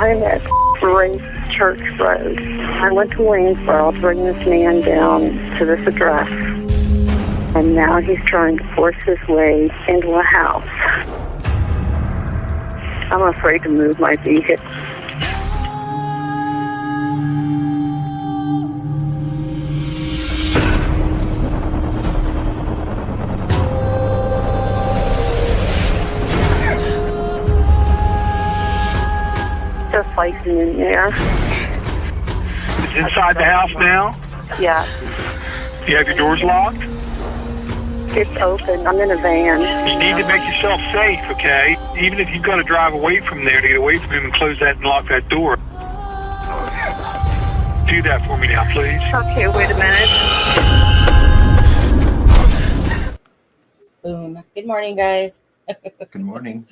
I'm at Grace Church Road. I went to Waynesboro to bring this man down to this address. And now he's trying to force his way into a house. I'm afraid to move my vehicle. They're fighting in there. It's inside the house now? Yeah. You have your doors locked? It's open. I'm in a van. You need to make yourself safe, okay? Even if you've got to drive away from there to get away from him and close that and lock that door. Do that for me now, please. Okay, wait a minute. Boom. Good morning, guys. Good morning.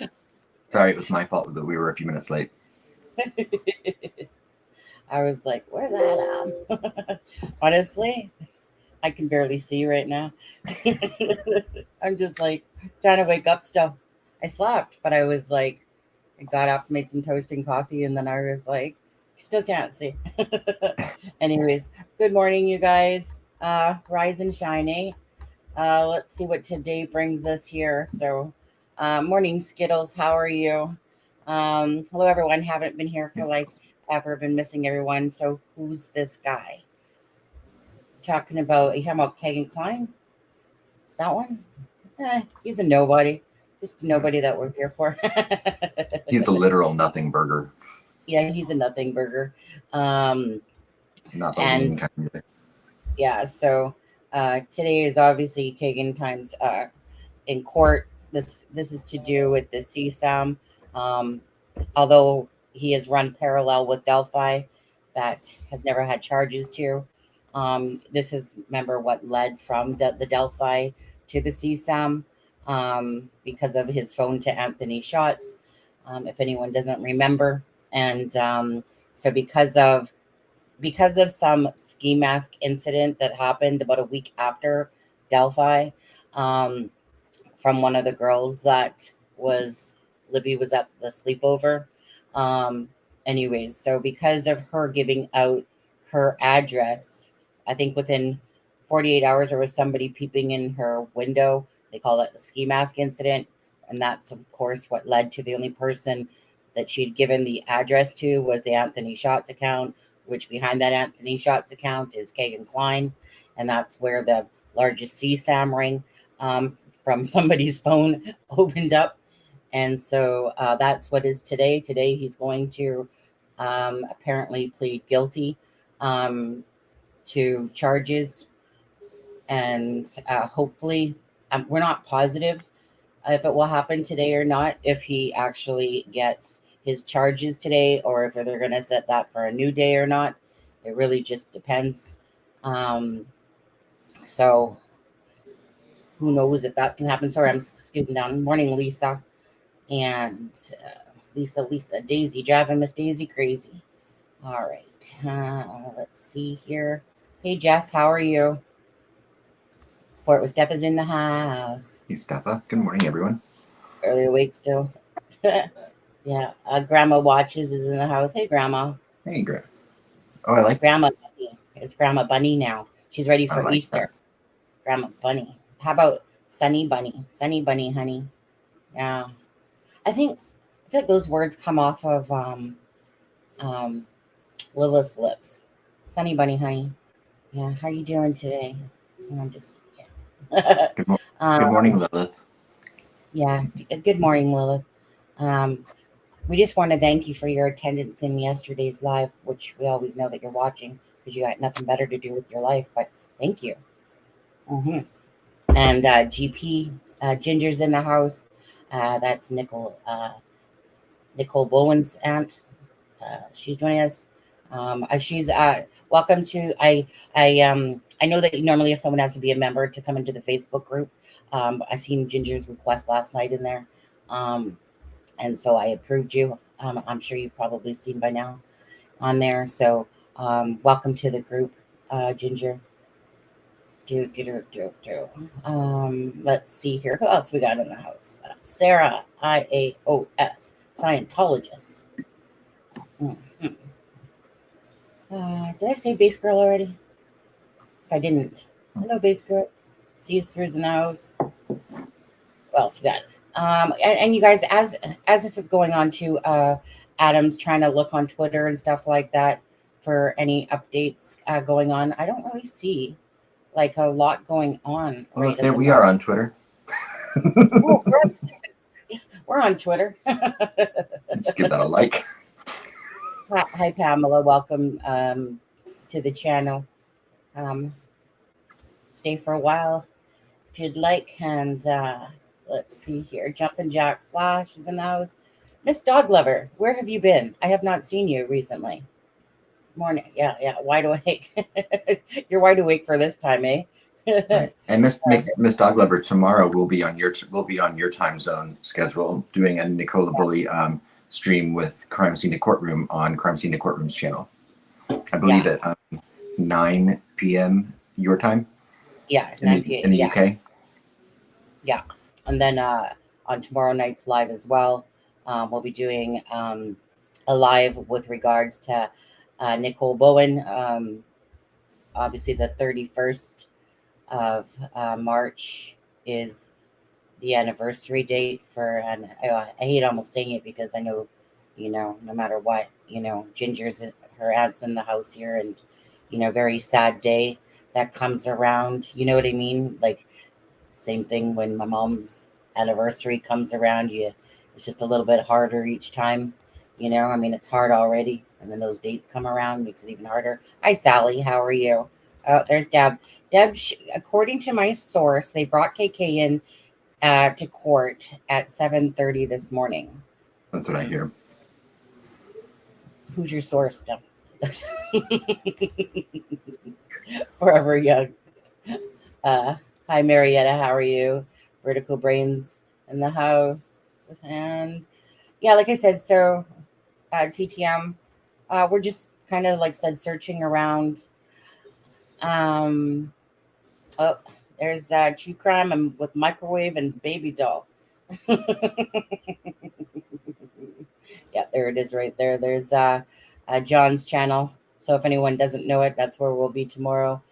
Sorry, it was my fault that we were a few minutes late. I was like, where's that? Honestly, I can barely see right now. I'm just like trying to wake up still. I slept, but I was like, I got up, made some toast and coffee, and then I was like, still can't see. Anyways, good morning, you guys. Rise and shining. Let's see what today brings us here. So, morning, Skittles. How are you? Hello, everyone. Haven't been here for like ever. Been missing everyone. So, who's this guy? Are you talking about Kegan Kline? That one? He's a nobody. Just a nobody that we're here for. He's a literal nothing burger. Yeah, he's a nothing burger. Not the lean kind of. Yeah, so today is obviously Kegan Kline's in court. This is to do with the CSAM. Although he has run parallel with Delphi, that has never had charges to. This is, remember, what led from the Delphi to the CSAM because of his phone to Anthony shots, if anyone doesn't remember. And so because of some ski mask incident that happened about a week after Delphi, from one of the girls that Libby was at the sleepover. Anyways, so because of her giving out her address, I think within 48 hours there was somebody peeping in her window. They call it the ski mask incident. And that's, of course, what led to the only person that she'd given the address to was the Anthony Shots account, which behind that Anthony Shots account is Kegan Kline. And that's where the largest CSAM ring from somebody's phone opened up. And so that's what is today. Today he's going to apparently plead guilty to charges. And hopefully, we're not positive if it will happen today or not, if he actually gets his charges today, or if they're going to set that for a new day or not. It really just depends. So who knows if that's going to happen. Sorry, I'm skipping down. Morning, Lisa. And Lisa, Daisy, driving Miss Daisy crazy. All right. Let's see here. Hey, Jess, how are you? Sport with Steph is in the house. Hey, Stepha. Good morning, everyone. Early awake still. Yeah. Grandma Watches is in the house. Hey, Grandma. Hey, Grandma. Oh, I like Grandma Bunny. It's Grandma Bunny now. She's ready for Easter. That. Grandma Bunny. How about Sunny Bunny? Sunny Bunny, honey. Yeah. I feel like those words come off of Lilith's lips. Sunny Bunny, honey. Yeah. How you doing today? I'm just. Good morning, Lilith. Yeah, good morning, Lilith. We just want to thank you for your attendance in yesterday's live, which we always know that you're watching because you got nothing better to do with your life, but thank you. And GP Ginger's in the house. That's Nicole Bowen's aunt. She's joining us. She's welcome to. I know that normally if someone has to be a member to come into the Facebook group. I seen Ginger's request last night in there, and so I approved you. I'm sure you've probably seen by now on there. So welcome to the group, Ginger. Let's see here. Who else we got in the house? Sarah, IAOS, Scientologist. Mhm. Did I say base girl already? If I didn't, hello, base girl. Sees throughs in the house. What else we got? And you guys, as this is going on too, Adam's trying to look on Twitter and stuff like that for any updates going on. I don't really see like a lot going on. Well, Right there at the we are moment. on Twitter. Oh, we're on Twitter. Just give that a like. Hi, Pamela. Welcome to the channel. Stay for a while if you'd like. And let's see here. Jumpin' Jack Flash is in the house. Miss Dog Lover, where have you been? I have not seen you recently. Morning. Yeah. Wide awake. You're wide awake for this time, eh? Right. And Miss Dog Lover, tomorrow we'll be on your time zone schedule doing a Nicola Bully stream with Crime Scene to Courtroom on Crime Scene to Courtroom's channel. I believe at 9 p.m. your time. Yeah, in the UK. Yeah, and then on tomorrow night's live as well, we'll be doing a live with regards to Nicole Bowen. Obviously, the 31st of March is the anniversary date for, and I hate almost saying it because I know, no matter what, Ginger's her aunt's in the house here, and very sad day that comes around. You know what I mean? Like same thing when my mom's anniversary comes around. It's just a little bit harder each time. I mean, it's hard already, and then those dates come around, makes it even harder. Hi, Sally. How are you? Oh, there's Deb. Deb, according to my source, they brought KK in to court at 7:30 this morning. That's what I hear. Who's your source, Deb? Forever young. Hi, Marietta. How are you? Vertical Brains in the house. And yeah, like I said, so TTM, we're just kind of like said, searching around. Oh, there's True Crime with Microwave and Baby Doll. Yeah, there it is right there. There's John's channel. So if anyone doesn't know it, that's where we'll be tomorrow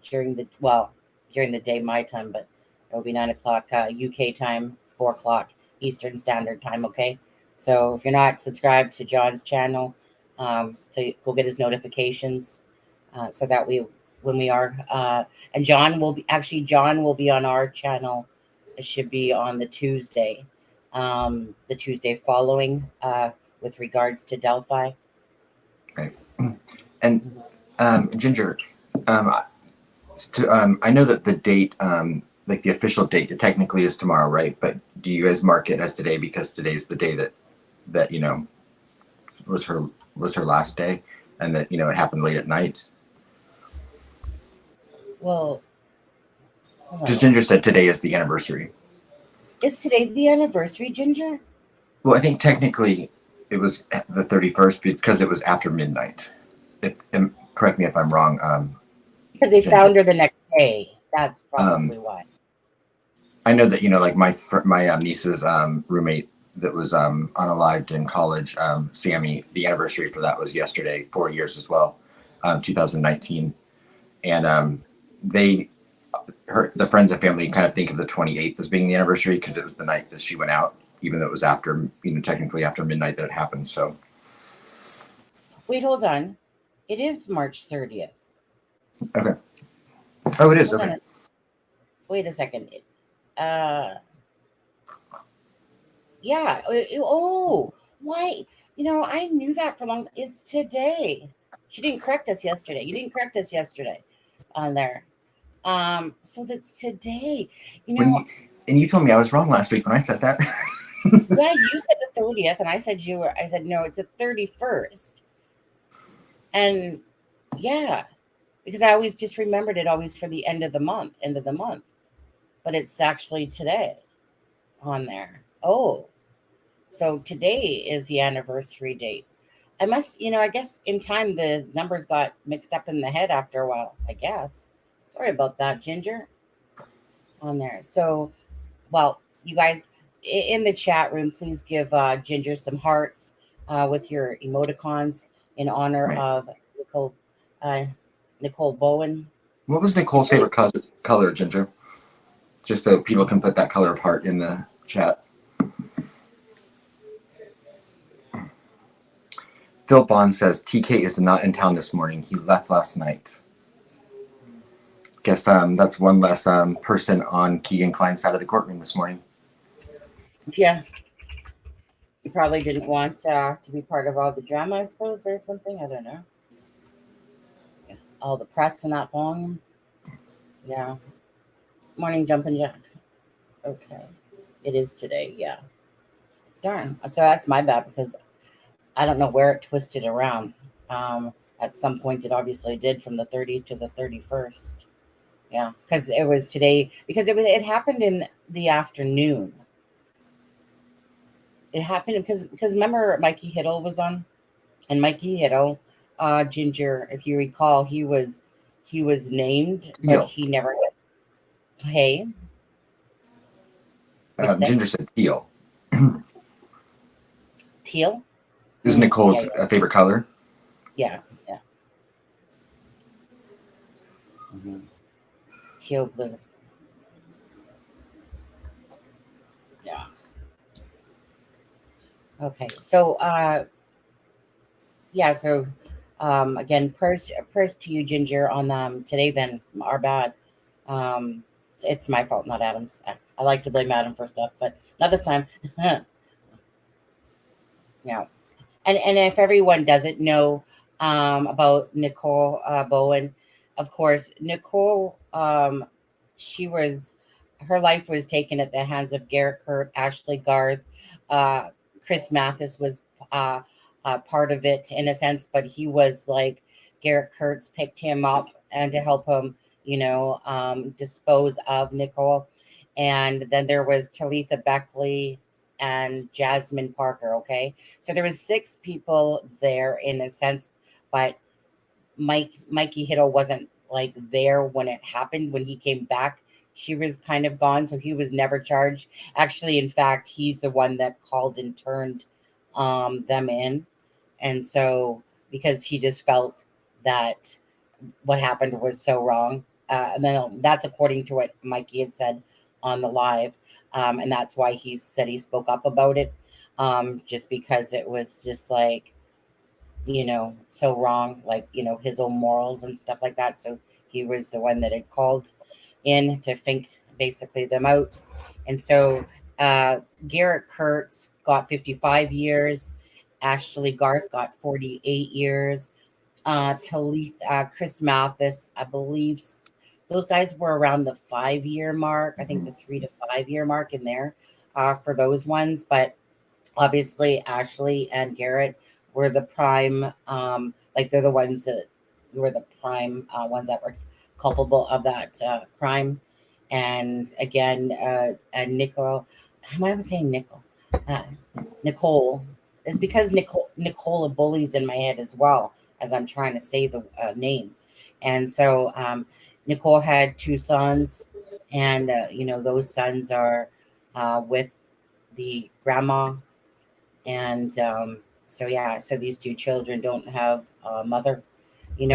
during the day, my time, but it'll be 9 o'clock UK time, 4 o'clock Eastern Standard Time, okay? So if you're not subscribed to John's channel, so go get his notifications so that when we are, and John will be on our channel. It should be on the Tuesday following with regards to Delphi. Right. And Ginger, I know that the date, like the official date, it technically is tomorrow, right? But do you guys mark it as today because today's the day that was her last day, and that it happened late at night? Well, because Ginger said today is the anniversary. Is today the anniversary, Ginger? Well, I think technically it was the 31st because it was after midnight. Correct me if I'm wrong. Because they found her the next day. That's probably why. I know that like my niece's roommate that was unalived in college, Sammy. The anniversary for that was yesterday, 4 years as well, 2019, and the friends and family kind of think of the 28th as being the anniversary because it was the night that she went out, even though it was after technically after midnight that it happened. So wait, hold on, it is March 30th. Okay. Oh, it is. Okay. Wait a second. Yeah. Oh, why? I knew that for long. It's today. She didn't correct us yesterday. You didn't correct us yesterday on there. So that's today. And you told me I was wrong last week when I said that. Yeah, you said the 30th, and I said no, it's the 31st. And yeah, because I always just remembered it always for the end of the month. But it's actually today on there. Oh, so today is the anniversary date. I must, I guess in time the numbers got mixed up in the head after a while, I guess. Sorry about that, Ginger, on there. So, well, you guys in the chat room, please give Ginger some hearts. with your emoticons in honor Right. of uh, Nicole Bowen. What was Nicole's favorite color, Ginger? Just so people can put that color of heart in the chat. Phil Bond says TK is not in town this morning. He left last night. Guess that's one less person on Kegan Kline's side of the courtroom this morning. Yeah. You probably didn't want to be part of all the drama, I suppose, or something. I don't know. All the press in that volume. Yeah. Morning, Jumpin' Jack. Okay. It is today. Yeah. Darn. So that's my bad because I don't know where it twisted around. At some point, it obviously did from the 30th to the 31st. Yeah. Because it was today, because it happened in the afternoon. It happened because remember Mikey Hiddle was on? And Mikey Hiddle, Ginger, if you recall, he was named, but Teal. he never. Hey, what'd you say? Ginger said teal. Teal. Is Nicole's favorite color? Yeah. Mm-hmm. Teal blue. Yeah. Okay. So, yeah. So, again, prayers to you, Ginger, on today. Then our bad. It's my fault, not Adam's. I like to blame Adam for stuff, but not this time. Yeah. And if everyone doesn't know about Nicole Bowen, of course, Nicole, her life was taken at the hands of Garrett Kurt, Ashley Garth, Chris Mathis was part of it in a sense, but he was like Garrett Kurtz picked him up and to help him, dispose of Nicole. And then there was Talitha Beckley and Jasmine Parker. Okay, so there was 6 people there in a sense, but Mikey Hiddle wasn't like there when it happened. When he came back, she was kind of gone, so he was never charged. Actually, in fact, he's the one that called and turned them in, and so because he just felt that what happened was so wrong, and then that's according to what Mikey had said on the live. And that's why he said he spoke up about it, just because it was just like, so wrong, like, his own morals and stuff like that. So he was the one that had called in to think basically them out. And so Garrett Kurtz got 55 years. Ashley Garth got 48 years. Chris Mathis, I believe those guys were around the 5-year mark. I think the 3 to 5 year mark in there for those ones. But obviously, Ashley and Garrett were the prime, like they're the ones that were the prime ones that were culpable of that crime. And again, Nicole, how am I saying Nicole? Nicole is because Nicola bullies in my head as well as I'm trying to say the name. And so Nicole had 2 sons, and those sons are with the grandma, and so these 2 children don't have a mother,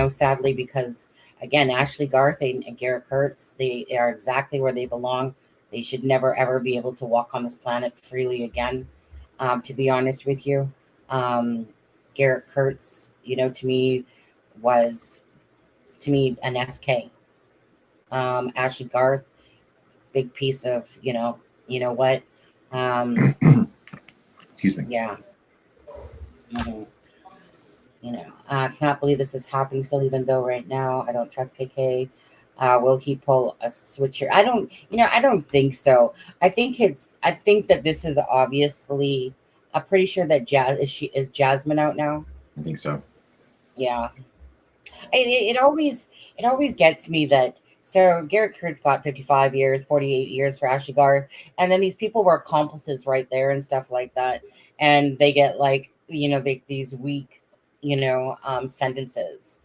sadly, because again, Ashley Garth and Garrett Kurtz, they are exactly where they belong. They should never ever be able to walk on this planet freely again. To be honest with you, Garrett Kurtz, to me was an SK. Ashley Garth, big piece of what. Excuse me. Yeah. Mm-hmm. Cannot believe this is happening still, even though right now I don't trust KK. Will he pull a switcher? I don't think so. I think that this is obviously. I'm pretty sure that is Jasmine out now. I think so. Yeah. It always gets me that. So Garrett Kurtz got 55 years, 48 years for Ashley Garth, and then these people were accomplices right there and stuff like that, and they get like these weak sentences.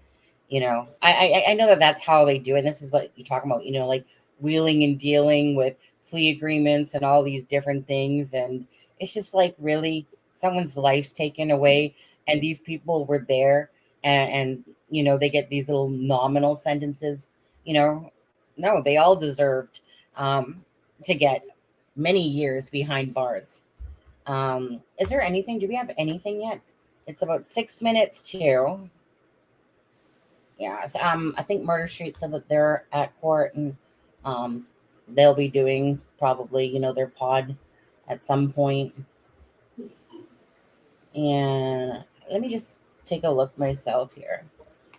I know that that's how they do it. And this is what you're talking about. Like wheeling and dealing with plea agreements and all these different things, and it's just like, really, someone's life's taken away, and these people were there, and you know, they get these little nominal sentences. You know, no, they all deserved to get many years behind bars. Is there anything? Do we have anything yet? It's about 6 minutes to. Yes. I think Murder Street said that they're at court, and um, they'll be doing probably, you know, their pod at some point. And let me just take a look myself here.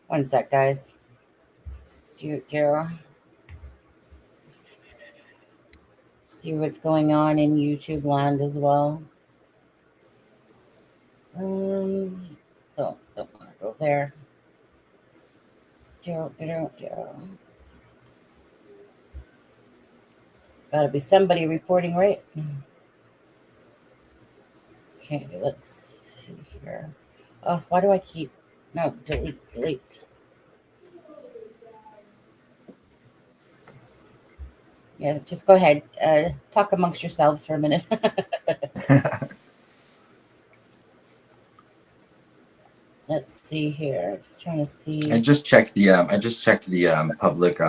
One sec, guys. Do see what's going on in YouTube land as well. Don't want to go there. Gotta be somebody reporting, right? Okay, let's see here. Oh, why do I keep... No, delete. Yeah, just go ahead. Talk amongst yourselves for a minute. Let's see here. Just trying to see. I just checked the public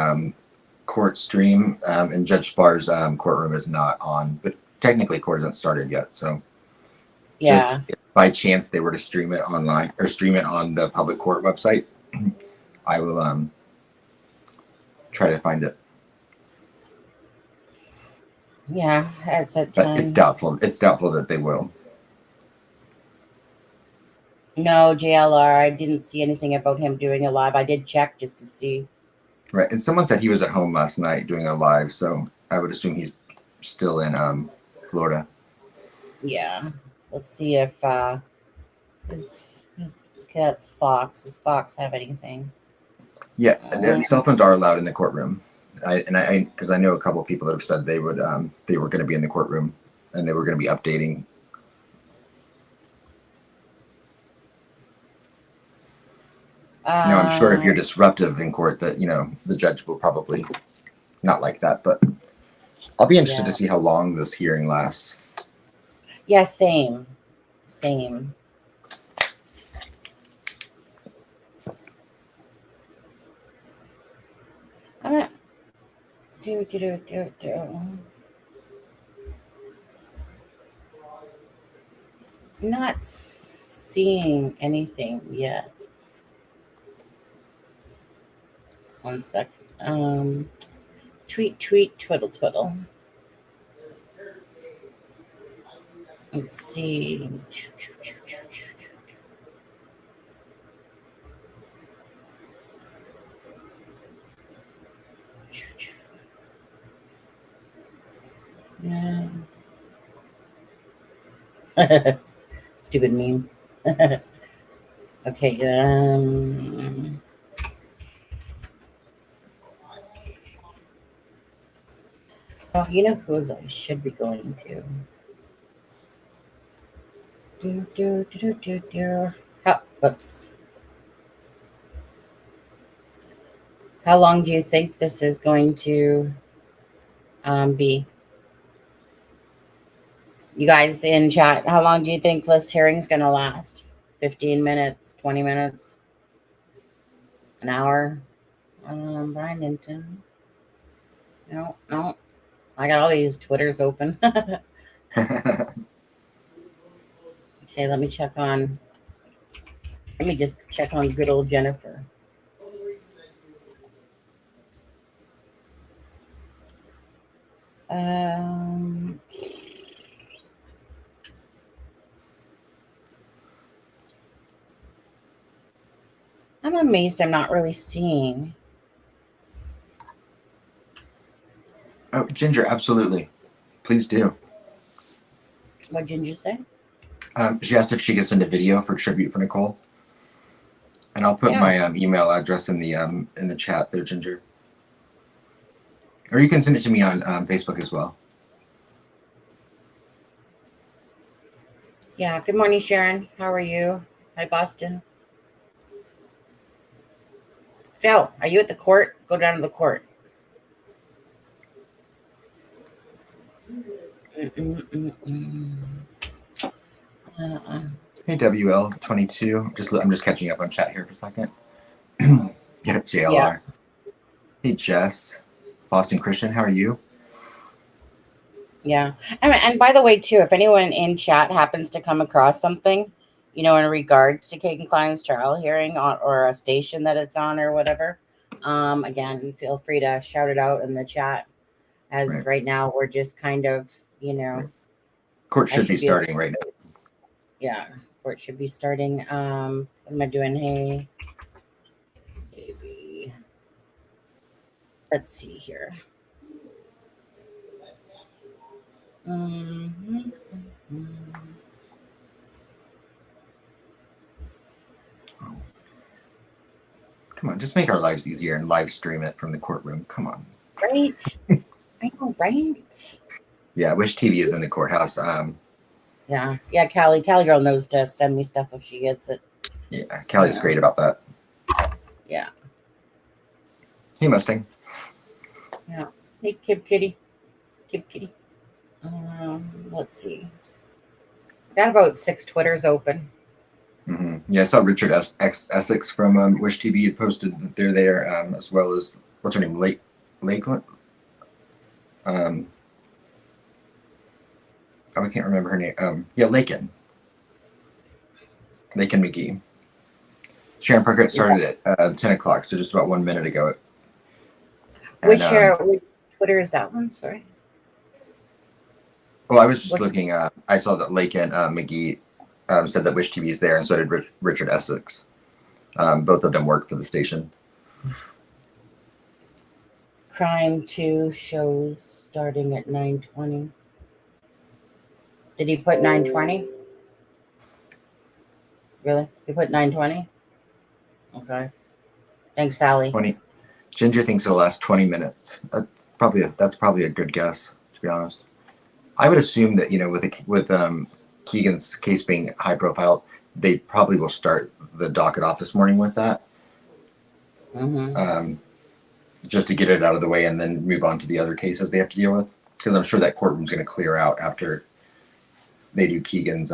court stream, and Judge Sparr's courtroom is not on, but technically court hasn't started yet. So yeah, just if by chance they were to stream it online or stream it on the public court website, I will try to find it. Yeah, it's at But time. it's doubtful. It's doubtful that they will. No, JLR. I didn't see anything about him doing a live. I did check just to see. Right, and someone said he was at home last night doing a live, so I would assume he's still in Florida. Yeah, let's see if that's Fox. Does Fox have anything? Yeah, cell phones are allowed in the courtroom. Because I know a couple of people that have said they were going to be in the courtroom and they were going to be updating. I'm sure if you're disruptive in court, that the judge will probably not like that. But I'll be interested to see how long this hearing lasts. Yeah, same. I'm not. Do. Not seeing anything yet. One sec. Tweet, twiddle. Let's see. Yeah. Stupid meme. Okay. Oh, you know who I should be going to? Whoops. How long do you think this is going to be? You guys in chat, how long do you think this hearing's going to last? 15 minutes, 20 minutes, an hour? Brian Denton. No. I got all these Twitters open. Okay, let me just check on good old Jennifer. I'm amazed I'm not really seeing. Oh, Ginger, absolutely. Please do. What did Ginger say? She asked if she gets into video for tribute for Nicole. And I'll put my email address in the chat there, Ginger. Or you can send it to me on Facebook as well. Yeah. Good morning, Sharon. How are you? Hi, Boston. Phil, are you at the court? Go down to the court. Uh, Hey, WL22. I'm just catching up on chat here for a second. Yeah, yeah. JLR. Hey, Jess. Boston Christian, how are you? Yeah. And by the way, too, if anyone in chat happens to come across something, in regards to Kegan Klein's trial hearing or a station that it's on or whatever, again, feel free to shout it out in the chat. As right now, we're just kind of, Court I should be starting right now. Yeah, court should be starting. What am I doing? Hey, baby. Let's see here. Mhm. Come on, just make our lives easier and live stream it from the courtroom. Come on. Right. I know, right? Yeah, I wish TV is in the courthouse. Yeah. Callie girl knows to send me stuff if she gets it. Yeah, Callie's great about that. Yeah. Hey, Mustang. Yeah. Hey, Kitty. Let's see. Got about 6 Twitters open. Mm-hmm. Yeah, I saw Richard Essex from Wish TV had posted that they're there, as well as what's her name, Lakeland. I can't remember her name. Yeah, Lakin McGee. Sharon Parker started at 10 o'clock, so just about 1 minute ago. Which Twitter is that one? Sorry. Well, I was just looking. I saw that Lakin McGee said that Wish TV is there, and so did Richard Essex. Both of them work for the station. Crime 2 shows starting at 9:20. Did he put 9:20? Really? He put 9:20? Okay. Thanks, Sally. 20. Ginger thinks it'll last 20 minutes. That's probably a good guess, to be honest. I would assume that with Kegan's case being high profile, they probably will start the docket off this morning with that, just to get it out of the way and then move on to the other cases they have to deal with. Because I'm sure that courtroom's going to clear out after they do Kegan's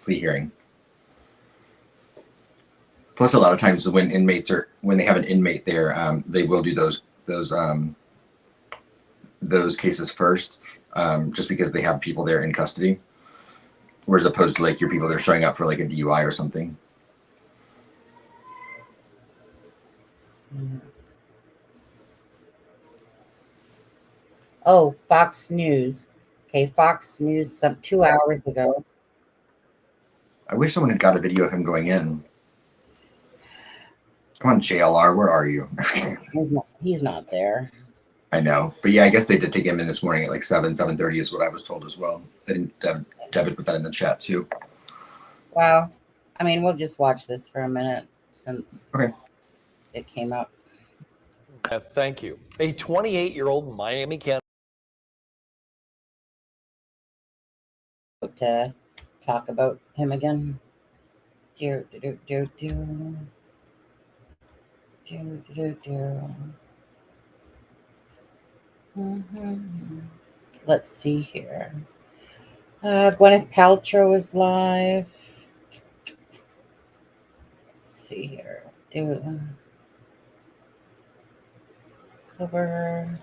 plea hearing. Plus, a lot of times when they have an inmate there, they will do those cases first, just because they have people there in custody, whereas opposed to like your people that are showing up for like a DUI or something. Oh, Fox News. Okay, Fox News 2 hours ago. I wish someone had got a video of him going in. Come on, JLR, where are you? He's not there. I know, but yeah, I guess they did take him in this morning at like 7:30 is what I was told as well. I didn't David put that in the chat too. Well, I mean, we'll just watch this for a minute since it came up. Thank you. A 28-year-old Miami candidate to talk about him again. Let's see here. Gwyneth Paltrow is live. Let's see here. Cover.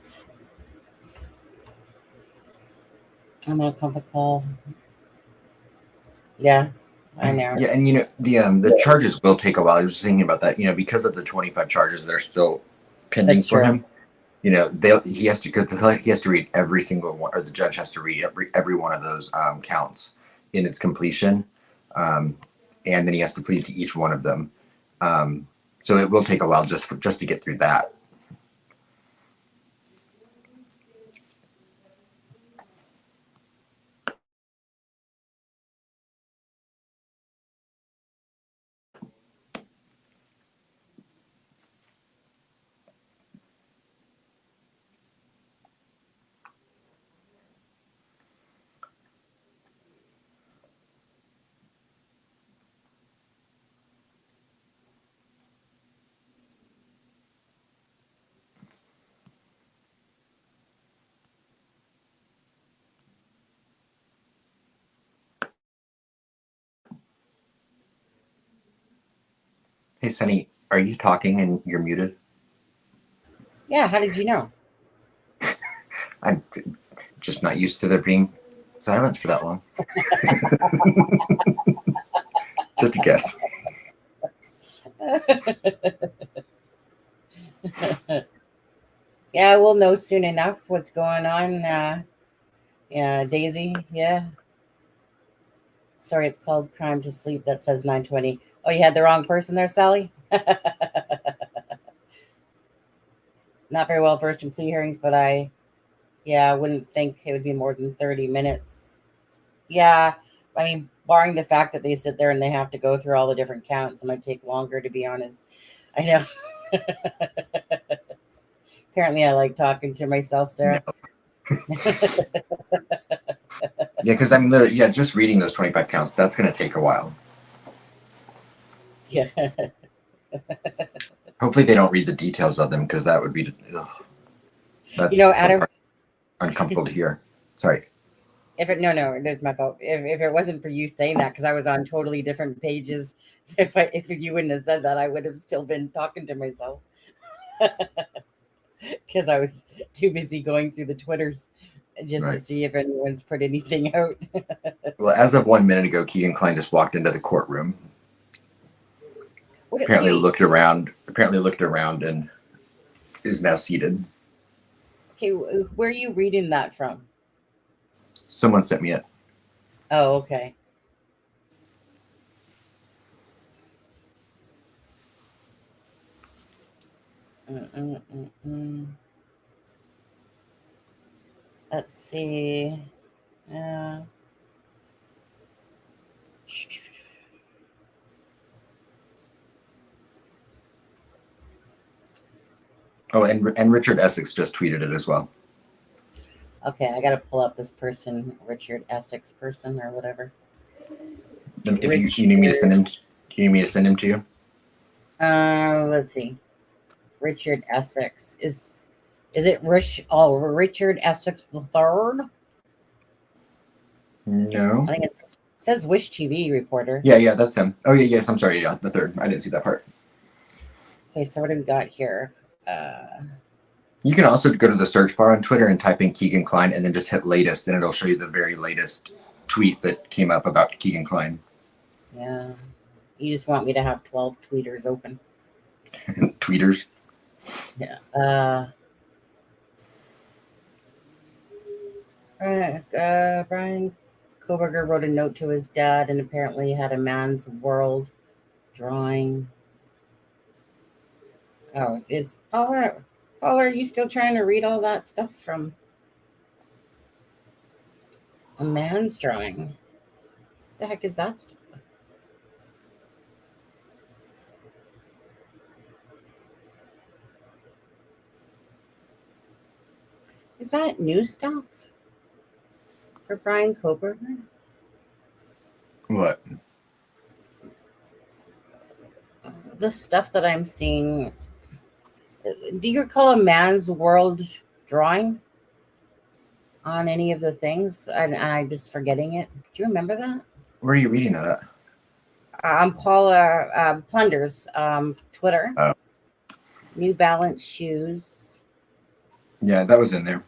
I'm gonna come with call. Yeah, I know. Yeah, and the charges will take a while. I was just thinking about that. Because of the 25 charges that are still pending for him. He has to read every single one, or the judge has to read every one of those counts in its completion, and then he has to plead to each one of them. So it will take a while just to get through that. Hey, Sunny, are you talking and you're muted? Yeah, how did you know? I'm just not used to there being silence for that long. Just a guess. Yeah, we'll know soon enough what's going on. Yeah, Daisy. Yeah. Sorry, it's called Crime to Sleep. That says 9:20. Oh, you had the wrong person there, Sally. Not very well versed in plea hearings, but I wouldn't think it would be more than 30 minutes. Yeah, I mean, barring the fact that they sit there and they have to go through all the different counts, it might take longer, to be honest. I know. Apparently, I like talking to myself, Sarah. No. Yeah, because I mean, literally, yeah, just reading those 25 counts, that's going to take a while. Yeah. Hopefully, they don't read the details of them because that would be, that's Adam, uncomfortable to hear. Sorry. no, it is my fault. If it wasn't for you saying that, because I was on totally different pages, if you wouldn't have said that, I would have still been talking to myself. Because I was too busy going through the Twitters just to see if anyone's put anything out. Well, as of 1 minute ago, Kegan Kline just walked into the courtroom. Apparently looked around and is now seated. Okay, where are you reading that from? Someone sent me it. Oh, okay. Let's see. Oh, and Richard Essex just tweeted it as well. Okay, I got to pull up this person, Richard Essex person or whatever. If you need me to send him, do you need me to send him to you? Let's see. Richard Essex is it Richard Essex the third? No. I think it says Wish TV reporter. Yeah, that's him. Oh yeah, yes. I'm sorry. Yeah, the third. I didn't see that part. Okay, so what do we got here? You can also go to the search bar on Twitter and type in Kegan Kline and then just hit latest, and it'll show you the very latest tweet that came up about Kegan Kline. Yeah, you just want me to have 12 tweeters open. Tweeters. Yeah. Brian Koberger wrote a note to his dad and apparently had a man's world drawing. Oh, is Paula, are you still trying to read all that stuff from a man's drawing? The heck is that stuff? Is that new stuff for Brian Koberger? What? The stuff that I'm seeing. Do you recall a man's world drawing on any of the things? And I'm just forgetting it. Do you remember that? Where are you reading that at? Paula Plunders, Twitter. Oh. New Balance shoes. Yeah, that was in there.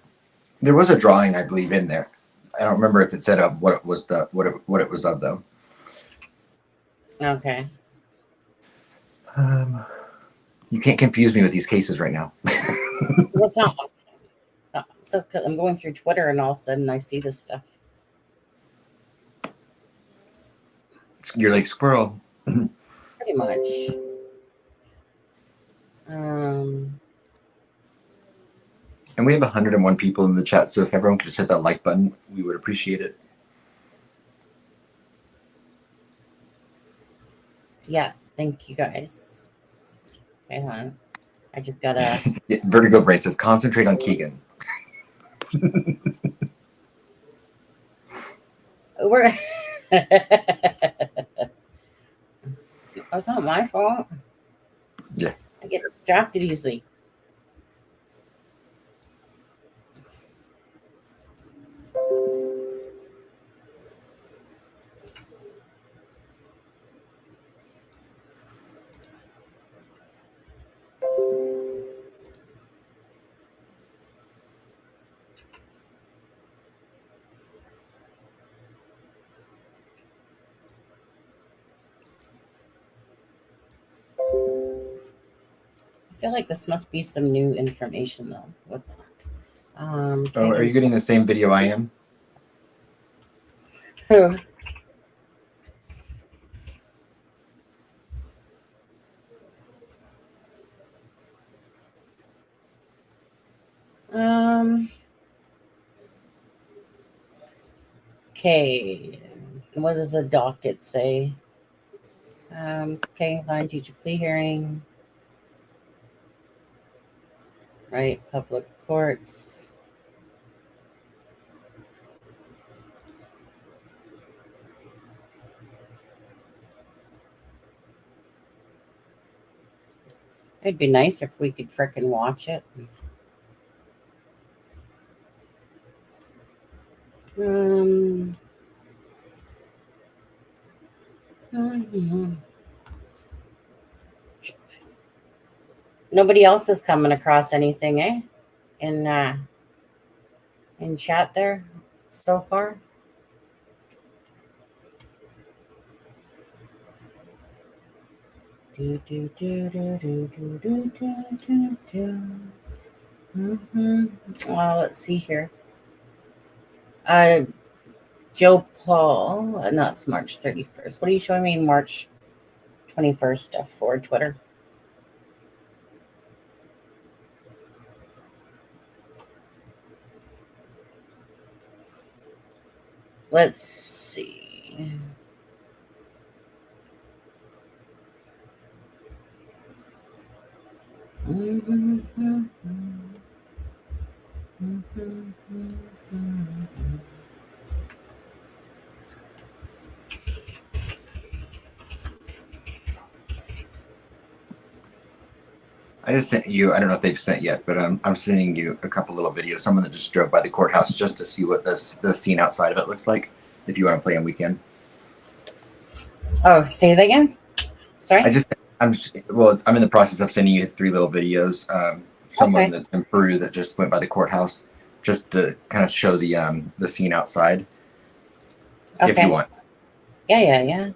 There was a drawing, I believe, in there. I don't remember if it said of what it was what it was of though. Okay. You can't confuse me with these cases right now. Well, it's not. So I'm going through Twitter and all of a sudden I see this stuff. You're like squirrel. Pretty much. And we have 101 people in the chat, so if everyone could just hit that like button, we would appreciate it. Yeah, thank you guys. Hang on. I just gotta. Yeah, Vertigo Brain says, concentrate on Kegan. We're. It's not my fault. Yeah. I get distracted easily. feel like this must be some new information though with that. Oh, are you getting the same video I am? Who? Okay. What does the docket say? Kegan Kline teacher plea hearing. Right, public courts. It'd be nice if we could frickin' watch it. Nobody else is coming across anything, eh? In chat there so far. Well, let's see here. Joe Paul, no, it's March 31st. What are you showing me? March 21st stuff for Twitter. Let's see. I just sent you, I don't know if they've sent yet, but I'm sending you a couple little videos. Someone that just drove by the courthouse just to see what the scene outside of it looks like, if you want to play on weekend. Oh, say that again? Sorry? I'm in the process of sending you 3 little videos. Someone that's in Peru that just went by the courthouse just to kind of show the scene outside. If you want. Yeah.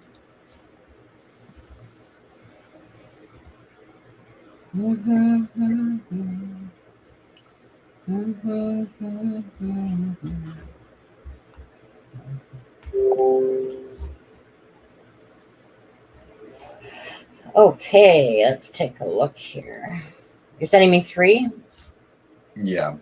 Okay, let's take a look here. You're sending me 3? Yeah.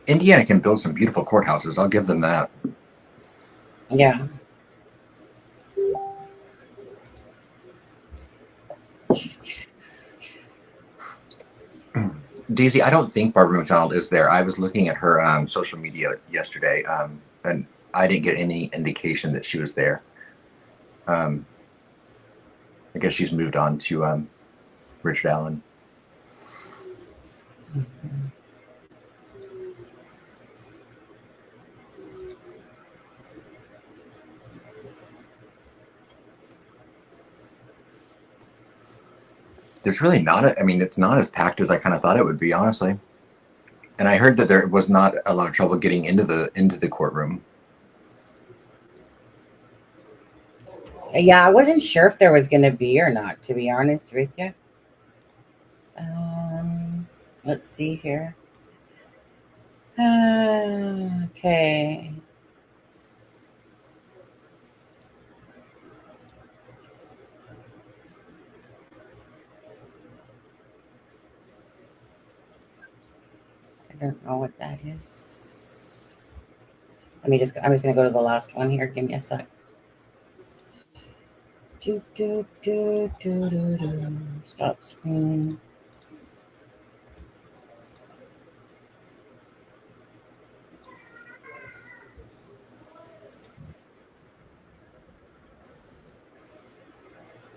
Indiana can build some beautiful courthouses. I'll give them that. Yeah. Daisy, I don't think Barbara McDonald is there. I was looking at her social media yesterday, and I didn't get any indication that she was there. I guess she's moved on to Richard Allen. There's really not it's not as packed as I kind of thought it would be, honestly. And I heard that there was not a lot of trouble getting into the courtroom. Yeah, I wasn't sure if there was going to be or not, to be honest with you. Let's see here. Okay. I don't know what that is. I'm just going to go to the last one here. Give me a sec. Stop screen.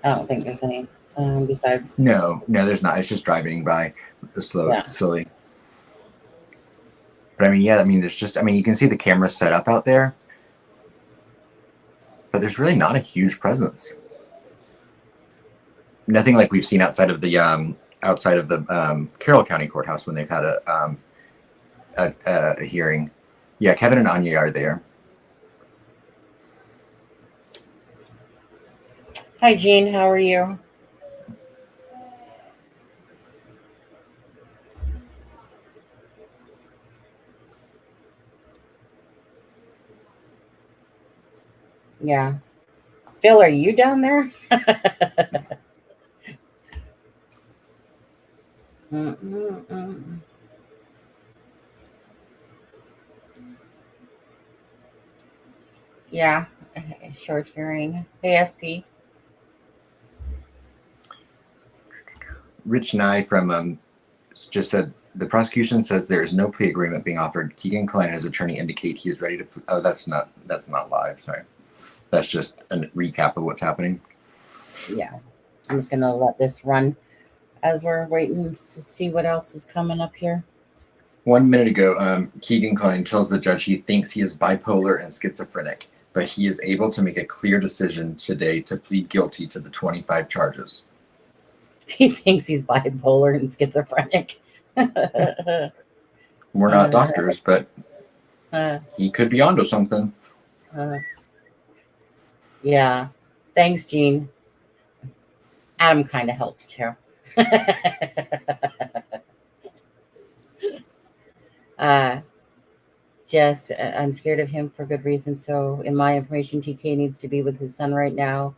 I don't think there's any sound besides. No, there's not. It's just driving by Yeah. slowly. But I mean, yeah, I mean, there's just, I mean, you can see the camera set up out there, but there's really not a huge presence. Nothing like we've seen outside of the Carroll County Courthouse when they've had a hearing. Yeah, Kevin and Anya are there. Hi, Jean. How are you? Yeah. Phil, are you down there? Yeah. Short hearing. Hey, SP. Rich Nye from just said the prosecution says there is no plea agreement being offered. Kegan Kline and his attorney indicate he is ready to. Oh, that's not live. Sorry, that's just a recap of what's happening. Yeah, I'm just gonna let this run as we're waiting to see what else is coming up here. 1 minute ago, Kegan Kline tells the judge he thinks he is bipolar and schizophrenic, but he is able to make a clear decision today to plead guilty to the 25 charges. He thinks he's bipolar and schizophrenic. We're not doctors, but he could be onto something. Yeah. Thanks, Jean. Adam kind of helps too. I'm scared of him for good reason. So in my information, TK needs to be with his son right now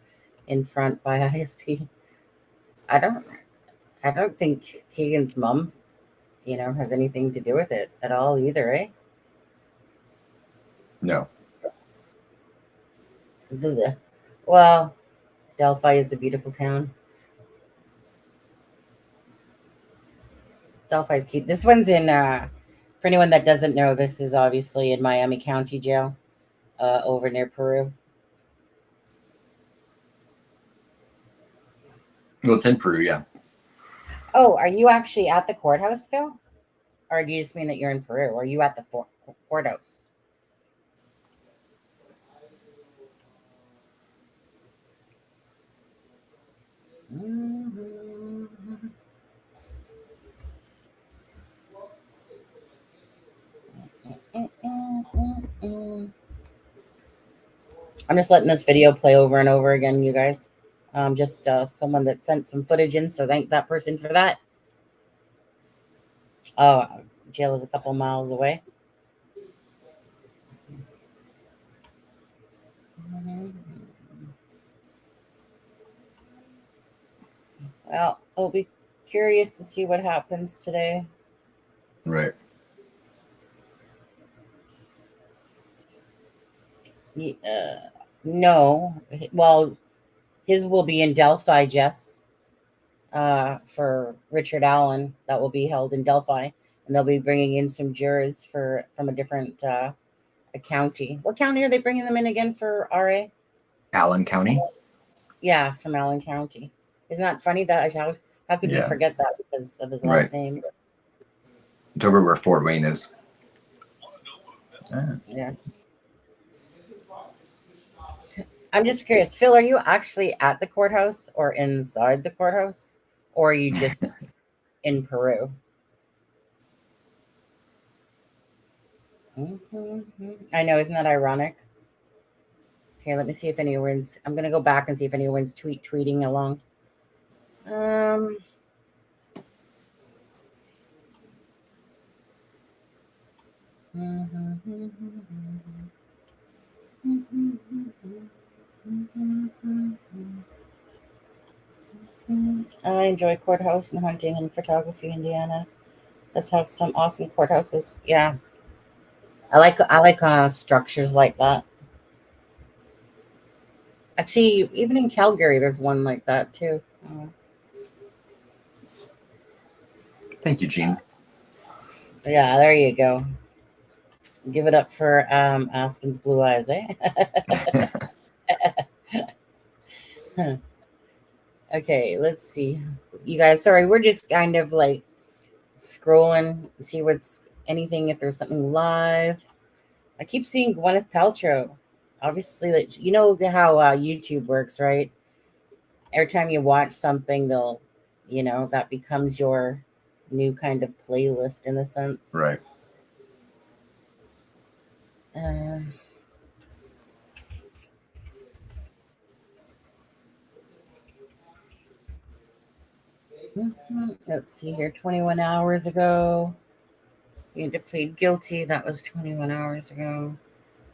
in front by ISP. I don't think Keegan's mom, has anything to do with it at all either, eh? No. Well, Delphi is a beautiful town. Delphi's cute. This one's in, for anyone that doesn't know, this is obviously in Miami County Jail, over near Peru. Well, it's in Peru, yeah. Oh, are you actually at the courthouse, Phil? Or do you just mean that you're in Peru? Or are you at the courthouse? I'm just letting this video play over and over again, you guys. Just someone that sent some footage in, so thank that person for that. Oh, jail is a couple miles away. Well, I'll be curious to see what happens today. Right. No. Well, his will be in Delphi, Jess. For Richard Allen, that will be held in Delphi, and they'll be bringing in some jurors from a different county. What county are they bringing them in again for RA? Allen County. Yeah, from Allen County. Isn't that funny? That how could we forget that because of his last name? It's over where Fort Wayne is. Yeah. I'm just curious, Phil, are you actually at the courthouse or inside the courthouse? Or are you just in Peru? I know, isn't that ironic? Okay, let me see if anyone's. I'm gonna go back and see if anyone's tweeting along. I enjoy courthouse and hunting and photography. Indiana does have some awesome courthouses. Yeah, I like structures like that. Actually, even in Calgary, there's one like that too. Thank you, Jean. Yeah, there you go. Give it up for Aspen's blue eyes, eh? Okay, let's see. You guys, sorry, we're just kind of like scrolling, see what's anything, if there's something live. I keep seeing Gwyneth Paltrow. Obviously, like, you know how YouTube works, right? Every time you watch something, they'll, that becomes your new kind of playlist in a sense. Right. Uh, let's see here. 21 hours ago, you had to plead guilty. That was 21 hours ago.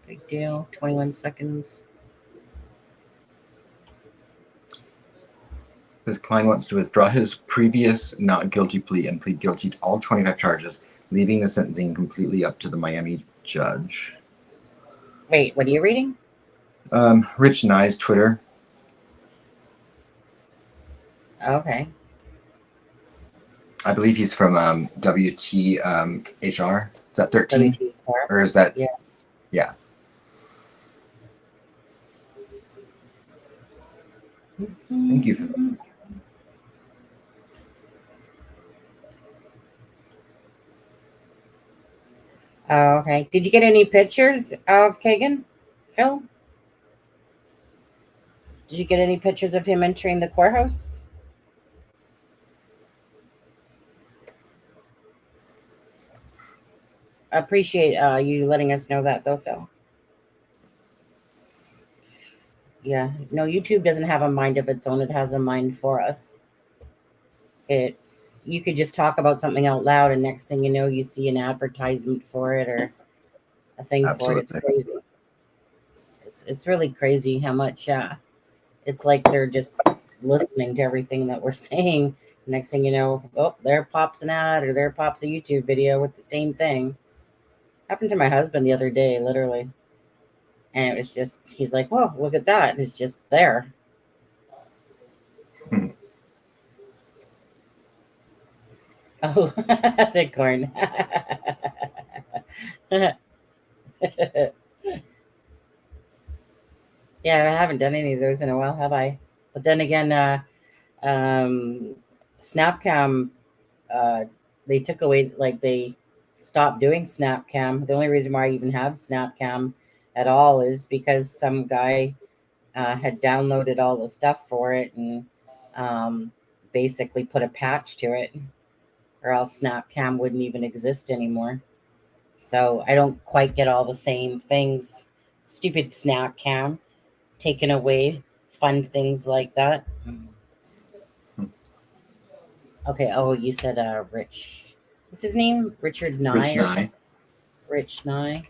Big deal. 21 seconds. This Klein wants to withdraw his previous not guilty plea and plead guilty to all 25 charges, leaving the sentencing completely up to the Miami judge. Wait, what are you reading? Rich Nye's Twitter. Okay. I believe he's from WTHR. Is that 13? WTR. Or is that? Yeah. Yeah. Thank you. Oh, okay. Did you get any pictures of Kegan, Phil? Did you get any pictures of him entering the courthouse? I appreciate you letting us know that, though, Phil. Yeah. No, YouTube doesn't have a mind of its own. It has a mind for us. You could just talk about something out loud, and next thing you know, you see an advertisement for it or a thing for it. It's crazy. It's really crazy how much it's like they're just listening to everything that we're saying. Next thing you know, oh, there pops an ad or there pops a YouTube video with the same thing. Happened to my husband the other day, literally. And it was just, he's like, whoa, look at that. It's just there. Oh, the corn. Yeah, I haven't done any of those in a while, have I? But then again, Snapcam, they took away, like they stopped doing Snapcam. The only reason why I even have Snapcam at all is because some guy had downloaded all the stuff for it and basically put a patch to it, or else Snapcam wouldn't even exist anymore. So I don't quite get all the same things. Stupid Snapcam taken away, fun things like that. Okay. Oh, you said Rich. What's his name? Richard Nye. Rich Nye. Rich Nye.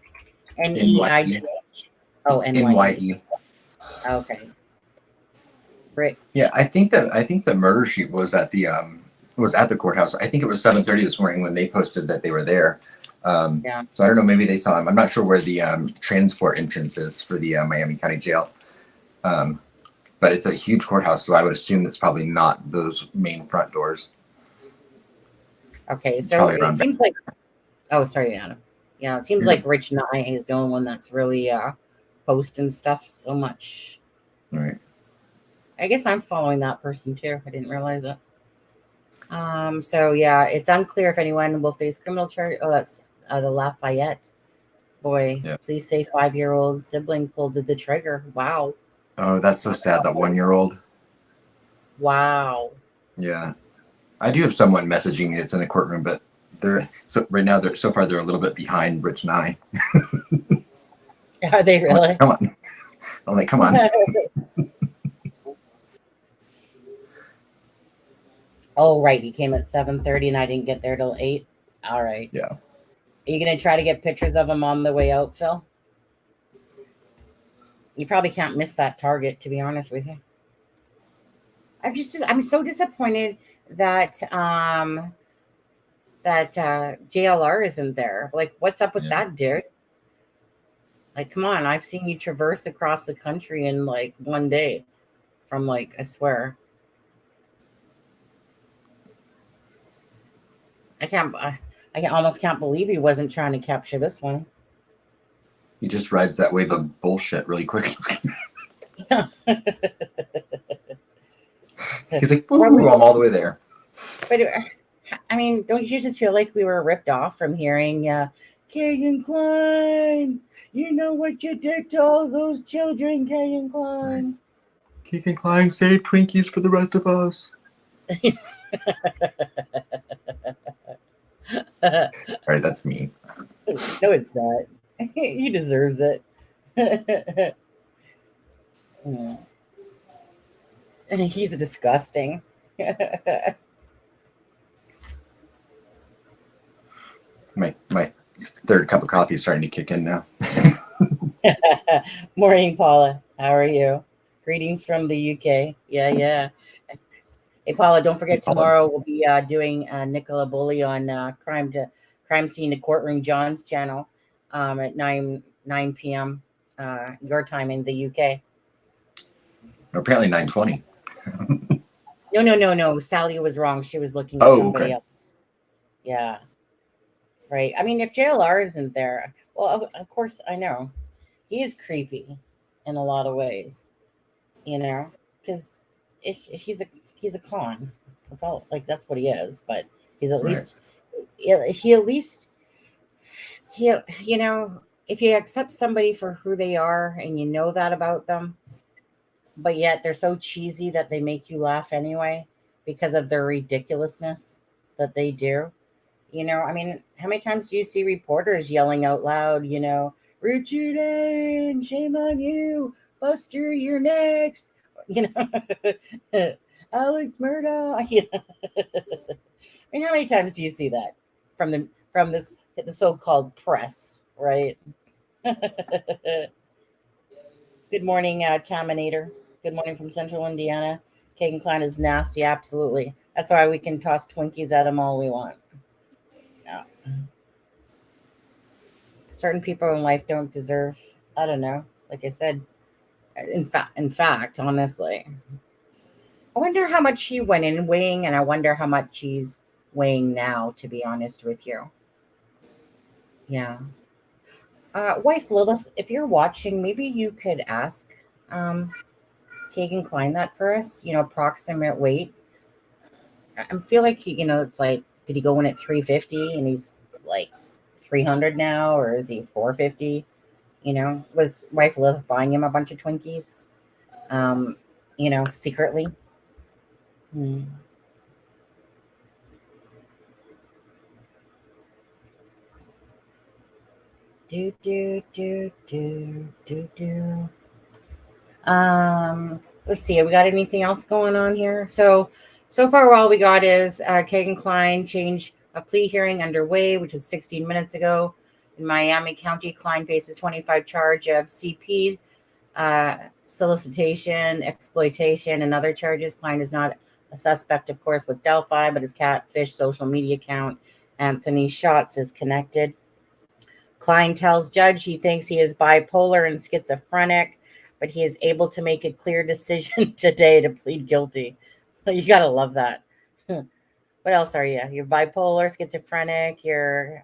N-E-I-G-H. Oh, N-Y-E. Okay. Rick. Yeah, I think the murder sheet was at the courthouse. I think it was 7:30 this morning when they posted that they were there. Yeah. So I don't know. Maybe they saw him. I'm not sure where the transport entrance is for the Miami County Jail. But it's a huge courthouse, so I would assume that's probably not those main front doors. Okay, so it seems like. Oh, sorry, Anna. Yeah, it seems like Rich Nye is the only one that's really posting stuff so much. Right. I guess I'm following that person too. I didn't realize it. So yeah, it's unclear if anyone will face criminal charge. Oh, that's the Lafayette boy. Yeah. Please say 5-year-old sibling pulled the trigger. Wow. Oh, that's so sad. That 1-year-old. Wow. Yeah, I do have someone messaging me that's in the courtroom, but they're right now. They're a little bit behind Rich Nye. Are they really? Come on. I'm like, come on. Oh, right. He came at 7:30 and I didn't get there till 8. All right. Yeah. Are you going to try to get pictures of him on the way out, Phil? You probably can't miss that target, to be honest with you. I'm so disappointed that JLR isn't there. Like, what's up with that, dude? Like, come on. I've seen you traverse across the country in like one day from like, I swear. I almost can't believe he wasn't trying to capture this one. He just rides that wave of bullshit really quickly. He's like, Well, ooh, I'm all the way there. but I mean, don't you just feel like we were ripped off from hearing Kegan Kline? You know what you did to all those children, Kegan Kline. Kegan Kline saved Twinkies for the rest of us. All right, that's me. No, it's not. He deserves it. Mm. He's disgusting. My third cup of coffee is starting to kick in now. Morning, Paula. How are you? Greetings from the UK. Yeah. Hey, Paula, don't forget tomorrow we'll be doing Nicola Bully on crime scene to courtroom John's channel at 9 p.m. Your time in the UK. Apparently 9:20. No. Sally was wrong. She was looking at somebody else. Yeah. Right. I mean, if JLR isn't there, well, of course I know he is creepy in a lot of ways, because he's a con. That's all. Like that's what he is. But he's at least he at least he if you accept somebody for who they are and you know that about them, but yet they're so cheesy that they make you laugh anyway because of their ridiculousness that they do. I mean, how many times do you see reporters yelling out loud, Richard N, shame on you, Buster, you're next, Alex Murdoch. I mean, how many times do you see that from the so-called press, right? Good morning, Taminator. Good morning from Central Indiana. Kagan Klein is nasty, absolutely. That's why we can toss Twinkies at him all we want. Yeah. Certain people in life don't deserve, I don't know, like I said, in fact, honestly. I wonder how much he went in weighing, and I wonder how much he's weighing now, to be honest with you. Yeah. Wife Lilith, if you're watching, maybe you could ask Kegan Kline that for us, approximate weight. I feel like it's like, did he go in at 350 and he's like 300 now, or is he 450? Was wife Lilith buying him a bunch of Twinkies, secretly? Do. Let's see. Have we got anything else going on here? So far, all we got is Kegan Kline change a plea hearing underway, which was 16 minutes ago. In Miami County, Kline faces 25 charge of CP, solicitation, exploitation, and other charges. Kline is not a suspect, of course, with Delphi, but his catfish social media account, Anthony Schatz, is connected. Kline tells judge he thinks he is bipolar and schizophrenic, but he is able to make a clear decision today to plead guilty. You got to love that. What else are you? You're bipolar, schizophrenic, you're,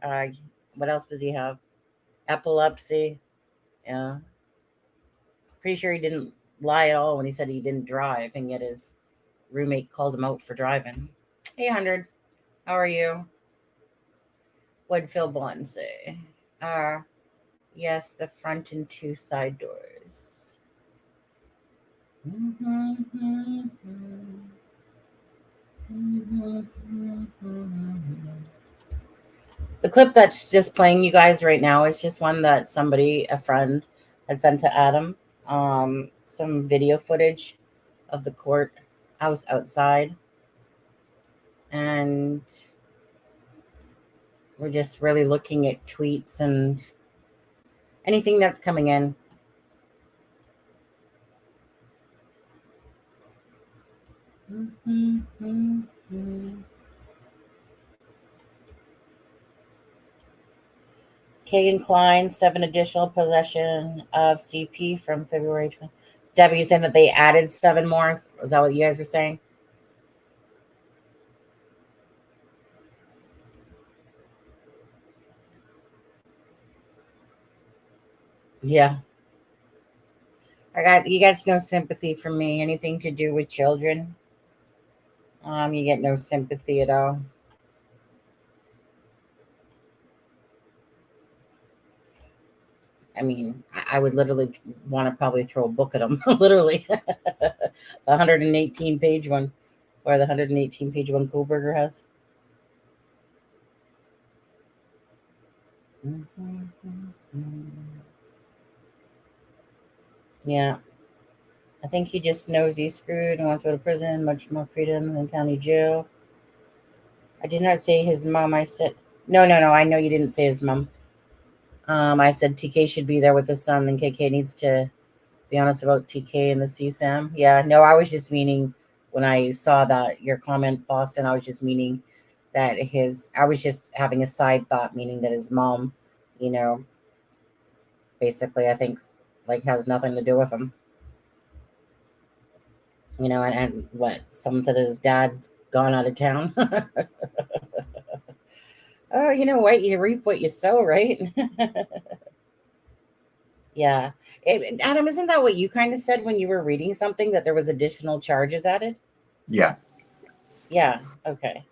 what else does he have? Epilepsy. Yeah. Pretty sure he didn't lie at all when he said he didn't drive, and yet his roommate called him out for driving. Hey, 100. How are you? What'd Phil Bond say? Yes, the front and two side doors. The clip that's just playing you guys right now is just one that a friend had sent to Adam. Some video footage of the courthouse outside. And we're just really looking at tweets and anything that's coming in. Kegan Kline, 7 additional possession of CP from February 20. Debbie, you saying that they added 7 more? Is that what you guys were saying? Yeah. You guys no sympathy for me. Anything to do with children. You get no sympathy at all. I mean, I would literally want to probably throw a book at them, literally. The 118 page one, or the 118 page one Kohlberger has. Yeah. I think he just knows he's screwed and wants to go to prison, much more freedom than county jail. I did not say his mom. I said, no. I know you didn't say his mom. I said TK should be there with his son, and KK needs to be honest about TK and the CSAM. Yeah, no, I was just meaning when I saw that your comment, Boston, I was just meaning that I was just having a side thought, meaning that his mom, you know, basically, I think, like, has nothing to do with him. And what someone said his dad's gone out of town. Oh, you know what? You reap what you sow, right? Yeah. Adam, isn't that what you kind of said when you were reading something, that there was additional charges added? Yeah. Yeah. Okay.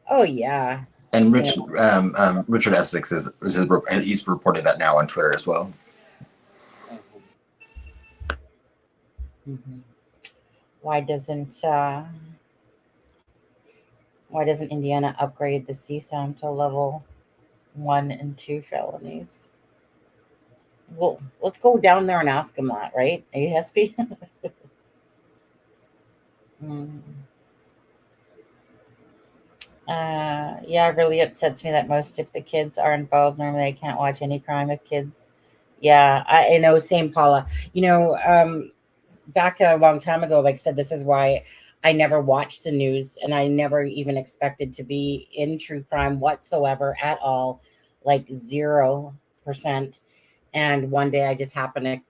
Oh, yeah. And Yeah. Richard Essex he's reported that now on Twitter as well. Mm-hmm. Why doesn't Indiana upgrade the CSAM to level 1 and 2 felonies? Well, let's go down there and ask him that, right? ASP. Yeah, it really upsets me that most of the kids are involved. Normally, I can't watch any crime with kids. Yeah, I know. Same, Paula. Back a long time ago, like I said, this is why I never watched the news, and I never even expected to be in true crime whatsoever at all, like 0%. And one day I just happened to,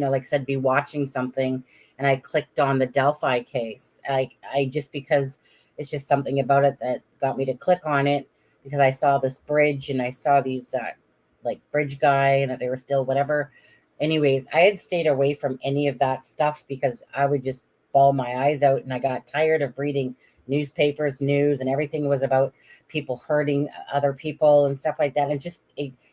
like I said, be watching something, and I clicked on the Delphi case. I just, because it's just something about it that got me to click on it, because I saw this bridge and I saw these like bridge guy, and that they were still whatever. Anyways, I had stayed away from any of that stuff because I would just bawl my eyes out, and I got tired of reading newspapers, news, and everything was about people hurting other people and stuff like that. And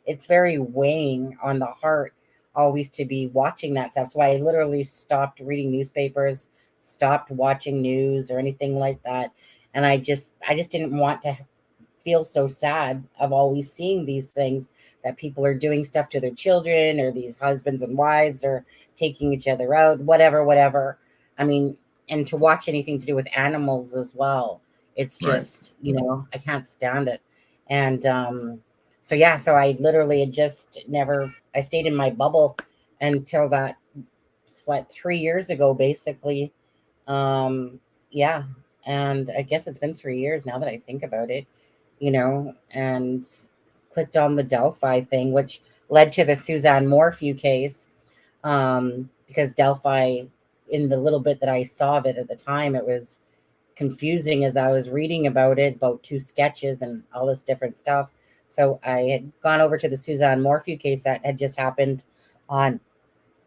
it's very weighing on the heart always to be watching that stuff. So I literally stopped reading newspapers, stopped watching news or anything like that. And I just didn't want to feel so sad of always seeing these things, that people are doing stuff to their children, or these husbands and wives are taking each other out, whatever. I mean, and to watch anything to do with animals as well. It's just, I can't stand it. And so I literally had just I stayed in my bubble until that, 3 years ago, basically. Yeah. And I guess it's been 3 years now that I think about it, and clicked on the Delphi thing, which led to the Suzanne Morphew case. Because Delphi, in the little bit that I saw of it at the time, it was confusing as I was reading about it, about 2 sketches and all this different stuff. So I had gone over to the Suzanne Morphew case that had just happened on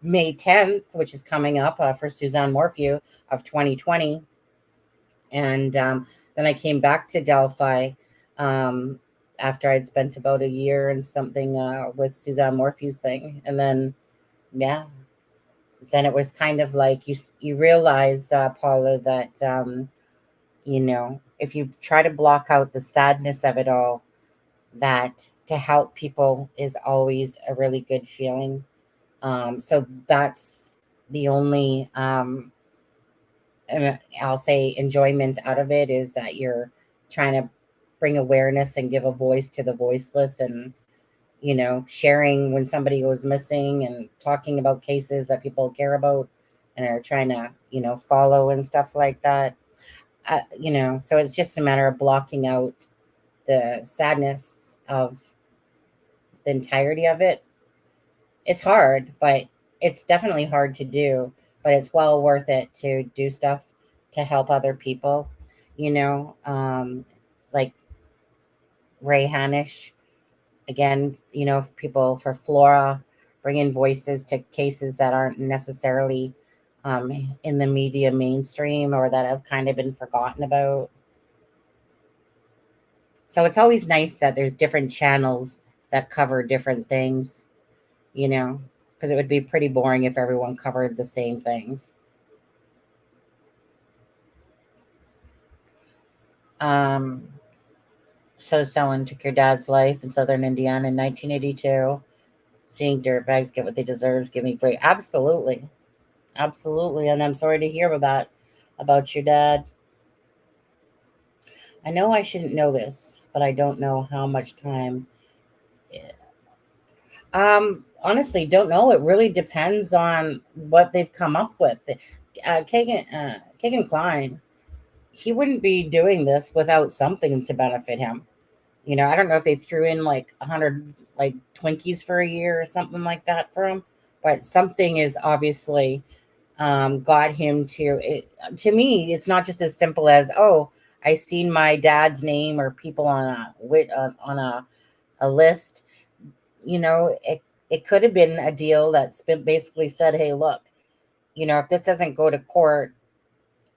May 10th, which is coming up for Suzanne Morphew of 2020. And then I came back to Delphi after I'd spent about a year and something with Suzanne Morphew's thing. And then, then it was kind of like you realize, Paula, that, if you try to block out the sadness of it all, that to help people is always a really good feeling. So that's the only, I'll say, enjoyment out of it, is that you're trying to bring awareness and give a voice to the voiceless, and, sharing when somebody goes missing, and talking about cases that people care about and are trying to, follow and stuff like that. So it's just a matter of blocking out the sadness of the entirety of it. It's hard, but it's definitely hard to do, but it's well worth it to do stuff to help other people, like Ray Hanish, again, people for Flora, bringing voices to cases that aren't necessarily in the media mainstream or that have kind of been forgotten about. So it's always nice that there's different channels that cover different things, because it would be pretty boring if everyone covered the same things. So someone took your dad's life in southern Indiana in 1982. Seeing dirtbags get what they deserve give me great. Absolutely. Absolutely. And I'm sorry to hear about your dad. I know I shouldn't know this, but I don't know how much time. Honestly, don't know. It really depends on what they've come up with. Kegan Kline, he wouldn't be doing this without something to benefit him. I don't know if they threw in like 100 like Twinkies for a year or something like that for him, but something is obviously got him to it. To me, it's not just as simple as, oh, I seen my dad's name or people on a list. It could have been a deal that's been basically said, hey, look, if this doesn't go to court,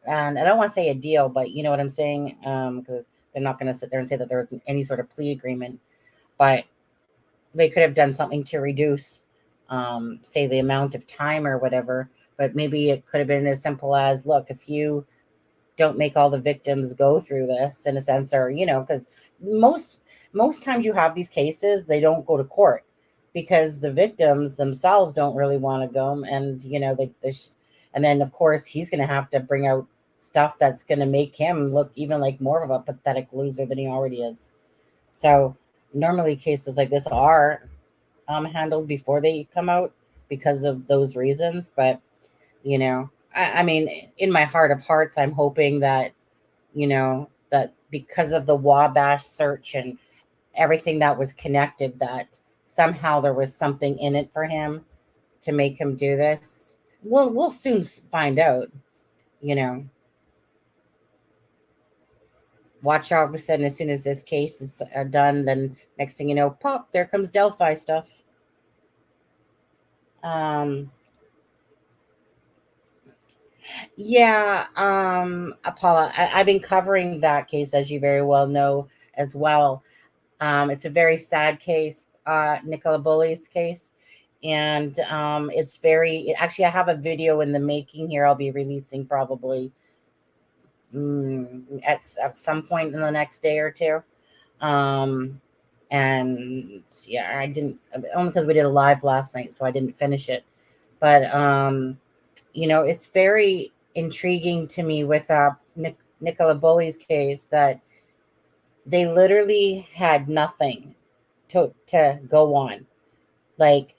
and I don't want to say a deal, but you know what I'm saying, because they're not going to sit there and say that there was any sort of plea agreement, but they could have done something to reduce, say, the amount of time or whatever. But maybe it could have been as simple as, look, if you don't make all the victims go through this in a sense, or because most times you have these cases, they don't go to court because the victims themselves don't really want to go, and and then of course he's going to have to bring out stuff that's going to make him look even like more of a pathetic loser than he already is. So normally cases like this are handled before they come out because of those reasons. But I mean, in my heart of hearts, I'm hoping that that because of the Wabash search and everything that was connected, that somehow there was something in it for him to make him do this. We'll soon find out. Watch all of a sudden, as soon as this case is done, then next thing you know, pop, there comes Delphi stuff. Yeah, Paula, I've been covering that case, as you very well know, as well. It's a very sad case, Nicola Bully's case. And it's actually, I have a video in the making here. I'll be releasing probably at some point in the next day or two. And yeah, I didn't, only because we did a live last night, so I didn't finish it. But it's very intriguing to me with Nicola Bully's case that they literally had nothing to go on. Like,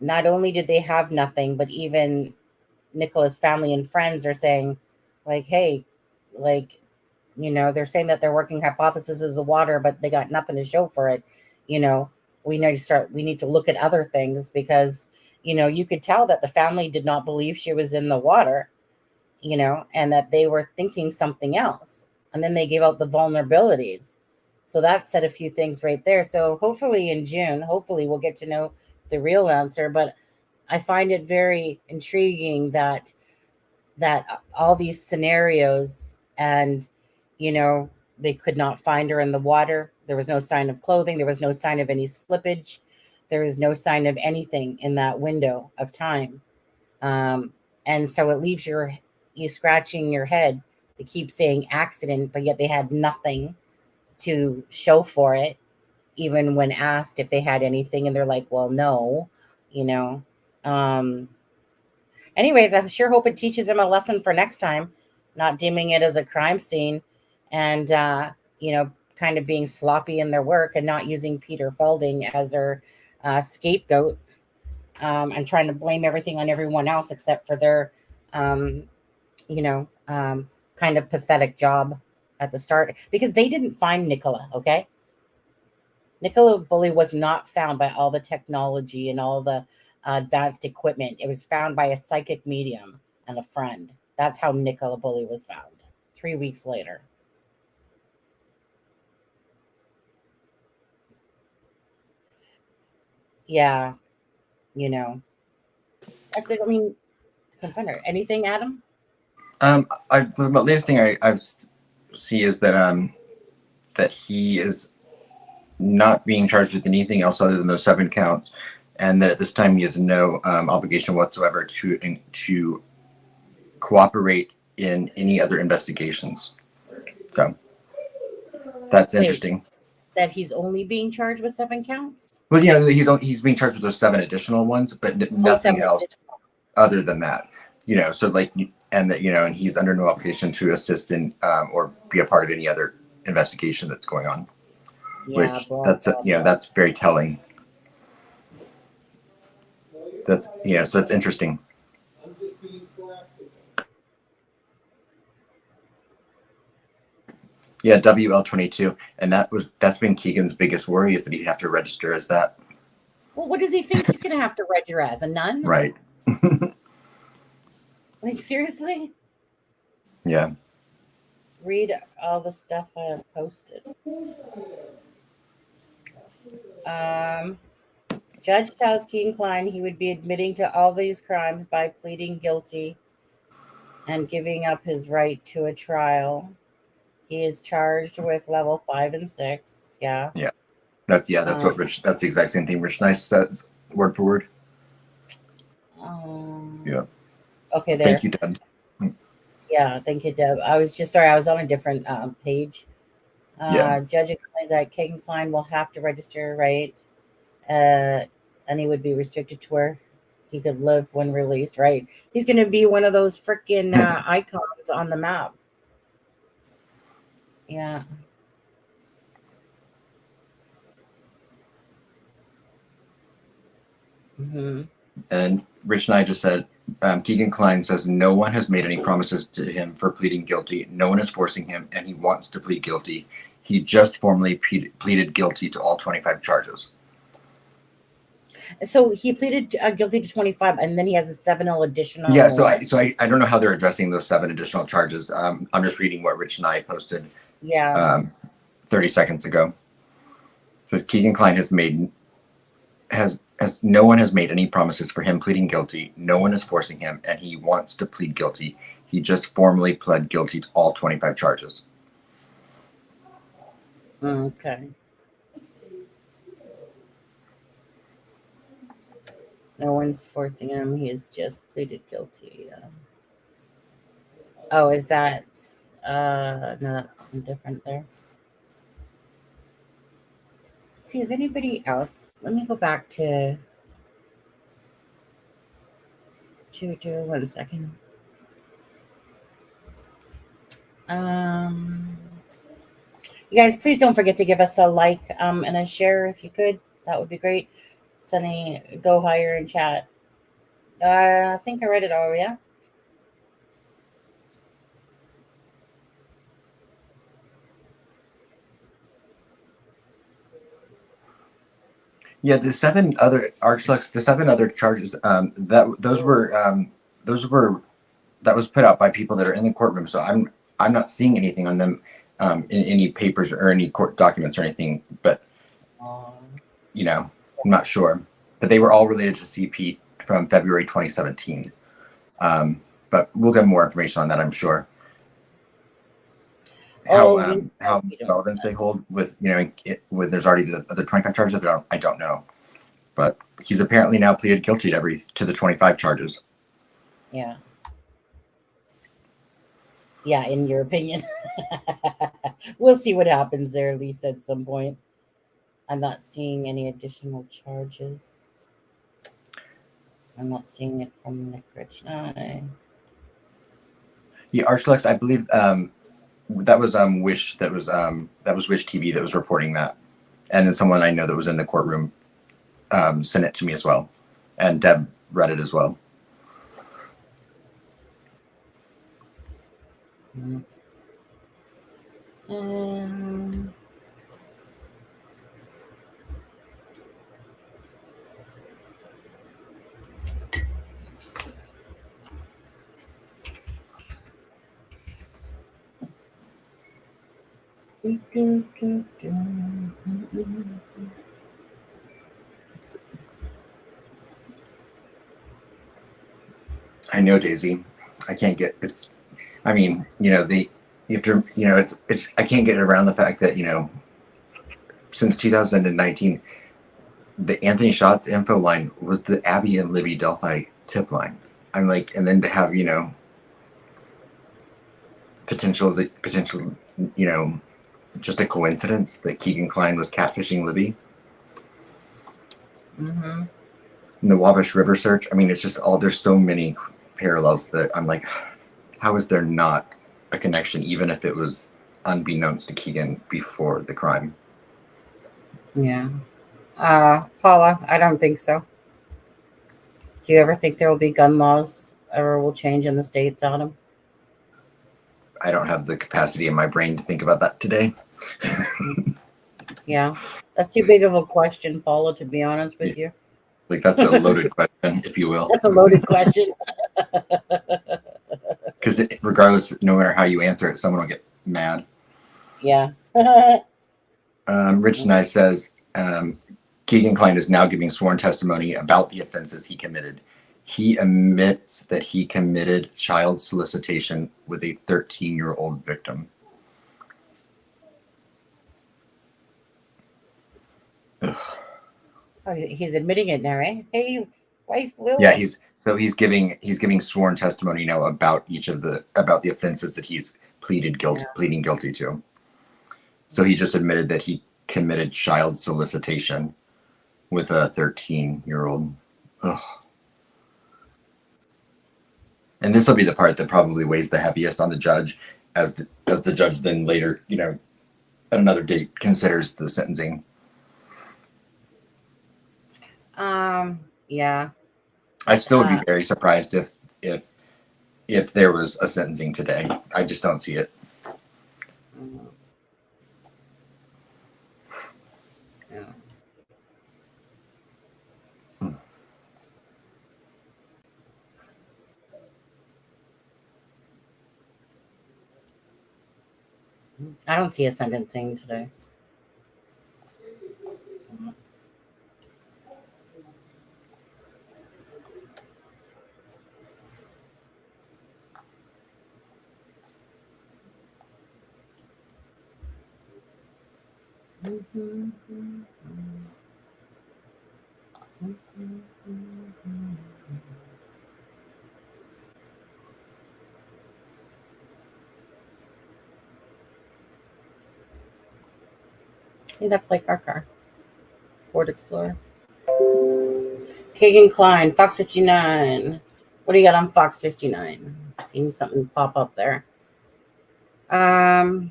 not only did they have nothing, but even Nicola's family and friends are saying, like, hey, like, they're saying that their working hypothesis is the water, but they got nothing to show for it. We need to look at other things because, you could tell that the family did not believe she was in the water, and that they were thinking something else. And then they gave out the vulnerabilities. So that said a few things right there. So hopefully in June, we'll get to know the real answer. But I find it very intriguing that all these scenarios, and they could not find her in the water. There was no sign of clothing. There was no sign of any slippage. There was no sign of anything in that window of time. And so it leaves you scratching your head. They keep saying accident, but yet they had nothing to show for it, even when asked if they had anything, and they're like, well, no. Anyways, I sure hope it teaches them a lesson for next time, not deeming it as a crime scene, and kind of being sloppy in their work and not using Peter Felding as their scapegoat, and trying to blame everything on everyone else except for their kind of pathetic job at the start, because they didn't find Nicola. Okay, Nicola Bully was not found by all the technology and all the advanced equipment. It was found by a psychic medium and a friend. That's how Nicola Bully was found 3 weeks later. Yeah, I mean, confront her. Anything, Adam? The latest thing I see is that that he is not being charged with anything else other than those 7 counts, and that at this time he has no obligation whatsoever to cooperate in any other investigations. So that's interesting. That he's only being charged with 7 counts? Well, he's being charged with those 7 additional ones, but nothing else other than that. So like, and that and he's under no obligation to assist in or be a part of any other investigation that's going on. Yeah, Which that's very telling. So that's interesting. Yeah, WL22, and that's been Kegan's biggest worry, is that he'd have to register as that. Well, what does he think he's going to have to register as? A nun? Right. Like, seriously? Yeah. Read all the stuff I have posted. Judge tells Kegan Kline he would be admitting to all these crimes by pleading guilty and giving up his right to a trial. He is charged with level 5 and 6. Yeah. Yeah. That's the exact same thing Rich Nice says, word for word. Yeah. Okay, there. Thank you, Deb. Yeah, thank you, Deb. I was just sorry, I was on a different page. Judge explains that Kegan Kline will have to register, right? And he would be restricted to where he could live when released, right? He's going to be one of those freaking icons on the map. Yeah. Mm-hmm. And Rich and I just said, Kegan Kline says no one has made any promises to him for pleading guilty. No one is forcing him, and he wants to plead guilty. He just formally pleaded guilty to all 25 charges. So he pleaded guilty to 25, and then he has a 7 additional. Yeah, so I don't know how they're addressing those 7 additional charges. I'm just reading what Rich and I posted. Yeah. 30 seconds ago. It says Kegan Kline no one has made any promises for him pleading guilty. No one is forcing him, and he wants to plead guilty. He just formally pled guilty to all 25 charges. Okay. No one's forcing him. He's just pleaded guilty. Oh, is that... no, that's something different there. Let's see, is anybody else... Let me go back to 1 second. You guys, please don't forget to give us a like and a share if you could. That would be great. Sunny, go higher in chat. I think I read it all, yeah? Yeah, the 7 other Archlux, the 7 other charges, that was put out by people that are in the courtroom. So I'm not seeing anything on them in any papers or any court documents or anything. But I'm not sure. But they were all related to CP from February 2017. But we'll get more information on that, I'm sure. How relevance they hold with when there's already the other 25 charges, I don't know, but he's apparently now pleaded guilty to the 25 charges. Yeah, in your opinion. We'll see what happens there, Lisa, at some point. I'm not seeing any additional charges. I'm not seeing it from Nick Rich. Yeah, Archlux, I believe that was Wish. That was Wish TV that was reporting that, and then someone I know that was in the courtroom sent it to me as well, and Deb read it as well. I know, Daisy. I can't get it's. I mean, you know, you have to, you know, it's. I can't get around the fact that, you know, since 2019, the Anthony Shots info line was the Abby and Libby Delphi tip line. I'm like, and then to have, you know, potential, you know, just a coincidence that Kegan Kline was catfishing Libby. Mm-hmm. And the Wabash River search. I mean, it's just all, there's so many parallels that I'm like, how is there not a connection, even if it was unbeknownst to Kegan before the crime? Yeah. Paula, I don't think so. Do you ever think there will be gun laws ever will change in the states, Adam? I don't have the capacity in my brain to think about that today. Yeah. That's too big of a question, Paula, to be honest with you. Like, that's a loaded question, if you will. That's a loaded question. Because regardless, no matter how you answer it, someone will get mad. Yeah. Rich and I says, Kegan Kline is now giving sworn testimony about the offenses he committed. He admits that he committed child solicitation with a 13-year-old victim. Ugh. Oh, he's admitting it now, right? Hey, wife Lily. Yeah, he's giving sworn testimony now about the offenses that he's pleading guilty to. So he just admitted that he committed child solicitation with a 13-year-old. Ugh. And this will be the part that probably weighs the heaviest on the judge, as the judge then later, you know, at another date considers the sentencing. Yeah. I still would be very surprised if there was a sentencing today. I just don't see it. Yeah. I don't see a sentencing today. Hey, that's like our car. Ford Explorer. Kegan Kline, Fox 59. What do you got on Fox 59? Seen something pop up there. Well,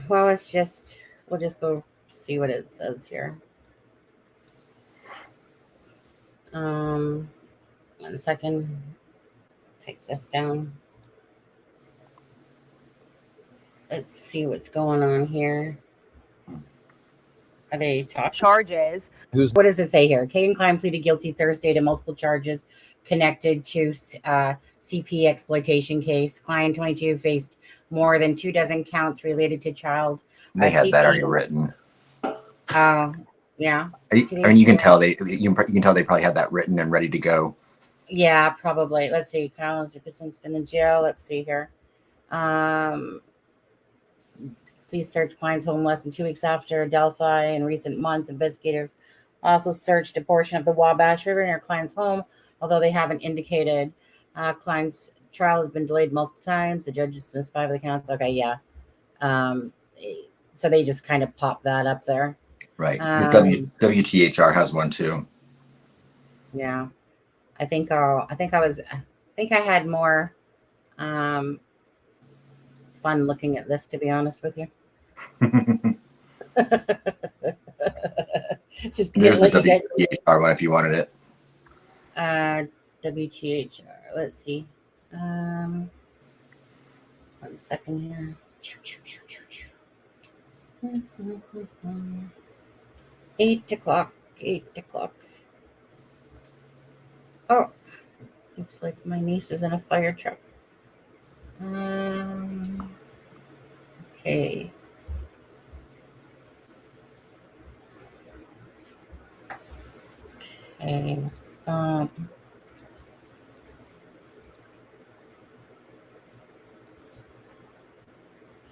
we'll just go see what it says here. 1 second. Take this down. Let's see what's going on here. Are they talking? Charges. What does it say here? Kegan Kline pleaded guilty Thursday to multiple charges connected to CP exploitation case. Kline, 22, faced more than 24 counts related to child. They had CP. that already written. Oh, yeah. I mean, you can tell they probably had that written and ready to go. Yeah, probably. Let's see. Kyle has since been in jail. Let's see here. Police searched Kline's home less than 2 weeks after Delphi. In recent months, investigators also searched a portion of the Wabash River near Kline's home, although they haven't indicated. Kline's trial has been delayed multiple times. The judge dismissed 5 of the counts. Okay, yeah. So they just kind of popped that up there. Right. Because WTHR has one too. Yeah. I think I had more fun looking at this, to be honest with you. Just there's the WTHR one if you wanted it. WTHR. Let's see. 1 second here. 8 o'clock. 8 o'clock. Oh, looks like my niece is in a fire truck. Okay. Okay, stop.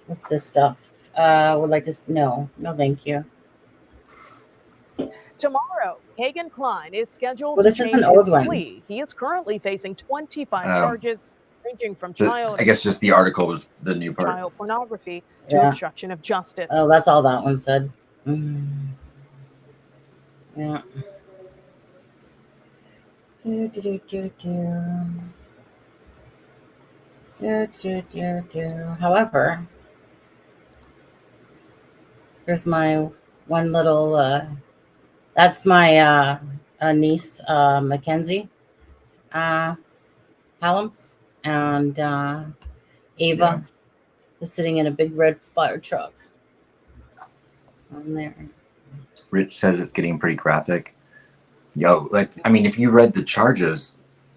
What's this stuff? Would like to no, thank you. Tomorrow, Kegan Kline is scheduled Well, to this is change an old his one. plea. He is currently facing 25 charges ranging from I guess just the article was the new part. child pornography to obstruction of justice. Oh, that's all that one said. Yeah. However, here's my one little that's my niece Mackenzie Hallam, and Ava is sitting in a big red fire truck on there. Rich says it's getting pretty graphic. Yo, like, I mean, if you read the charges,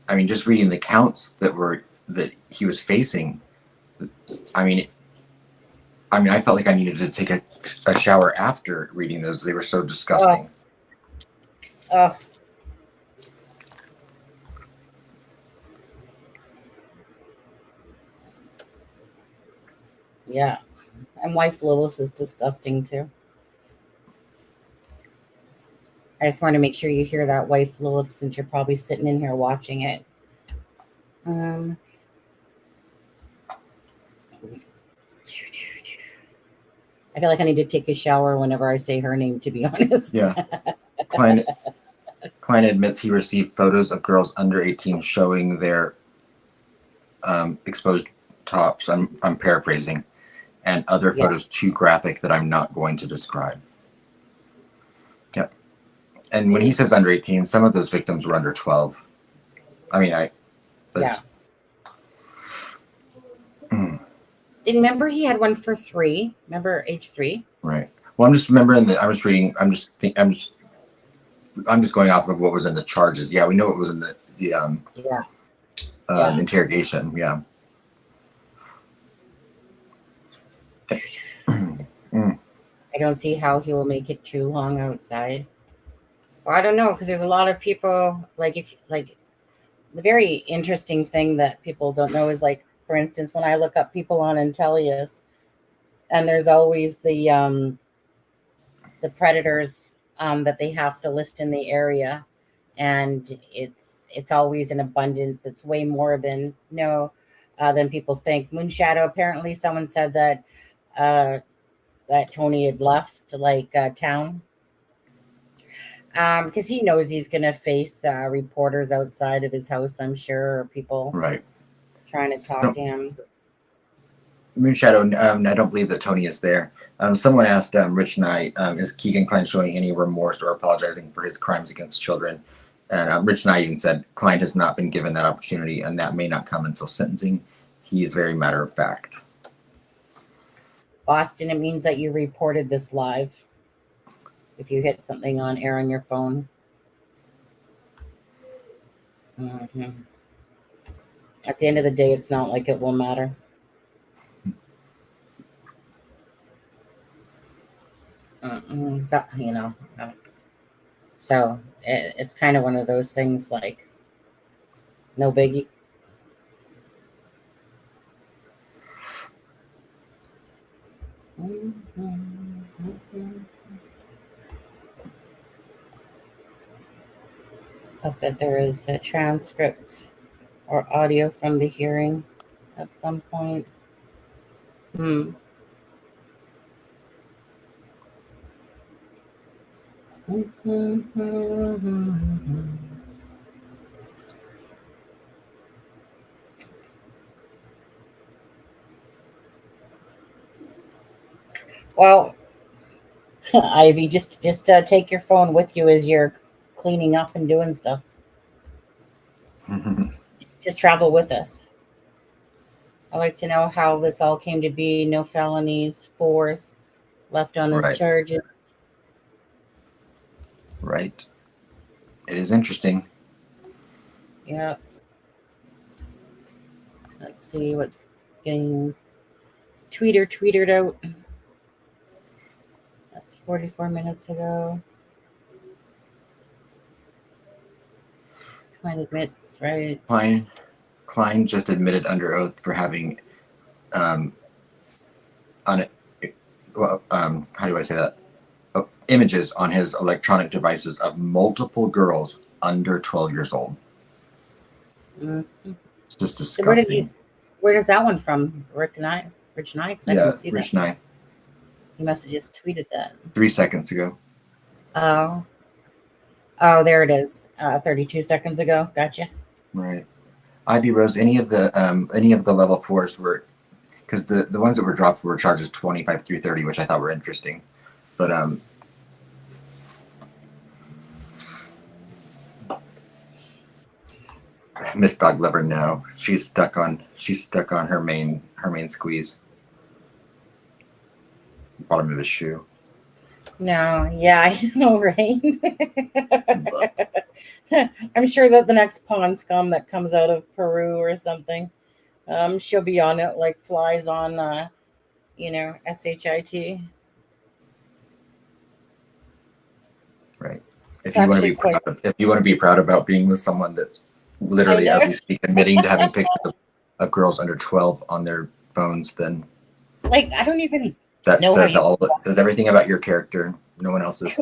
I mean, just reading the counts that he was facing, I mean, I felt like I needed to take a shower after reading those. They were so disgusting. Yeah, and wife Lilith is disgusting too. I just want to make sure you hear that, wife Lilith, since you're probably sitting in here watching it. I feel like I need to take a shower whenever I say her name, to be honest. Yeah. Klein admits he received photos of girls under 18 showing their exposed tops. I'm paraphrasing, and other photos too graphic that I'm not going to describe. Yep. And when he says under 18, some of those victims were under 12. I mean, Remember he had one for 3. Remember age 3? Right. Well, I'm just remembering that I was reading. I'm just going off of what was in the charges. Yeah, we know what was in the interrogation. Yeah. I don't see how he will make it too long outside. Well, I don't know, because there's a lot of people the very interesting thing that people don't know is, like, for instance, when I look up people on Intellius, and there's always the predators that they have to list in the area, and it's always in abundance. It's way more than people think. Moonshadow, apparently someone said that that Tony had left town because he knows he's gonna face reporters outside of his house, I'm sure, or people trying to talk to him. Moonshadow, I don't believe that Tony is there. Someone asked Rich and I, is Kegan Kline showing any remorse or apologizing for his crimes against children? And Rich and I even said Kline has not been given that opportunity, and that may not come until sentencing. He is very matter of fact. Boston, it means that you reported this live. If you hit something on air on your phone. At the end of the day, it's not like it will matter. So it's kind of one of those things, like, no biggie. Hope that there is a transcript or audio from the hearing at some point. Well, Ivy, just take your phone with you as you're cleaning up and doing stuff. Just travel with us. I'd like to know how this all came to be. No felonies, 4s left on his charges. Right. It is interesting. Yep. Let's see what's getting tweeted out. That's 44 minutes ago. Kline admits, right? Kline just admitted under oath for having on well, how do I say that? Images on his electronic devices of multiple girls under 12 years old. Mm-hmm. It's just So disgusting. where does that one from? Rich Nye? Because I didn't see Rich that. Nye. He must have just tweeted that. 3 seconds ago. Oh, there it is. 32 seconds ago. Gotcha. Right. Ivy Rose, any of the level 4s were, because the ones that were dropped were charges 25 through 30, which I thought were interesting. But Miss Dog Lover, no, she's stuck on her main squeeze. Bottom of his shoe. No, yeah, I know, right? I'm sure that the next pond scum that comes out of Peru or something, she'll be on it like flies on, SHIT. Right. If you want to be proud about being with someone that's literally, as we speak, admitting to having pictures of girls under 12 on their phones, then like I don't even that know says says everything about your character. No one else's.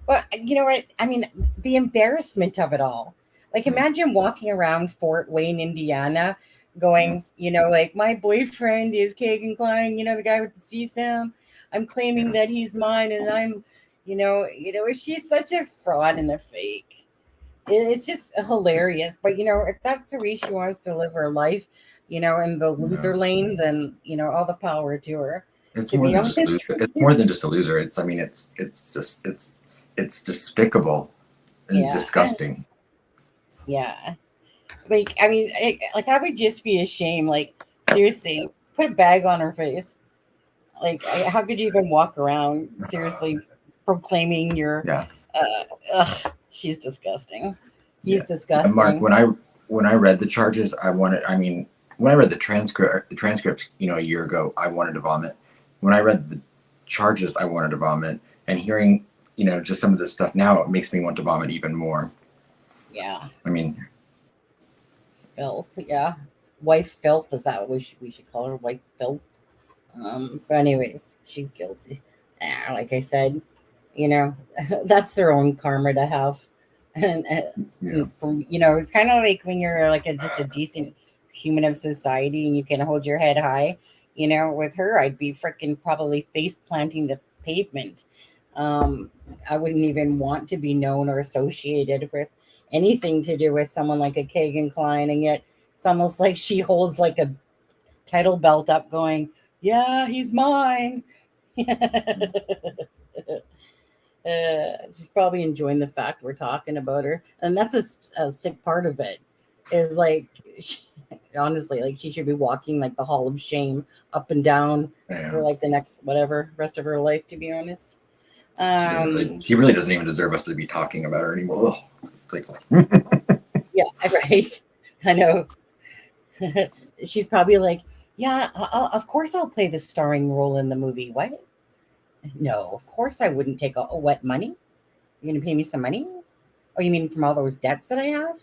Well, you know what? I mean, the embarrassment of it all. Like, imagine walking around Fort Wayne, Indiana, going, like, my boyfriend is Kegan Kline, the guy with the CSAM. I'm claiming that he's mine, and I'm, she's such a fraud and a fake. It's just hilarious. But, if that's the way she wants to live her life, in the loser lane, then, all the power to her. It's more than just a loser. It's more than just a loser. It's despicable and disgusting. Yeah. Like, I mean, I would just be ashamed. Like, seriously, put a bag on her face. Like, how could you even walk around, seriously, proclaiming your... she's disgusting. He's disgusting. And Mark, when I read the charges, when I read the transcript, a year ago, I wanted to vomit. When I read the charges, I wanted to vomit. And hearing, just some of this stuff now, it makes me want to vomit even more. Yeah. I mean, filth. Yeah, wife filth. Is that what we should call her? Wife filth. But anyways, she's guilty. Like I said, that's their own karma to have. And it's kind of like when you're like just a decent human of society and you can hold your head high. With her, I'd be freaking probably face planting the pavement. I wouldn't even want to be known or associated with anything to do with someone like a Kegan Kline, and yet it's almost like she holds like a title belt up going, yeah, he's mine. She's probably enjoying the fact we're talking about her, and that's a sick part of it is like honestly, like she should be walking like the hall of shame up and down for like the next rest of her life, to be honest. She really doesn't even deserve us to be talking about her anymore. It's like, yeah, right. I know. She's probably like, yeah, of course I'll play the starring role in the movie. What? No, of course I wouldn't take what money? You're gonna pay me some money? Oh, you mean from all those debts that I have?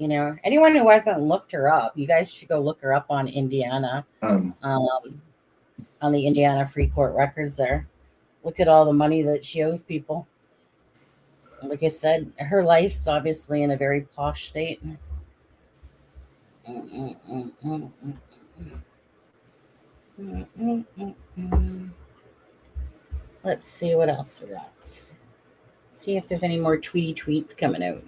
Anyone who hasn't looked her up, you guys should go look her up on Indiana, on the Indiana Free Court records there. Look at all the money that she owes people. Like I said, her life's obviously in a very posh state. Let's see what else we got. See if there's any more tweety tweets coming out.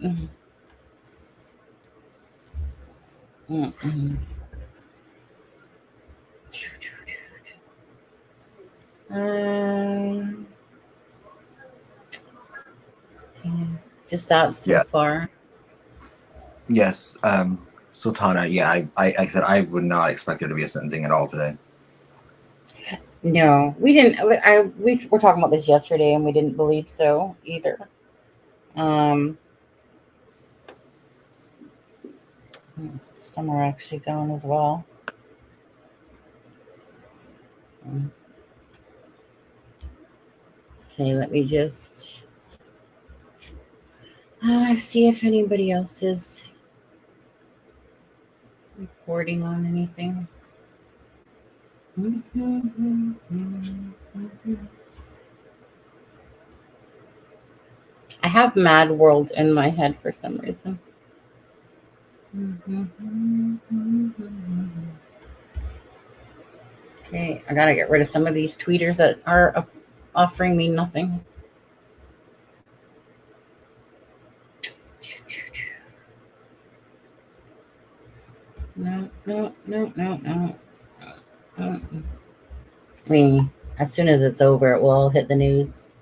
Just that so far. Yes, Sultana. Yeah, I said I would not expect there to be a sentencing at all today. No, we didn't. We were talking about this yesterday, and we didn't believe so either. Some are actually gone as well. Okay, let me just see if anybody else is reporting on anything. I have Mad World in my head for some reason. Okay, I gotta get rid of some of these tweeters that are offering me nothing. No. I mean, as soon as it's over, it will hit the news.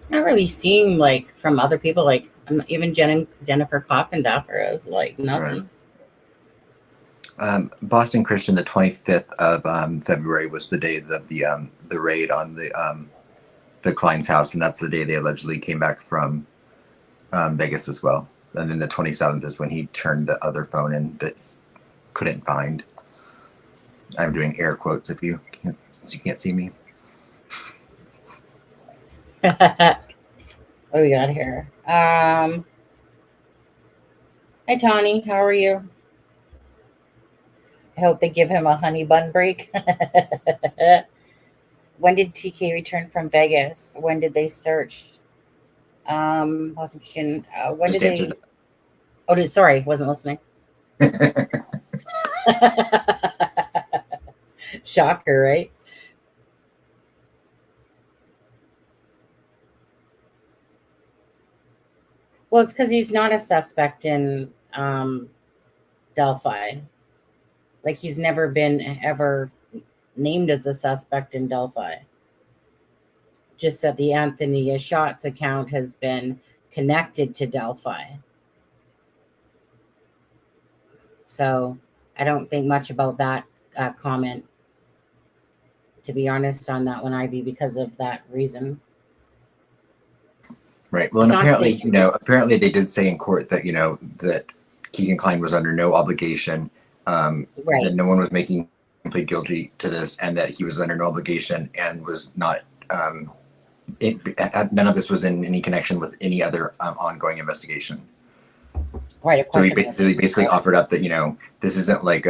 Not really seeing like from other people, like even Jennifer Coffindaffer is like nothing. Right. Boston Christian, the 25th of February was the day of the raid on the Klein's house, and that's the day they allegedly came back from Vegas as well. And then the 27th is when he turned the other phone in that couldn't find. I'm doing air quotes since you can't see me. What do we got here? Hi Tawny, how are you? I hope they give him a honey bun break. When did TK return from Vegas? When did they search? When did they? Oh, sorry, wasn't listening. Shocker, right? Well, it's because he's not a suspect in Delphi. Like he's never been ever named as a suspect in Delphi. Just that the Anthony Shots account has been connected to Delphi. So I don't think much about that comment, to be honest, on that one, Ivy, because of that reason. Right. Well, and apparently they did say in court that, that Kegan Kline was under no obligation, that no one was making him plead guilty to this, and that he was under no obligation and was not, none of this was in any connection with any other ongoing investigation. Right. So he basically offered up that, this isn't like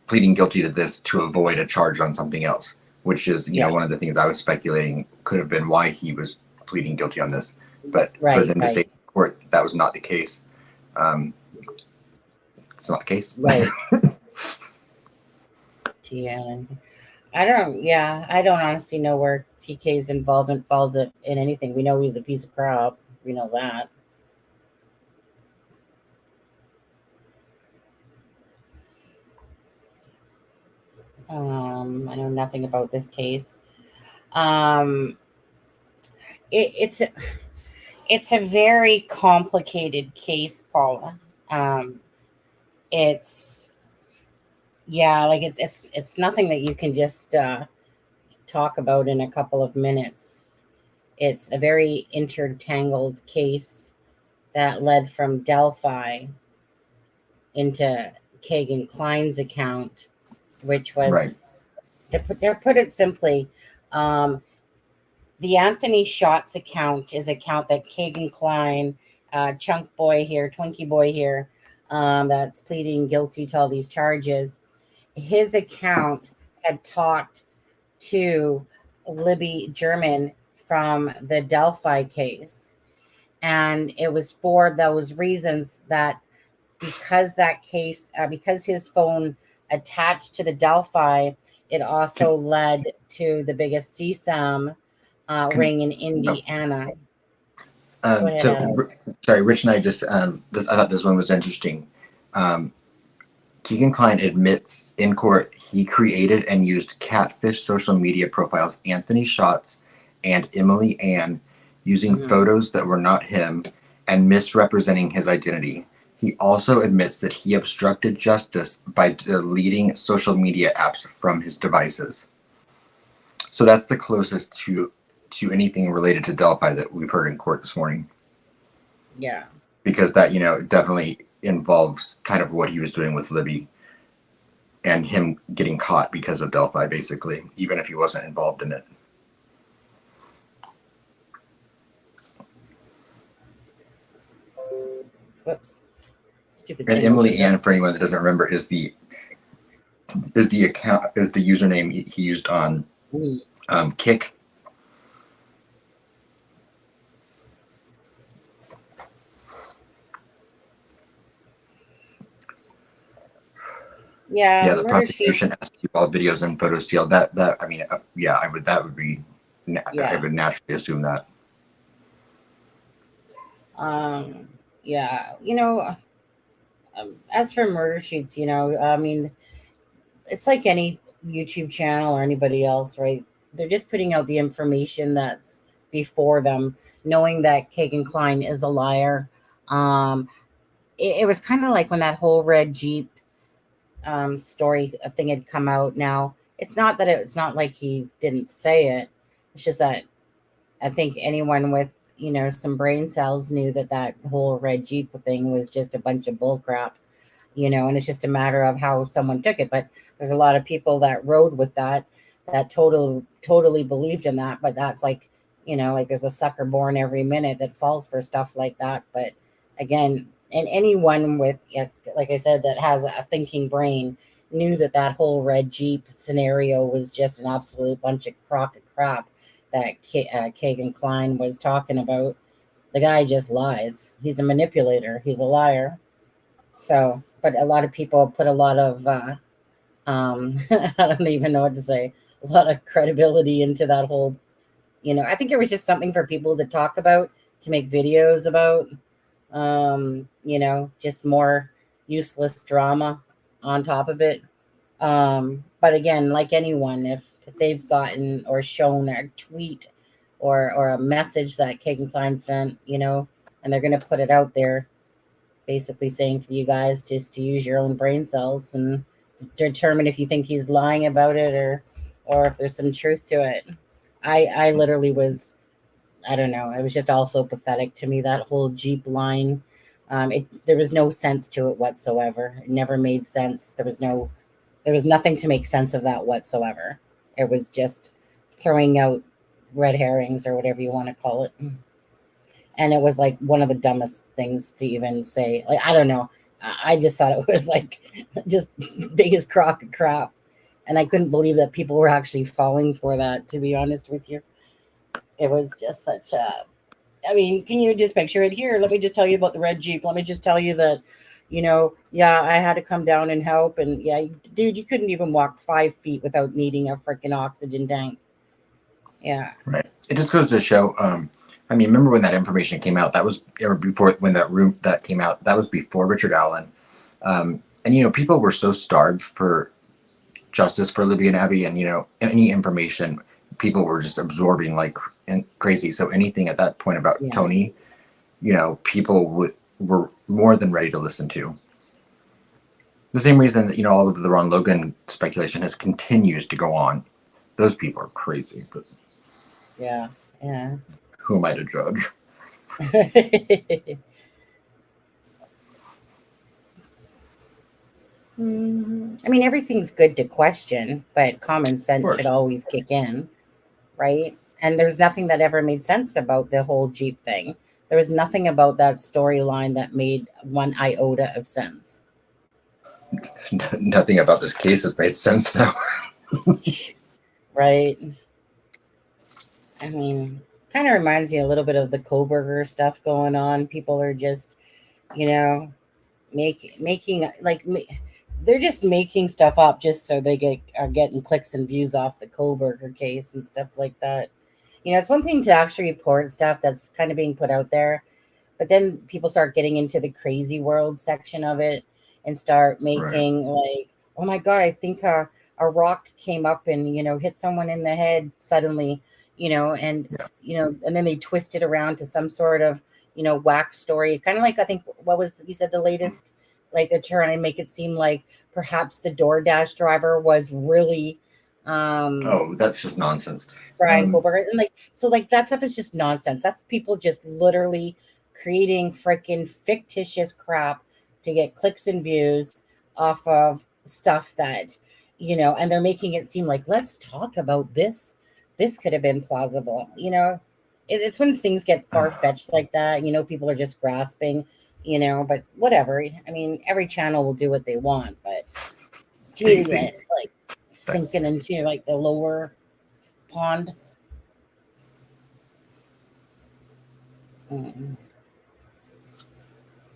pleading guilty to this to avoid a charge on something else, which is, one of the things I was speculating could have been why he was pleading guilty on this, but for them to say in court that was not the case, it's not the case. Right. Yeah. I don't honestly know where TK's involvement falls in anything. We know he's a piece of crap. We know that. I know nothing about this case. It's a very complicated case, Paula. It's nothing that you can just talk about in a couple of minutes. It's a very intertangled case that led from Delphi into Kagan Kline's account, which was, right. To put it simply, the Anthony Shots account is an account that Kagan Kline, Chunk Boy here, Twinkie Boy here, that's pleading guilty to all these charges. His account had talked to Libby German from the Delphi case. And it was for those reasons that because that case, because his phone attached to the Delphi, it also led to the biggest CSAM ring in Indiana. Sorry, Rich and I just, I thought this one was interesting. Kegan Kline admits in court he created and used catfish social media profiles Anthony Shots and Emily Ann using photos that were not him and misrepresenting his identity. He also admits that he obstructed justice by deleting social media apps from his devices. So that's the closest to anything related to Delphi that we've heard in court this morning. Yeah. Because that, definitely involves kind of what he was doing with Libby and him getting caught because of Delphi, basically, even if he wasn't involved in it. Whoops. Stupid And thing. Emily Ann, for anyone that doesn't remember, is the username he used on Kick. Yeah, The prosecution asked to keep all videos and photos sealed. I would naturally assume that. Yeah, as for murder sheets, I mean, it's like any YouTube channel or anybody else, right? They're just putting out the information that's before them, knowing that Kegan Kline is a liar. It was kind of like when that whole red Jeep story thing had come out. Now, it's not like he didn't say it. It's just that I think anyone with, some brain cells knew that whole red Jeep thing was just a bunch of bull crap, and it's just a matter of how someone took it. But there's a lot of people that rode with that totally believed in that. But that's like, like there's a sucker born every minute that falls for stuff like that. But again, and anyone with, like I said, that has a thinking brain knew that whole red Jeep scenario was just an absolute bunch of crock of crap that Kegan Kline was talking about. The guy just lies. He's a manipulator. He's a liar. So, but a lot of people put a lot of, I don't even know what to say, a lot of credibility into that whole, I think it was just something for people to talk about, to make videos about, just more useless drama on top of it. But again, like anyone, if they've gotten or shown a tweet or a message that Kegan Kline sent, and they're going to put it out there, basically saying for you guys just to use your own brain cells and determine if you think he's lying about it or if there's some truth to it. I literally was, I don't know. It was just also pathetic to me, that whole Jeep line. There was no sense to it whatsoever. It never made sense. There was nothing to make sense of that whatsoever. It was just throwing out red herrings or whatever you want to call it. And it was like one of the dumbest things to even say. Like, I don't know. I just thought it was like just biggest crock of crap. And I couldn't believe that people were actually falling for that, to be honest with you. It was just such a, I mean, can you just picture it here? Let me just tell you about the red Jeep. Let me just tell you that, I had to come down and help. And yeah, dude, you couldn't even walk 5 feet without needing a freaking oxygen tank. Yeah. Right. It just goes to show, remember when that information came out, that was before, when that came out, that was before Richard Allen. And people were so starved for justice for Libby and Abby, and, any information people were just absorbing like crazy. So anything at that point about Tony, people were more than ready to listen to. The same reason that, all of the Ron Logan speculation continues to go on. Those people are crazy, but yeah. Who am I to judge? I mean, everything's good to question, but common sense should always kick in, right? And there's nothing that ever made sense about the whole Jeep thing. There was nothing about that storyline that made one iota of sense. Nothing about this case has made sense, though. Right. I mean, kind of reminds me a little bit of the Koberger stuff going on. People are just, making like they're just making stuff up just so they are getting clicks and views off the Koberger case and stuff like that. It's one thing to actually report stuff that's kind of being put out there, but then people start getting into the crazy world section of it and start making like, oh my God, I think a rock came up and, hit someone in the head suddenly, and then they twist it around to some sort of, whack story. Kind of like, I think, what was, you said the latest, like they're trying to make it seem like perhaps the DoorDash driver was really Oh, that's just nonsense. Brian Kohlberger. And like that stuff is just nonsense. That's people just literally creating freaking fictitious crap to get clicks and views off of stuff that, and they're making it seem like, let's talk about this. This could have been plausible. It's when things get far-fetched like that, people are just grasping, but whatever. I mean, every channel will do what they want, but to me, it's like sinking into like the lower pond.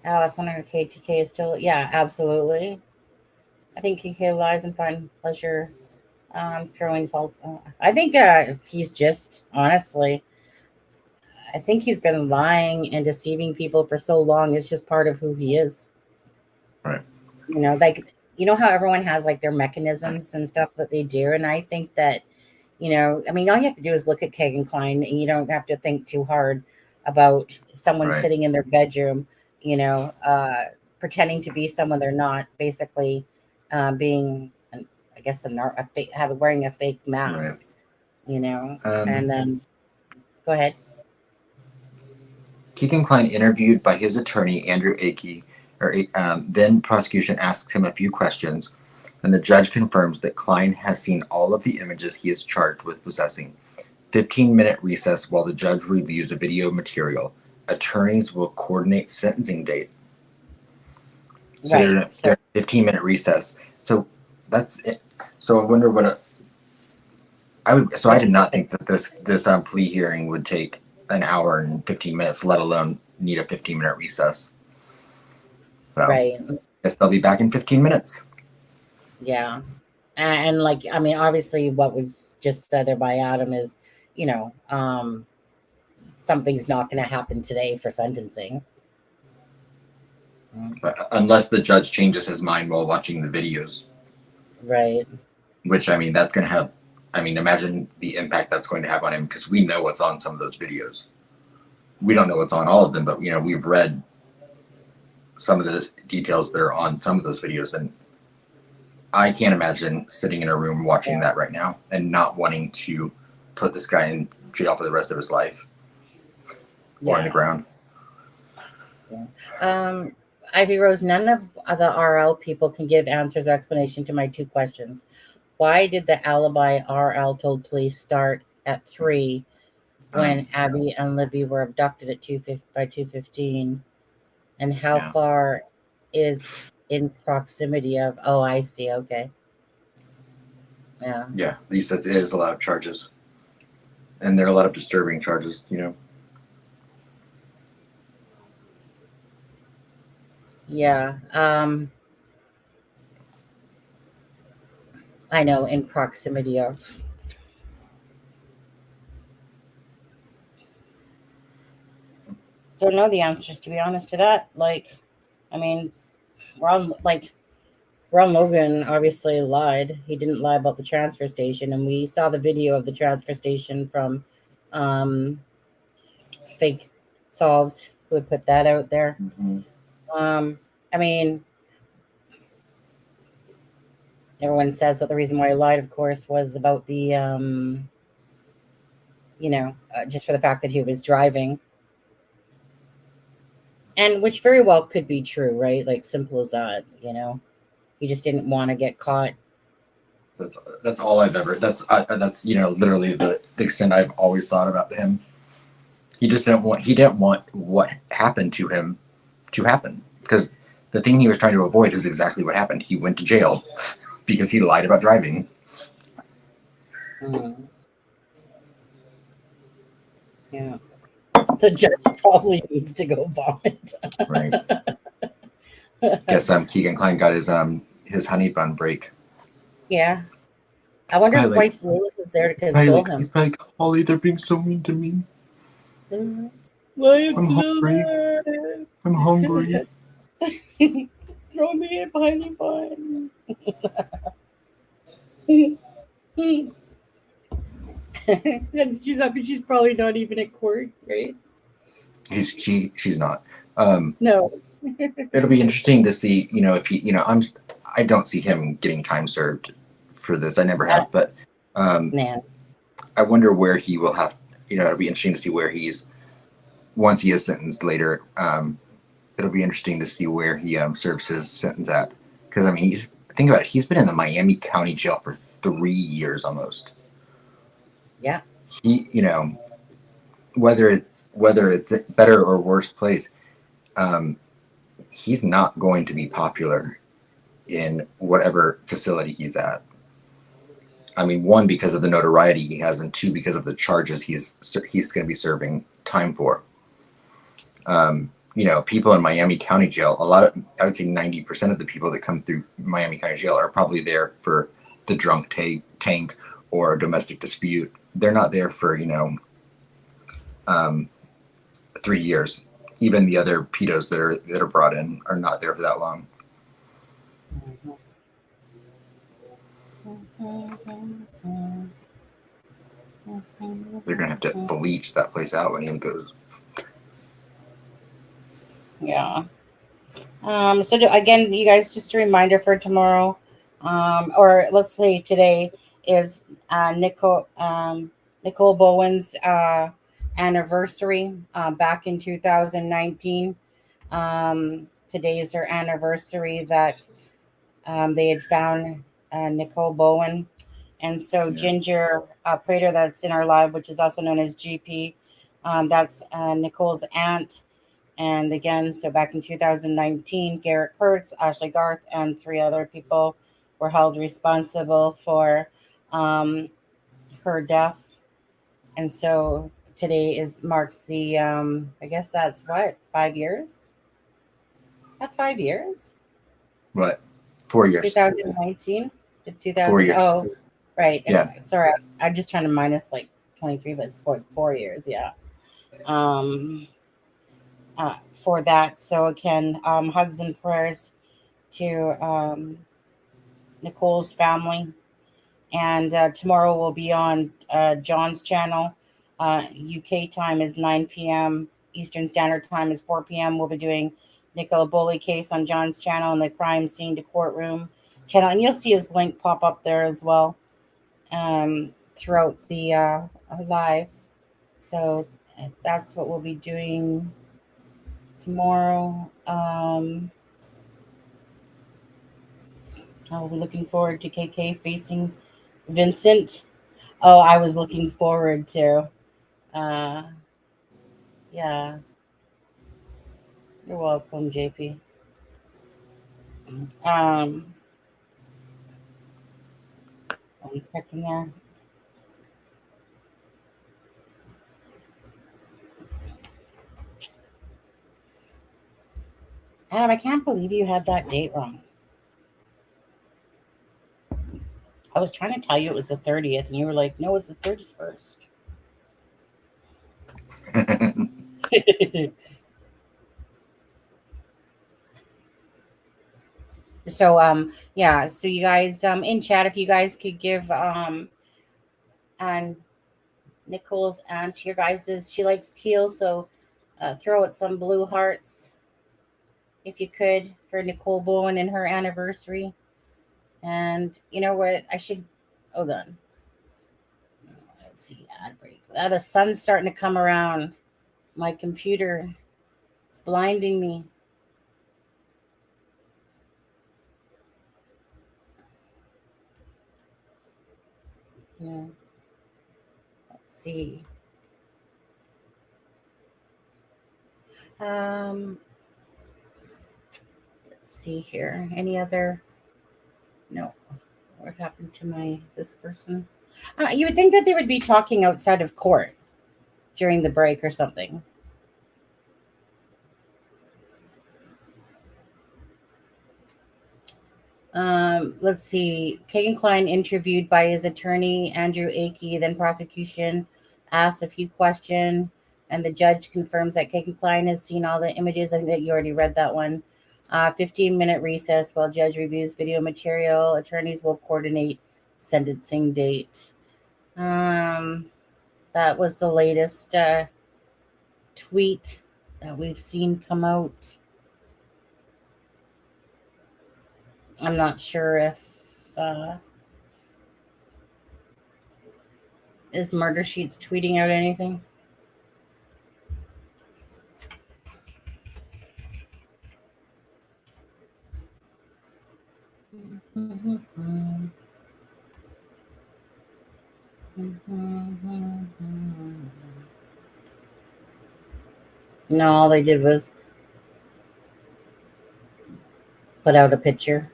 Alice wondering if KTK is still, yeah, absolutely. I think KK lies and find pleasure throwing salt. I think he's just, honestly, I think he's been lying and deceiving people for so long. It's just part of who he is. Right. Like, how everyone has like their mechanisms and stuff that they do. And I think that, I mean, all you have to do is look at Kegan Kline, and you don't have to think too hard about someone sitting in their bedroom, pretending to be someone they're not, basically being, I guess, wearing a fake mask, and then go ahead. Kegan Kline, interviewed by his attorney, Andrew Akey, then prosecution asks him a few questions, and the judge confirms that Kline has seen all of the images he is charged with possessing. 15-minute recess while the judge reviews the video material. Attorneys will coordinate sentencing date. So they're 15-minute recess. So that's it. So I wonder what I did not think that this plea hearing would take an hour and 15 minutes, let alone need a 15-minute recess. So, right. I guess they'll be back in 15 minutes. Yeah. And like, I mean, obviously what was just said there by Adam is, something's not going to happen today for sentencing. But unless the judge changes his mind while watching the videos. Right. Which, I mean, that's going to have, imagine the impact that's going to have on him, because we know what's on some of those videos. We don't know what's on all of them, but, we've read some of the details that are on some of those videos, and I can't imagine sitting in a room watching that right now and not wanting to put this guy in jail for the rest of his life or in the ground. Yeah. Ivy Rose, none of the RL people can give answers or explanation to my two questions. Why did the alibi RL told police start at 3 when Abby and Libby were abducted at 2:15? And how far is in proximity of? Oh, I see. Okay. Yeah. Yeah. Lisa, it is a lot of charges, and there are a lot of disturbing charges. Yeah. I know, in proximity of. Don't know the answers, to be honest, to that. Like, I mean, Ron Logan obviously lied. He didn't lie about the transfer station, and we saw the video of the transfer station from Fake Solves, who would put that out there. Mm-hmm. I mean, everyone says that the reason why he lied, of course, was about the, just for the fact that he was driving. And which very well could be true, right? Like, simple as that, He just didn't want to get caught. That's all I've ever. That's literally the extent I've always thought about him. He just didn't want. He didn't want what happened to him to happen, because the thing he was trying to avoid is exactly what happened. He went to jail because he lied about driving. Yeah. The judge probably needs to go vomit. Right. Guess Kegan Kline got his honey bun break. Yeah. I wonder if White Lilith is there to console him. He's probably like, Holly, they're being so mean to me. I'm hungry. I'm hungry. Throw me a honey bun. She's probably not even at court, right? She's not. No. It'll be interesting to see, if he, I don't see him getting time served for this. I never have, but Man. I wonder where he will have. It'll be interesting to see where he's once he is sentenced later. It'll be interesting to see where he serves his sentence at, because think about it. He's been in the Miami County Jail for 3 years almost. Yeah. He, whether it's a better or worse place, he's not going to be popular in whatever facility he's at. One, because of the notoriety he has, and two, because of the charges he's going to be serving time for. People in Miami County Jail, I would say 90% of the people that come through Miami County Jail are probably there for the drunk tank or a domestic dispute. They're not there for 3 years. Even the other pedos that are brought in are not there for that long. They're gonna have to bleach that place out when he goes. Yeah. Again, you guys, just a reminder for tomorrow, or let's say today is Nicole Bowen's anniversary back in 2019. Today is her anniversary that they had found Nicole Bowen. And so Ginger Prater, that's in our live, which is also known as GP, that's Nicole's aunt. And again, so back in 2019, Garrett Kurtz, Ashley Garth, and 3 other people were held responsible for her death. And so today marks the, I guess that's 5 years? Is that 5 years? What? 4 years. 2019 to 2000. 4 years. Oh, right. Yeah. Sorry, I'm just trying to minus 23, but it's 4 years. Yeah. For that. So again, hugs and prayers to Nicole's family. And tomorrow we'll be on John's channel. UK time is 9 p.m. Eastern Standard Time is 4 p.m. We'll be doing Nicola Bully case on John's channel and the crime scene to courtroom channel. And you'll see his link pop up there as well throughout the live. So that's what we'll be doing tomorrow. I'll be looking forward to KK facing Vincent. Oh, I was looking forward to. Yeah. You're welcome, JP. 1 second there. Adam, I can't believe you had that date wrong. I was trying to tell you it was the 30th, and you were like, no, it's the 31st. So, so you guys in chat, if you guys could give and Nicole's aunt, your guys's, she likes teal, so throw out some blue hearts if you could for Nicole Bowen and her anniversary. And you know what? I should hold on. Let's see, ad break. The sun's starting to come around. My computer, it's blinding me. Yeah. Let's see. Let's see here. Any other? No. What happened to this person? You would think that they would be talking outside of court during the break or something. Let's see. Kegan Kline interviewed by his attorney, Andrew Akey, then prosecution asked a few questions, and the judge confirms that Kegan Kline has seen all the images. I think that you already read that one. 15-minute recess while judge reviews video material. Attorneys will coordinate sentencing date. That was the latest tweet that we've seen come out. I'm not sure if is Murder Sheets tweeting out anything. No, all they did was put out a picture.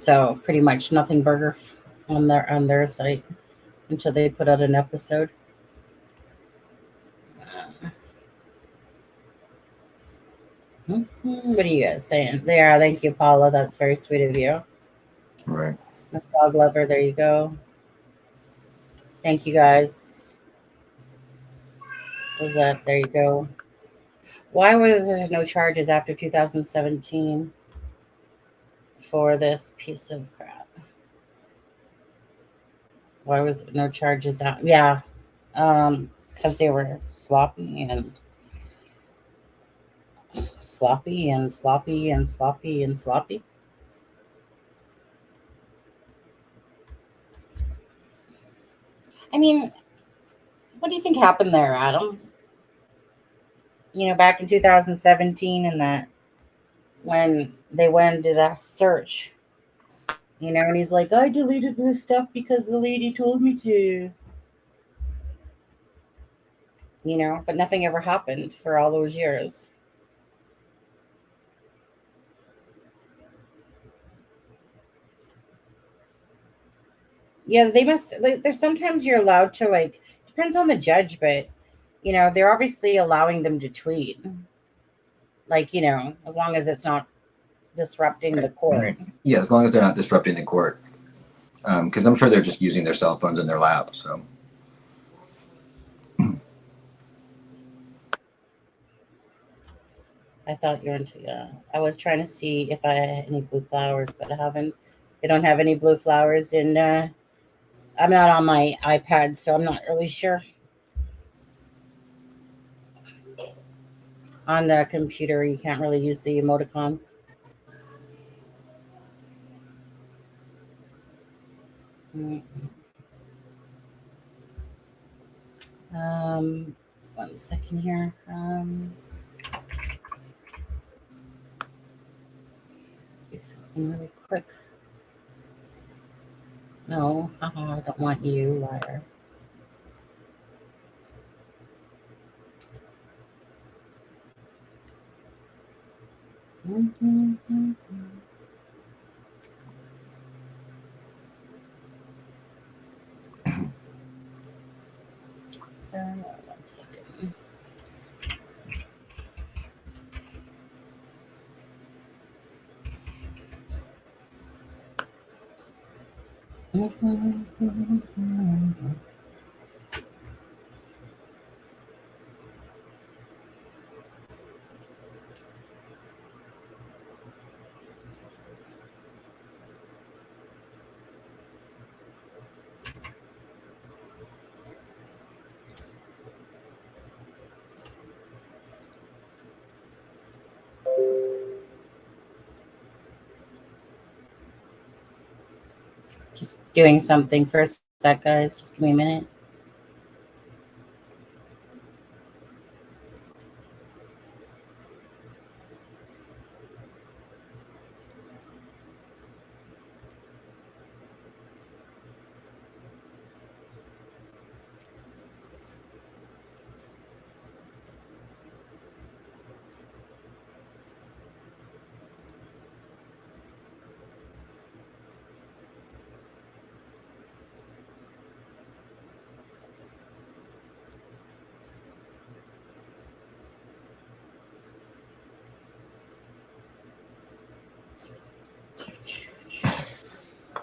So pretty much nothing burger on their site until they put out an episode. What are you guys saying? There, thank you, Paula. That's very sweet of you. Right. Miss Dog Lover, there you go. Thank you, guys. What was that? There you go. Why were there no charges after 2017 for this piece of crap? Why was there no charges out? Yeah, because they were sloppy and sloppy and sloppy and sloppy and sloppy. I mean, what do you think happened there, Adam? You know, back in 2017 and that when they went and did a search, you know, and he's like, I deleted this stuff because the lady told me to. You know, but nothing ever happened for all those years. Yeah, they must. There's sometimes you're allowed to, like, depends on the judge, but you know, they're obviously allowing them to tweet, like, you know, as long as it's not disrupting the court. Yeah, as long as they're not disrupting the court, because I'm sure they're just using their cell phones in their lap. So. I thought you were into. I was trying to see if I had any blue flowers, but I haven't. They don't have any blue flowers in. I'm not on my iPad, so I'm not really sure. On the computer, you can't really use the emoticons. One second here. Do something really quick. No, I don't want you, liar. One second. Just doing something for a sec, guys. Just give me a minute.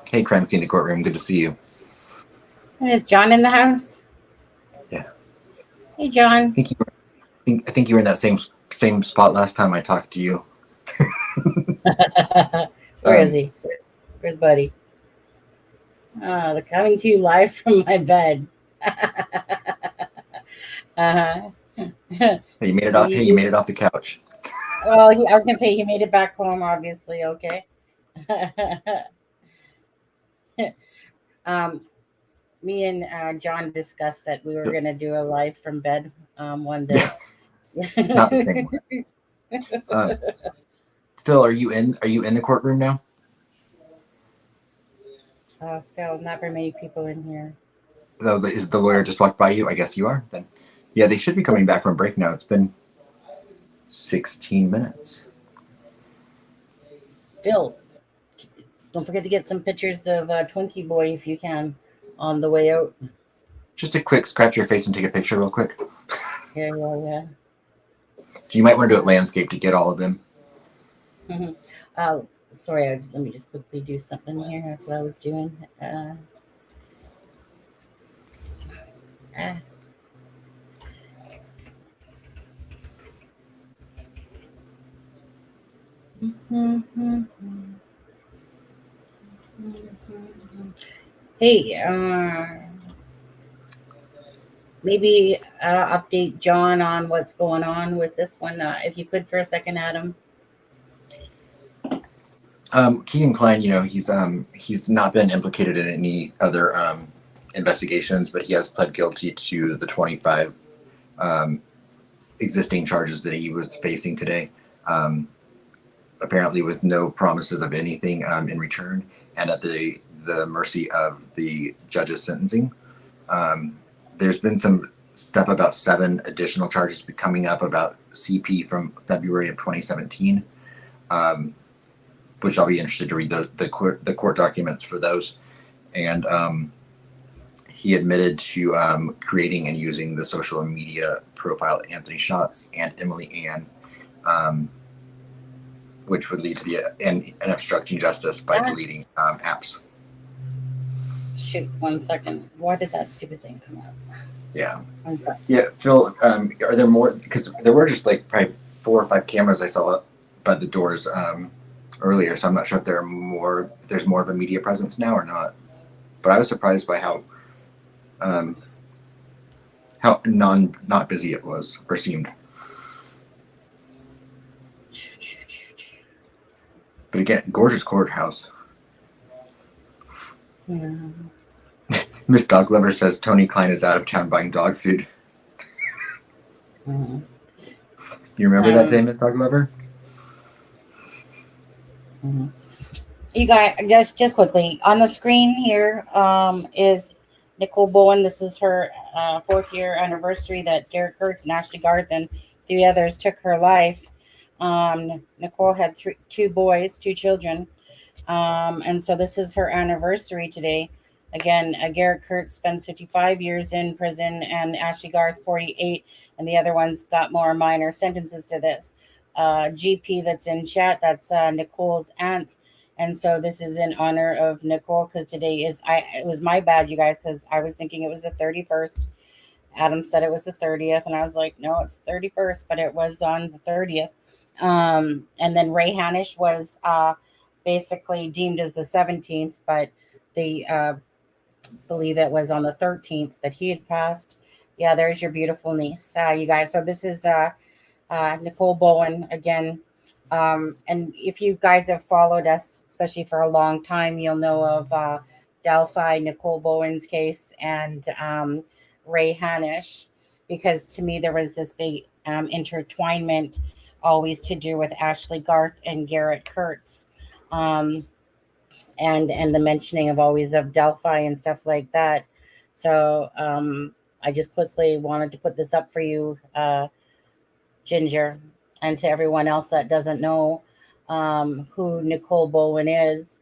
Hey, crime scene courtroom. Good to see you. And is John in the house? Yeah. Hey, John. I think you were in that same spot last time I talked to you. Where is he? Where's Buddy? Oh, they're coming to you live from my bed. Hey, you made it off. Hey, you made it off the couch. Well, I was gonna say he made it back home, obviously. Okay. um, Me and John discussed that we were gonna do a live from bed one day. Not the same one. Phil, are you in? Are you in the courtroom now? Phil, not very many people in here. Though is the lawyer just walked by you? I guess you are. Then, yeah, they should be coming back from break now. It's been 16 minutes. Phil, don't forget to get some pictures of Twinkie Boy if you can on the way out. Just a quick scratch your face and take a picture real quick. Yeah. You might want to do it landscape to get all of them. Sorry, let me just quickly do something here. That's what I was doing. Hey, maybe update John on what's going on with this one, if you could for a second, Adam. Kegan Kline, he's not been implicated in any other investigations, but he has pled guilty to the 25 existing charges that he was facing today. Apparently with no promises of anything in return, and at the mercy of the judge's sentencing. There's been some stuff about 7 additional charges coming up about CP from February of 2017, which I'll be interested to read the court documents for those. And he admitted to creating and using the social media profile Anthony Schatz and Emily Ann, which would lead to an obstructing justice by deleting apps. Shoot, 1 second. Why did that stupid thing come up? Yeah. Yeah, Phil, are there more? Because there were just like probably 4 or 5 cameras I saw up by the doors earlier, so I'm not sure if there's more of a media presence now or not. But I was surprised by how not busy it was or seemed. But again, gorgeous courthouse. Yeah. Miss Dog Lover says Tony Klein is out of town buying dog food. Mm-hmm. You remember that day, Miss Dog Lover? Mm-hmm. You guys, just quickly on the screen here is Nicole Bowen. This is her 4th year anniversary that Garrett Kurtz and Ashley Garth and 3 others took her life. Nicole had 2 boys, 2 children. And so this is her anniversary today. Again, Garrett Kurtz spends 55 years in prison and Ashley Garth 48, and the other ones got more minor sentences to this. GP that's in chat, that's Nicole's aunt. And so this is in honor of Nicole, because today it was my bad, you guys, because I was thinking it was the 31st. Adam said it was the 30th, and I was like, no, it's 31st, but it was on the 30th. And then Ray Hanish was basically deemed as the 17th, but they believe it was on the 13th that he had passed. Yeah, there's your beautiful niece, you guys. So this is Nicole Bowen again. And if you guys have followed us, especially for a long time, you'll know of Delphi, Nicole Bowen's case, and Ray Hanish, because to me there was this big intertwinement always to do with Ashley Garth and Garrett Kurtz. And the mentioning of always of Delphi and stuff like that. So I just quickly wanted to put this up for you, Ginger, and to everyone else that doesn't know who Nicole Bowen is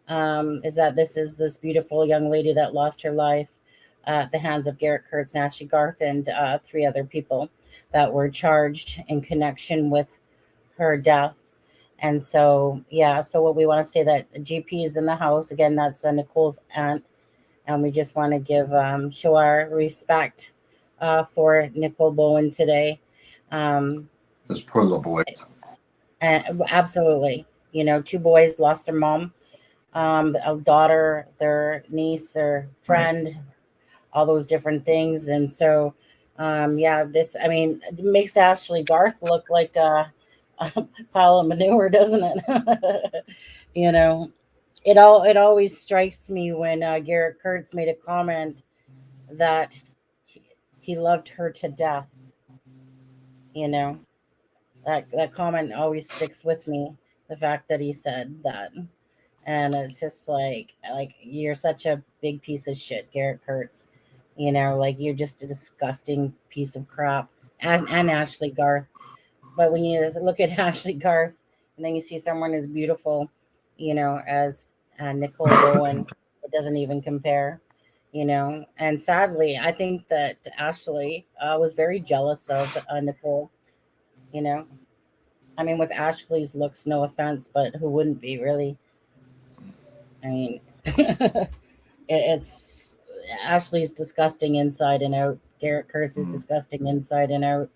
that this is this beautiful young lady that lost her life at the hands of Garrett Kurtz and Ashley Garth and 3 other people that were charged in connection with her death. And so, yeah, so what we want to say that GP is in the house. Again, that's Nicole's aunt. And we just want to give, show our respect for Nicole Bowen today. Those poor little boys. Absolutely. 2 boys lost their mom, a daughter, their niece, their friend, all those different things. And so I mean, it makes Ashley Garth look like a pile of manure, doesn't it? You know, it always strikes me when Garrett Kurtz made a comment that he, he loved her to death. You know, that comment always sticks with me. The fact that he said that, and it's just like you're such a big piece of shit, Garrett Kurtz. You know, like you're just a disgusting piece of crap. And Ashley Garth. But when you look at Ashley Garth, and then you see someone as beautiful, as Nicole Bowen, it doesn't even compare. And sadly, I think that Ashley was very jealous of Nicole. You know, I mean, with Ashley's looks, no offense, but who wouldn't be really? I mean, it's Ashley's disgusting inside and out. Garrett Kurtz is disgusting inside and out.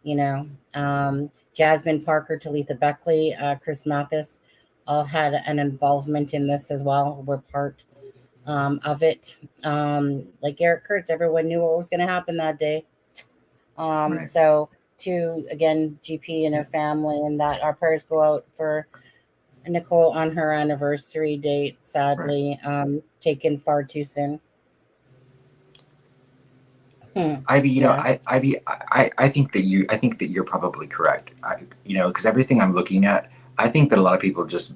You know, Jasmine Parker, Talitha Beckley, Chris Mathis all had an involvement in this as well. Were part of it. Like Garrett Kurtz, everyone knew what was going to happen that day. Right. So to again, GP and her family, and that our prayers go out for Nicole on her anniversary date. Sadly, taken far too soon. Ivy, Yeah. I think that you're probably correct. Because everything I'm looking at, I think that a lot of people just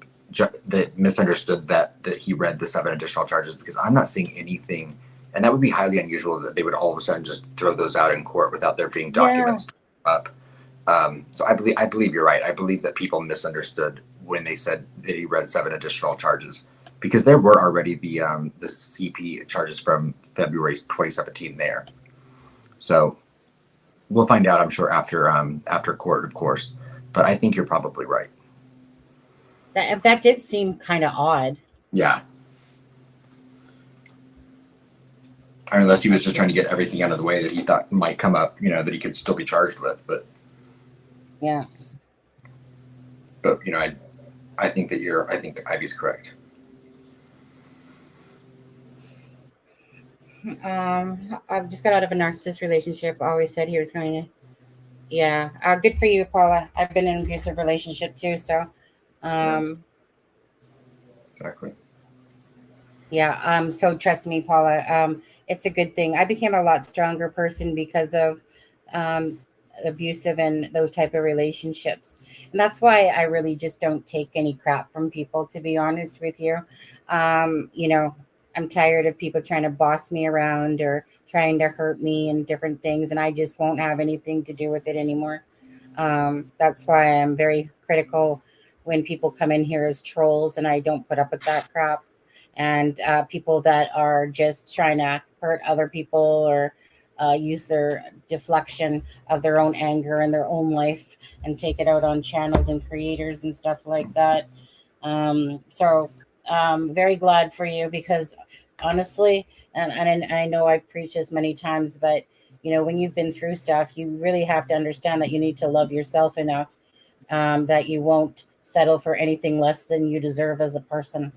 that misunderstood that he read the 7 additional charges, because I'm not seeing anything, and that would be highly unusual that they would all of a sudden just throw those out in court without there being documents up. So I believe you're right. I believe that people misunderstood when they said that he read 7 additional charges, because there were already the CP charges from February 2017 there. So we'll find out, I'm sure, after court, of course. But I think you're probably right. That did seem kind of odd. Yeah. Unless he was just trying to get everything out of the way that he thought might come up, that he could still be charged with. But yeah. But I think that Ivy's correct. I've just got out of a narcissist relationship. Always said he was going to. Yeah. Good for you, Paula. I've been in an abusive relationship too. So, Exactly. Yeah. So trust me, Paula. It's a good thing. I became a lot stronger person because of abusive and those type of relationships, and that's why I really just don't take any crap from people. To be honest with you, I'm tired of people trying to boss me around or trying to hurt me and different things, and I just won't have anything to do with it anymore. That's why I'm very critical when people come in here as trolls, and I don't put up with that crap. And people that are just trying to hurt other people or use their deflection of their own anger and their own life and take it out on channels and creators and stuff like that. So very glad for you, because honestly, and I know I preach this many times, but when you've been through stuff, you really have to understand that you need to love yourself enough that you won't settle for anything less than you deserve as a person.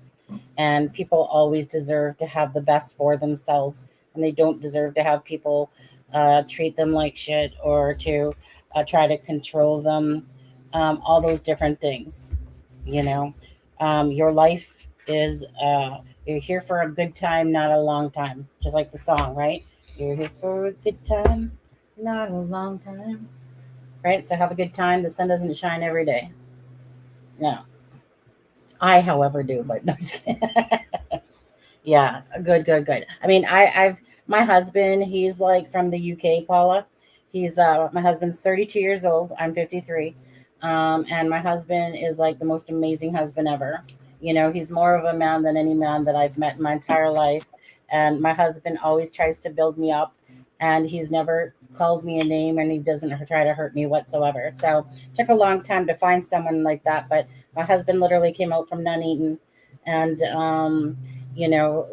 And people always deserve to have the best for themselves, and they don't deserve to have people treat them like shit or to try to control them. All those different things. Your life is you're here for a good time, not a long time. Just like the song, right? You're here for a good time, not a long time. Right? So have a good time. The sun doesn't shine every day. No. I, however, do, but no, just kidding. Yeah, good. I mean, I've my husband, he's like from the UK, Paula. He's my husband's 32 years old. I'm 53. And my husband is like the most amazing husband ever. He's more of a man than any man that I've met in my entire life. And my husband always tries to build me up, and he's never called me a name, and he doesn't try to hurt me whatsoever. So it took a long time to find someone like that, but my husband literally came out from Nuneaton, and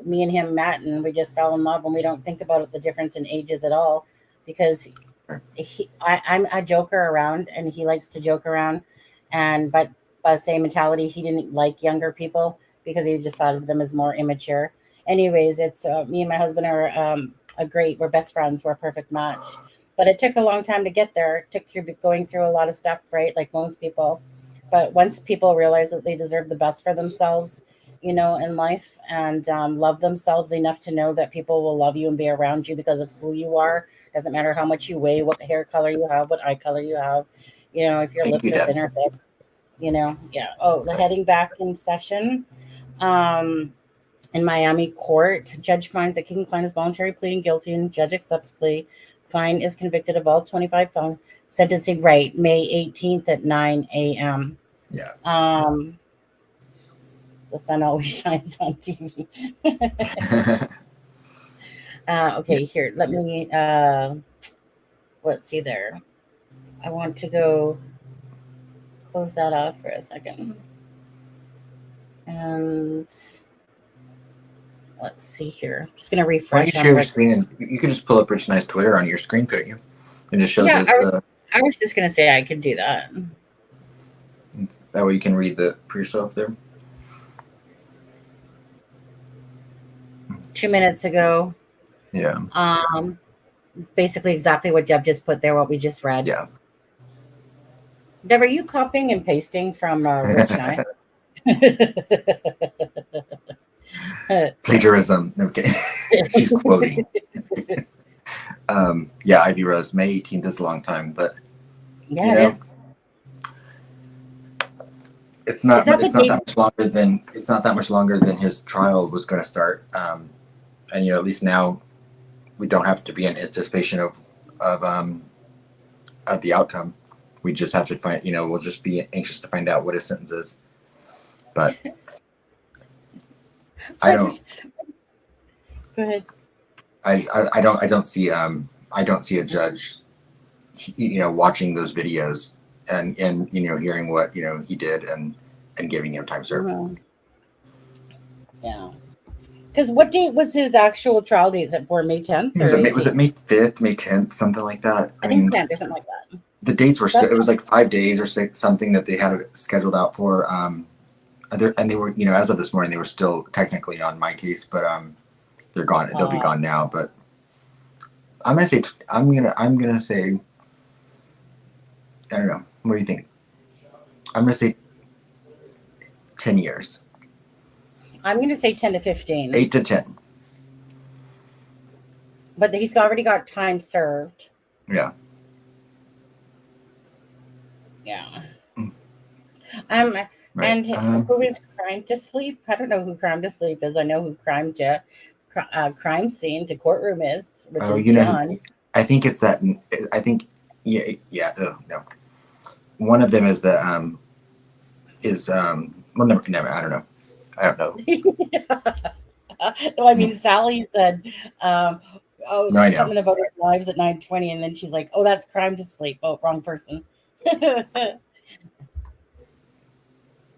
me and him met, and we just fell in love, and we don't think about the difference in ages at all, because I'm a joker around, and he likes to joke around, but by the same mentality, he didn't like younger people because he just thought of them as more immature. Anyways, it's me and my husband are we're best friends. We're a perfect match. But it took a long time to get there. It took through going through a lot of stuff, right? Like most people. But once people realize that they deserve the best for themselves, in life, and love themselves enough to know that people will love you and be around you because of who you are. Doesn't matter how much you weigh, what hair color you have, what eye color you have, if your Thank lips you, are Deb. thin or thick, yeah. Oh, they're heading back in session. In Miami court, judge finds that Kegan Kline is voluntarily pleading guilty and judge accepts plea. Kline is convicted of all 25 felonies. Sentencing right, May 18th at 9 a.m. Yeah. The sun always shines on TV. Okay, here, let me, let's see there. I want to go close that off for a second. And let's see here. I'm just going to Why don't refresh. you share your screen and you could just pull up Rich Nice Twitter on your screen, couldn't you? And just show I was just going to say I could do that. That way you can read for yourself there. 2 minutes ago. Yeah. Basically exactly what Deb just put there, what we just read. Yeah. Deb, are you copying and pasting from Rich Nye? Plagiarism. No kidding. She's quoting. Yeah, Ivy Rose. May 18th is a long time, but yeah, it is. It's not that much longer than his trial was going to start. And at least now we don't have to be in anticipation of the outcome. We just have to find, we'll just be anxious to find out what his sentence is. But I don't. Go ahead. I don't see a judge, watching those videos and hearing what he did and giving him time served. Yeah. Because what date was his actual trial date? Is it for May 10th? Was it May 5th, May 10th, something like that? I think 10th or something like that. The dates were still, it was like 5 days or something that they had scheduled out for. And they were, as of this morning, they were still technically on my case, but they're gone. They'll be gone now. But I'm gonna say, I don't know. What do you think? I'm gonna say 10 years. I'm gonna say 10 to 15. 8 to 10. But he's already got time served. Yeah. Yeah. Right. And who is crime to sleep? I don't know who crime to sleep is. I know who crime scene to courtroom is, which is John. I think it's that. I think no. One of them is the well, never. I don't know. No, I mean Sally said, something about his lives at 9:20, and then she's like, "Oh, that's crime to sleep." Oh, wrong person.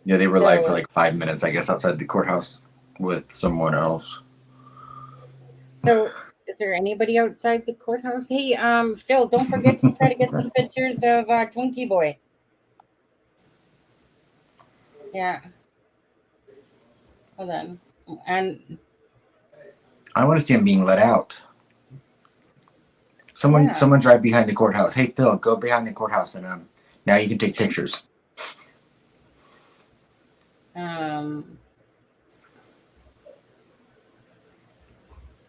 Yeah, they were live for like 5 minutes, I guess, outside the courthouse with someone else. So, is there anybody outside the courthouse? Hey, Phil, don't forget to try to get some pictures of Twinkie Boy. Yeah. Hold on. And I want to see him being let out. Someone drive behind the courthouse. Hey, Phil, go behind the courthouse, and now you can take pictures.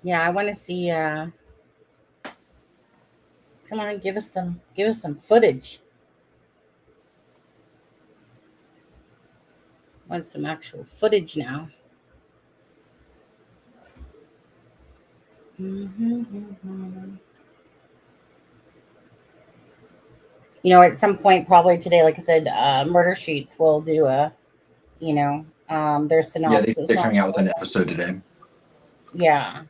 Yeah, I want to see. Come on, give us some footage. Want some actual footage now. At some point, probably today, like I said, Murder Sheets will do their synopsis. Yeah, they're coming out with an episode today. Yeah.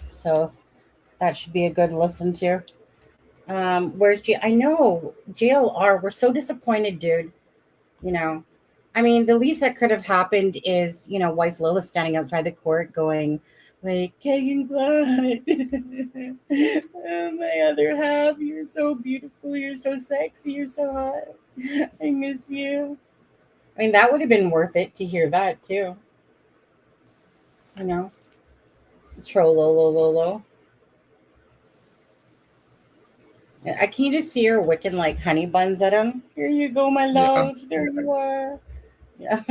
So that should be a good listen to. Where's I know JLR. We're so disappointed, dude. I mean, the least that could have happened is, wife Lila standing outside the court going, like, Kagan Klein, oh, my other half, you're so beautiful, you're so sexy, you're so hot, I miss you. I mean, that would have been worth it to hear that, too. Trololo. Can you just see her wicking like honey buns at him? Here you go, my love. Yeah. There you are. Yeah.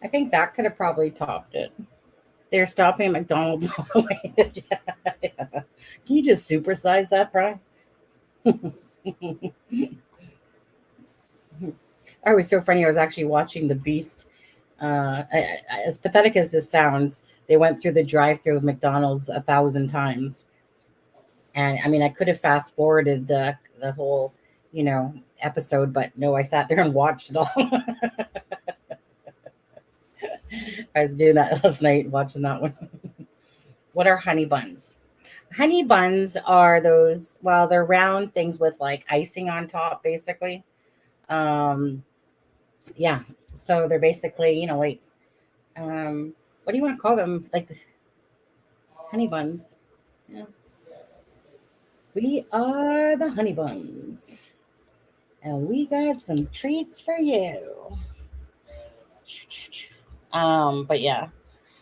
I think that could have probably topped it. They're stopping at McDonald's all the way. Yeah. Can you just supersize that, Fry? Oh, it was so funny. I was actually watching The Beast. As pathetic as this sounds, they went through the drive-through of McDonald's 1,000 times, and I mean, I could have fast forwarded the whole, episode, but no, I sat there and watched it all. I was doing that last night, watching that one. What are honey buns? Honey buns are those, well, they're round things with like icing on top, basically. Um, yeah. So they're basically, like, what do you want to call them? Like honey buns. Yeah. We are the honey buns. And we got some treats for you. But yeah.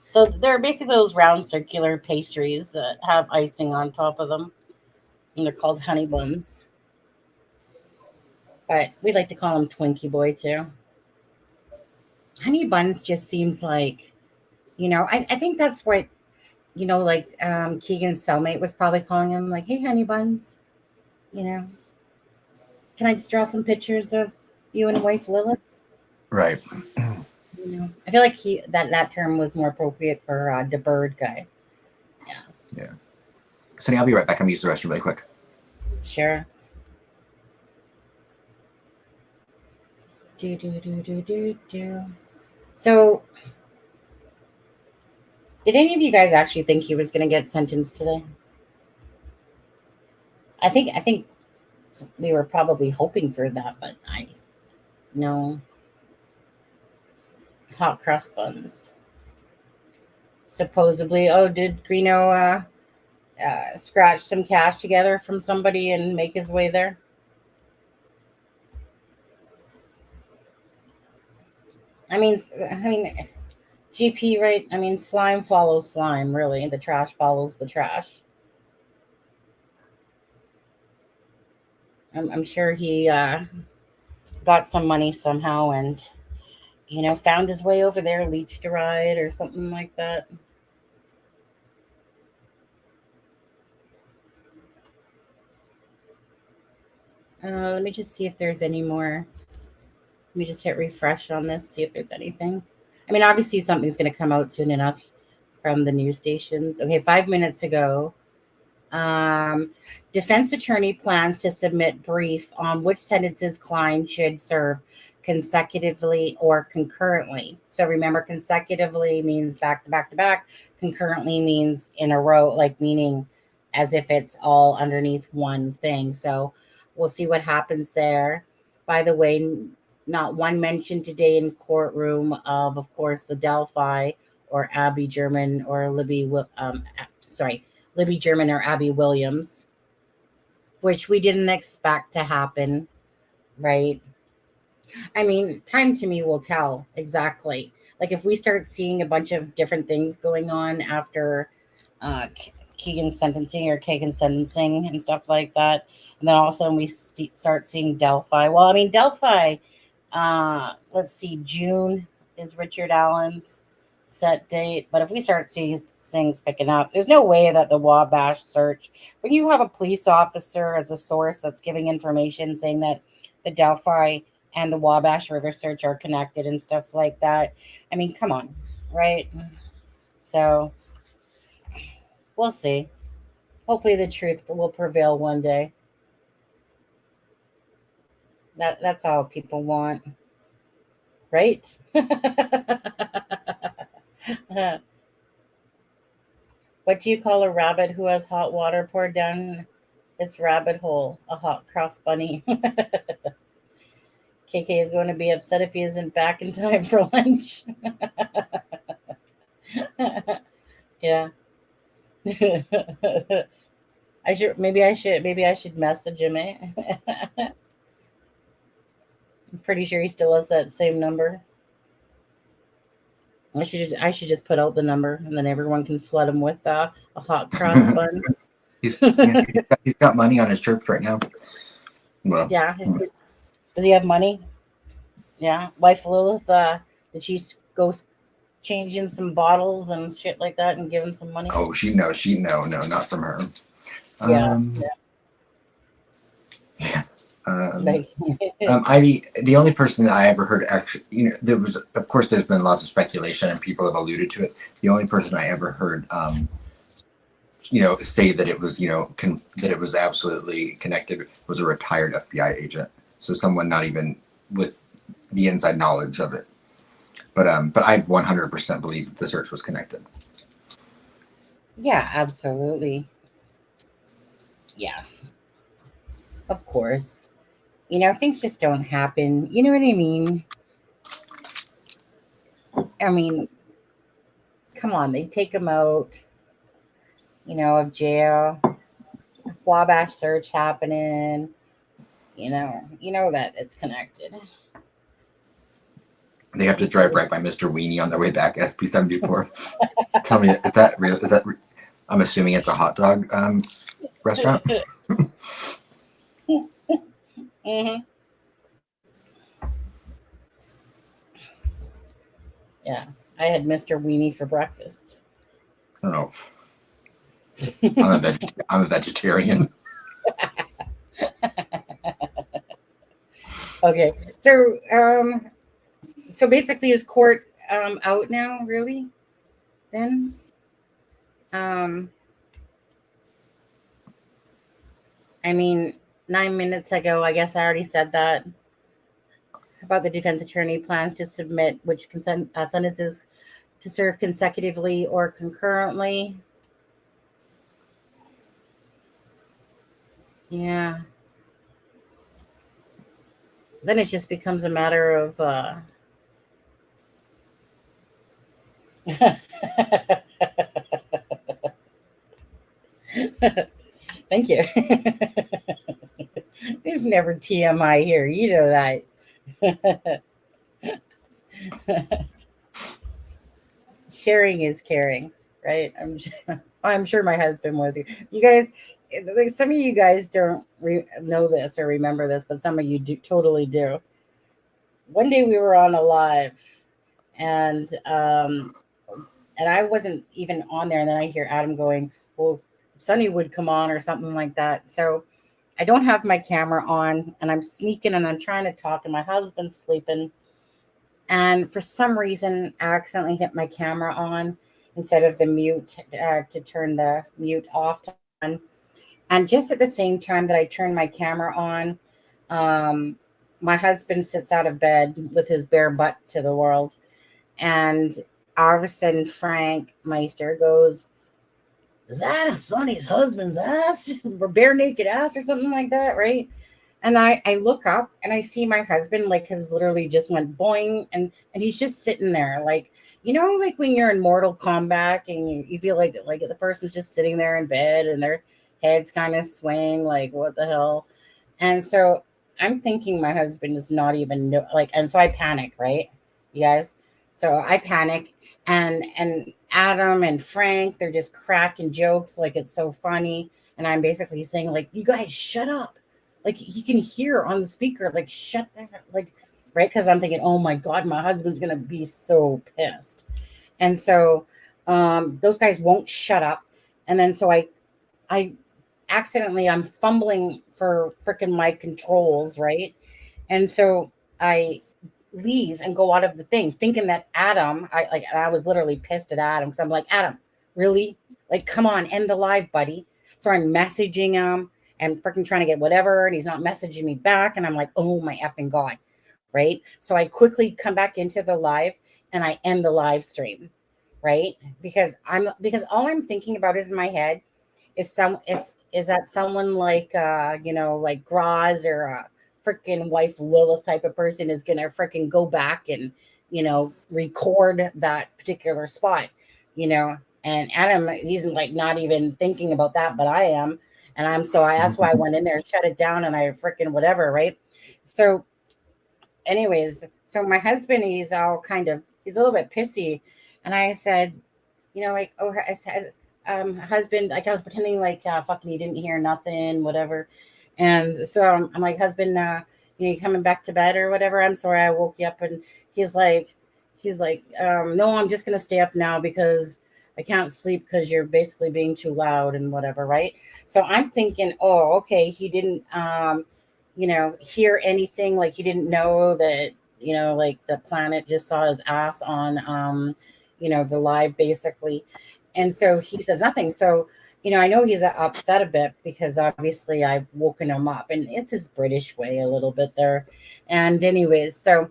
So they're basically those round circular pastries that have icing on top of them. And they're called honey buns. But we like to call them Twinkie Boy too. Honey buns just seems like, I think that's what, like Kegan's cellmate was probably calling him, like, hey, honey buns, can I just draw some pictures of you and wife Lilith? Right. I feel like that term was more appropriate for the bird guy. Yeah. Sunny, I'll be right back. I'm going to use the restroom really quick. Sure. So, did any of you guys actually think he was going to get sentenced today? I think we were probably hoping for that, but no. Hot crust buns. Supposedly, did Greeno scratch some cash together from somebody and make his way there? I mean, GP, right? I mean, slime follows slime, really. The trash follows the trash. I'm sure he got some money somehow and, found his way over there, leached a ride or something like that. Let me just see if there's any more. Let me just hit refresh on this, see if there's anything. I mean, obviously something's going to come out soon enough from the news stations. Okay, 5 minutes ago, defense attorney plans to submit brief on which sentences Klein should serve consecutively or concurrently. So remember, consecutively means back to back to back. Concurrently means in a row, like meaning as if it's all underneath one thing. So we'll see what happens there. By the way, not one mention today in courtroom of course, the Delphi or Abby German or Libby German or Abby Williams, which we didn't expect to happen, right? I mean, time to me will tell exactly. Like if we start seeing a bunch of different things going on after Kegan's sentencing or Kagan's sentencing and stuff like that, and then all of a sudden we start seeing Delphi. Well, I mean, Delphi, let's see, June is Richard Allen's set date. But if we start seeing things picking up, there's no way that the Wabash search, when you have a police officer as a source that's giving information saying that the Delphi and the Wabash River search are connected and stuff like that. I mean, come on, right? So we'll see. Hopefully the truth will prevail one day. That's all people want, right? What do you call a rabbit who has hot water poured down its rabbit hole? A hot cross bunny. KK is going to be upset if he isn't back in time for lunch. Yeah. Maybe I should message him. I'm pretty sure he still has that same number. I should just put out the number, and then everyone can flood him with a hot cross bun. He's got money on his church right now. Well, Yeah. Does he have money? Yeah. Wife Lilith, did she go change in some bottles and shit like that and give him some money? oh, no, not from her. Yeah. Yeah. Like, The only person that I ever heard actually, there was, of course, there's been lots of speculation and people have alluded to it. The only person I ever heard, say that it was, that it was absolutely connected was a retired FBI agent. So someone not even with the inside knowledge of it. But I 100% believe that the search was connected. yeah, absolutely. Yeah. Of course. Things just don't happen. You know what I mean? I mean, come on, they take him out, of jail. Wabash search happening. You know that it's connected. They have to drive right by Mr. Weenie on their way back, SP74. Tell me, is that real? I'm assuming it's a hot dog restaurant? Mm-hmm. Yeah, I had Mr. Weenie for breakfast. Oh, I'm a vegetarian. Okay, so basically, is court out now? Really? Then, I mean, 9 minutes ago, I guess I already said that about the defense attorney plans to submit which sentences to serve consecutively or concurrently. Yeah. Then it just becomes a matter of thank you. There's never TMI here. You know that. Sharing is caring, right? I'm sure my husband would. You guys, like some of you guys don't know this or remember this, but some of you totally do. One day we were on a live, and I wasn't even on there, and then I hear Adam going, "Well, Sonny would come on," or something like that. So I don't have my camera on, and I'm sneaking, and I'm trying to talk, and my husband's sleeping. And for some reason, I accidentally hit my camera on instead of the mute to turn the mute off. And just at the same time that I turn my camera on, my husband sits out of bed with his bare butt to the world. And all of a sudden, Frank Meister goes, "Is that Sonny's husband's ass? Or bare naked ass or something like that, right?" And I look up and I see my husband has literally just went boing, and he's just sitting there like when you're in Mortal Kombat and you feel like the person's just sitting there in bed and their heads kind of swaying like what the hell. And so I'm thinking my husband is not even and so I panic, right, you guys? So I panic, and Adam and Frank, they're just cracking jokes like it's so funny, and I'm basically saying like, "You guys shut up." Like he can hear on the speaker, like, "Shut that," right? Because I'm thinking, oh my God, my husband's gonna be so pissed. And so those guys won't shut up. And then so I accidentally, I'm fumbling for freaking my controls, right? And so I leave and go out of the thing, thinking that Adam, I was literally pissed at Adam because I'm like, "Adam, really? Like, come on, end the live, buddy." So I'm messaging him and freaking trying to get whatever, and he's not messaging me back. And I'm like, oh my effing God, right? So I quickly come back into the live and I end the live stream, right? Because all I'm thinking about is in my head is that someone like like Graz or a freaking wife Lilith type of person is gonna freaking go back and record that particular spot, and Adam, he's like not even thinking about that, but I am. And that's why I went in there, shut it down, and I freaking whatever, right? So anyways, so my husband, he's a little bit pissy. And I said, like, oh, I said, husband, like I was pretending like fucking you didn't hear nothing, whatever. And so I'm like, husband, you coming back to bed or whatever? I'm sorry, I woke you up. And he's like, no, I'm just gonna stay up now because I can't sleep because you're basically being too loud and whatever, right? So I'm thinking, oh, okay, he didn't hear anything, like he didn't know that, like the planet just saw his ass on the live basically. And so he says nothing. So, I know he's upset a bit because obviously I've woken him up, and it's his British way a little bit there. And anyways, so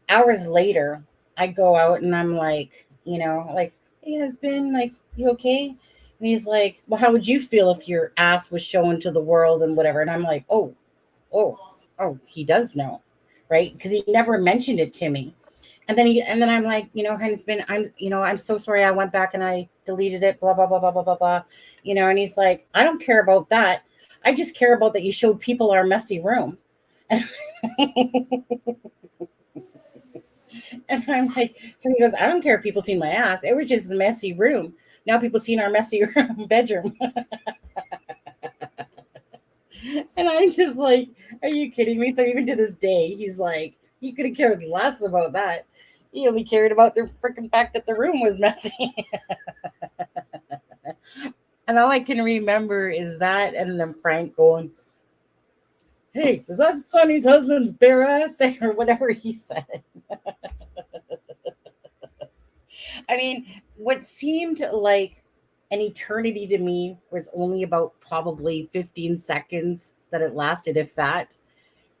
hours later, I go out and I'm like, like, hey, husband, like, you okay? And he's like, well, how would you feel if your ass was shown to the world and whatever? And I'm like, oh, he does know, right? Because he never mentioned it to me. And then I'm like, honey, I'm so sorry. I went back and I deleted it, blah, blah, blah, blah, blah, blah, blah. And he's like, I don't care about that. I just care about that you showed people our messy room. And I'm like, so he goes, I don't care if people seen my ass. It was just the messy room. Now people seen our messy bedroom. And I'm just like, are you kidding me? So even to this day, he's like, he could have cared less about that. He only cared about the freaking fact that the room was messy. And all I can remember is that, and then Frank going, hey, was that Sonny's husband's bare ass? Or whatever he said. I mean, what seemed like an eternity to me was only about probably 15 seconds that it lasted, if that.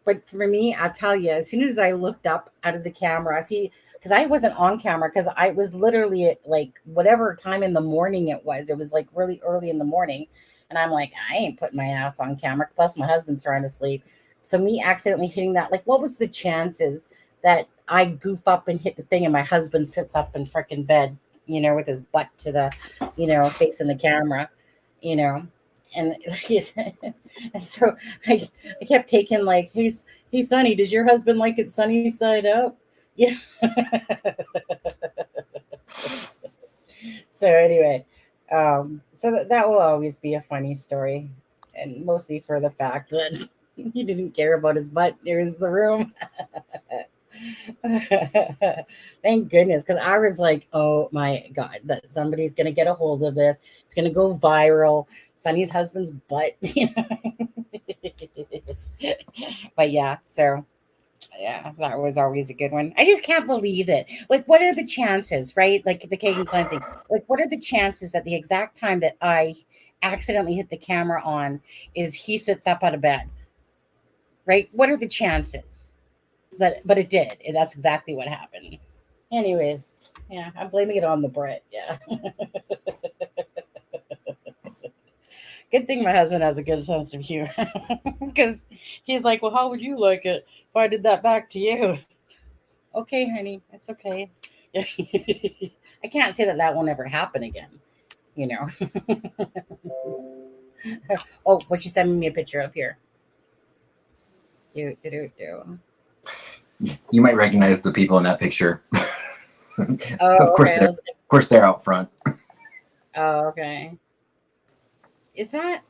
But for me, I'll tell you, as soon as I looked up out of the camera, because I wasn't on camera, because I was literally at like whatever time in the morning it was. It was like really early in the morning. And I'm like, I ain't putting my ass on camera. Plus, my husband's trying to sleep. So me accidentally hitting that, like, what was the chances that I goof up and hit the thing and my husband sits up in freaking bed, with his butt to the, facing the camera, and and so I kept taking like, hey Sonny, did your husband like it sunny side up? Yeah. So anyway, so that will always be a funny story, and mostly for the fact that he didn't care about his butt. There's the room. Thank goodness, because I was like, oh my god, that somebody's gonna get a hold of this. It's gonna go viral. Sonny's husband's butt. But yeah, so yeah, that was always a good one. I just can't believe it. Like, what are the chances, right? Like the Kegan Kline thing. Like, what are the chances that the exact time that I accidentally hit the camera on is he sits up out of bed? Right? What are the chances? But it did. That's exactly what happened. Anyways, yeah, I'm blaming it on the Brit. Yeah. Good thing my husband has a good sense of humor, because he's like, well, how would you like it if I did that back to you? Okay, honey, it's okay. I can't say that won't ever happen again, Oh, what you sending me a picture of here? Do. You might recognize the people in that picture. Oh, of course, okay. of course, they're out front. Oh, okay. Is that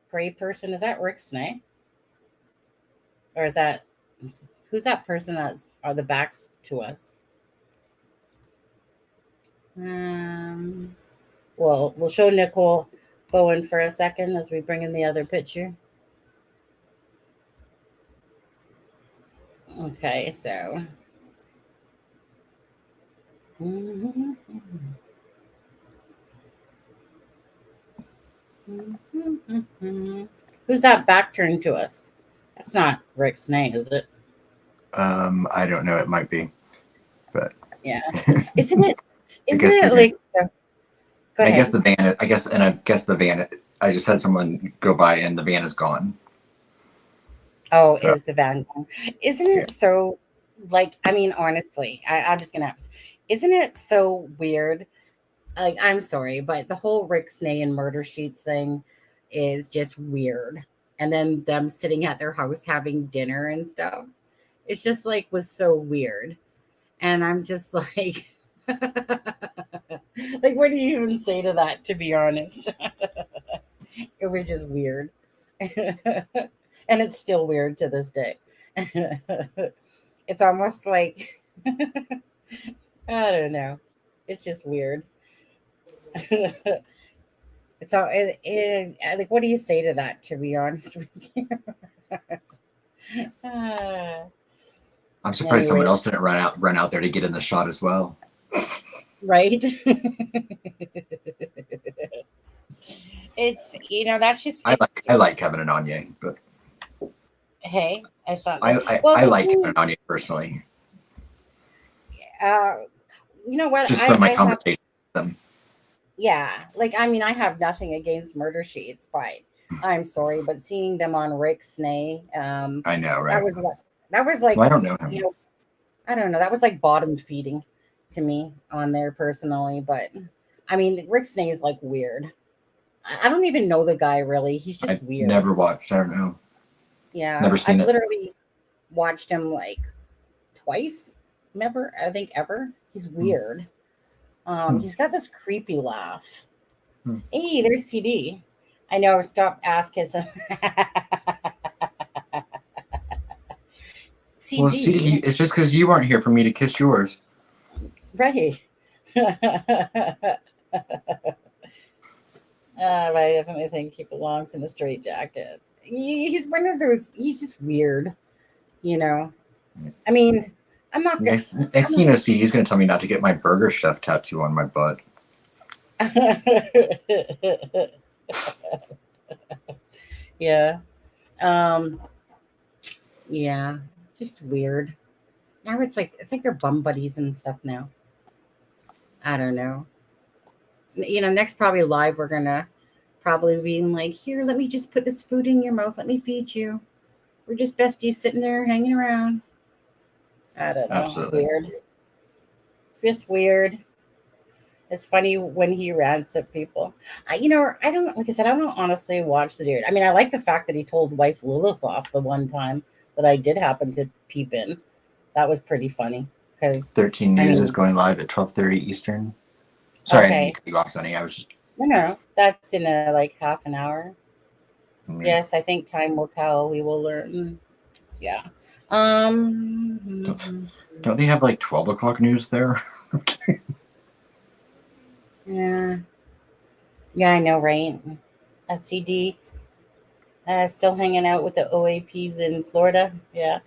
gray person? Is that Rick Snay? Or is that, who's that person that's are the backs to us? Well, we'll show Nicole Bowen for a second as we bring in the other picture. Okay, so who's that back turned to us? That's not Rick Snay, is it? I don't know. It might be, but yeah. Isn't it? Isn't it like? Go ahead. I guess the van. I guess the van. I just had someone go by and the van is gone. Oh, so. Is the van gone? Isn't it so? Like, I mean, honestly, I'm just gonna ask. Isn't it so weird? Like, I'm sorry, but the whole Rick Snay and murder sheets thing is just weird. And then them sitting at their house having dinner and stuff. It's just like was so weird. And I'm just like, like, what do you even say to that, to be honest? It was just weird. And it's still weird to this day. It's almost like, I don't know. It's just weird. It's all it is like, what do you say to that, to be honest with you? Uh, I'm surprised someone anyway, else didn't run out there to get in the shot as well. right? It's, that's just, it's, I like Kevin and Anya, but hey, I thought I that, I, well, I the like Kevin thing, and Anya personally, uh, you know what, just from my I have, conversation with them. yeah, like, I mean, I have nothing against Murder Sheets, but I'm sorry, but seeing them on Rick Snay, I know, that right? was like, that was Well, like, I don't know you him. know, I don't know, that was like bottom feeding to me on there personally, but I mean, Rick Snay is like weird. I don't even know the guy really. He's I just weird. never watched. I don't know. Yeah, Never I've seen it. literally watched him like twice. Never, I think ever. He's Hmm. weird. He's got this creepy laugh. Hmm. Hey, there's CD. I know. Stop asking. Well, see, CD, it's just because you weren't here for me to kiss yours. right? I definitely think he belongs in a straitjacket. He's one of those. He's just weird, you know. I mean, I'm not gonna. Next thing you know, see, he's gonna tell me not to get my Burger Chef tattoo on my butt. Yeah. Um. Yeah. Just weird. Now it's like they're bum buddies and stuff now. I don't know. Next probably live we're gonna probably be like, here, let me just put this food in your mouth. Let me feed you. We're just besties sitting there hanging around. I don't know. Absolutely. Weird. Just weird. It's funny when he rants at people. I don't, like I said, I don't honestly watch the dude. I mean, I like the fact that he told wife Lilith off the one time that I did happen to peep in. That was pretty funny because, 13 I News is mean, going live at 12:30 Eastern. Sorry, I didn't mean okay, to cut you off, Sonny. I was just. no, that's in like half an hour. I mean, Yes, I think time will tell. We will learn. Yeah. don't they have like 12 o'clock news there? Yeah. Yeah, I know, right? SCD still hanging out with the OAPs in Florida. Yeah.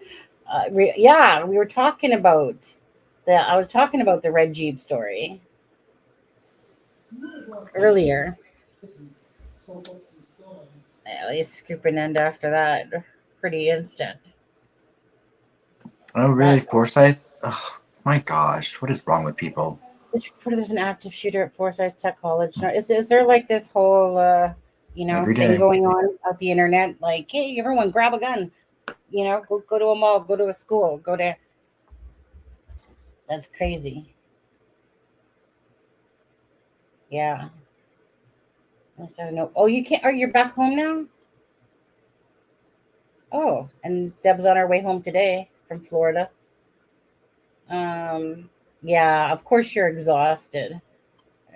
Yeah, we were talking about I was talking about the red Jeep story earlier. At least scoop an end after that. Pretty instant. Oh, really? That Forsyth? Oh, my gosh. What is wrong with people? this reporter, there's an active shooter at Forsyth Tech College. Now, is there like this whole Every thing day. going on out the internet? Like, hey, everyone, grab a gun. Go to a mall, go to a school, go to. That's crazy. Yeah. I don't know. Oh, you can't. Are you back home now? Oh, and Zeb's on our way home today from Florida. Um, yeah, of course you're exhausted,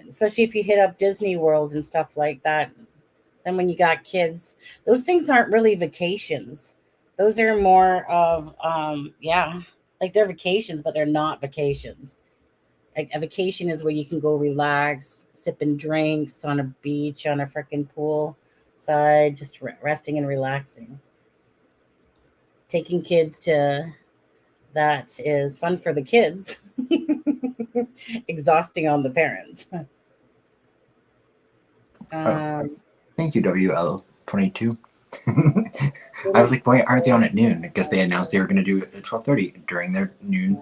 especially if you hit up Disney World and stuff like that. Then when you got kids, those things aren't really vacations. Those are more of yeah, like they're vacations, but they're not vacations. Like a vacation is where you can go relax, sipping drinks on a beach, on a freaking pool side, just resting and relaxing. Taking kids to that is fun for the kids, exhausting on the parents. Oh, Um, thank you, WL22. I was like, why aren't they on at noon? I guess they announced they were going to do it at 12:30 during their noon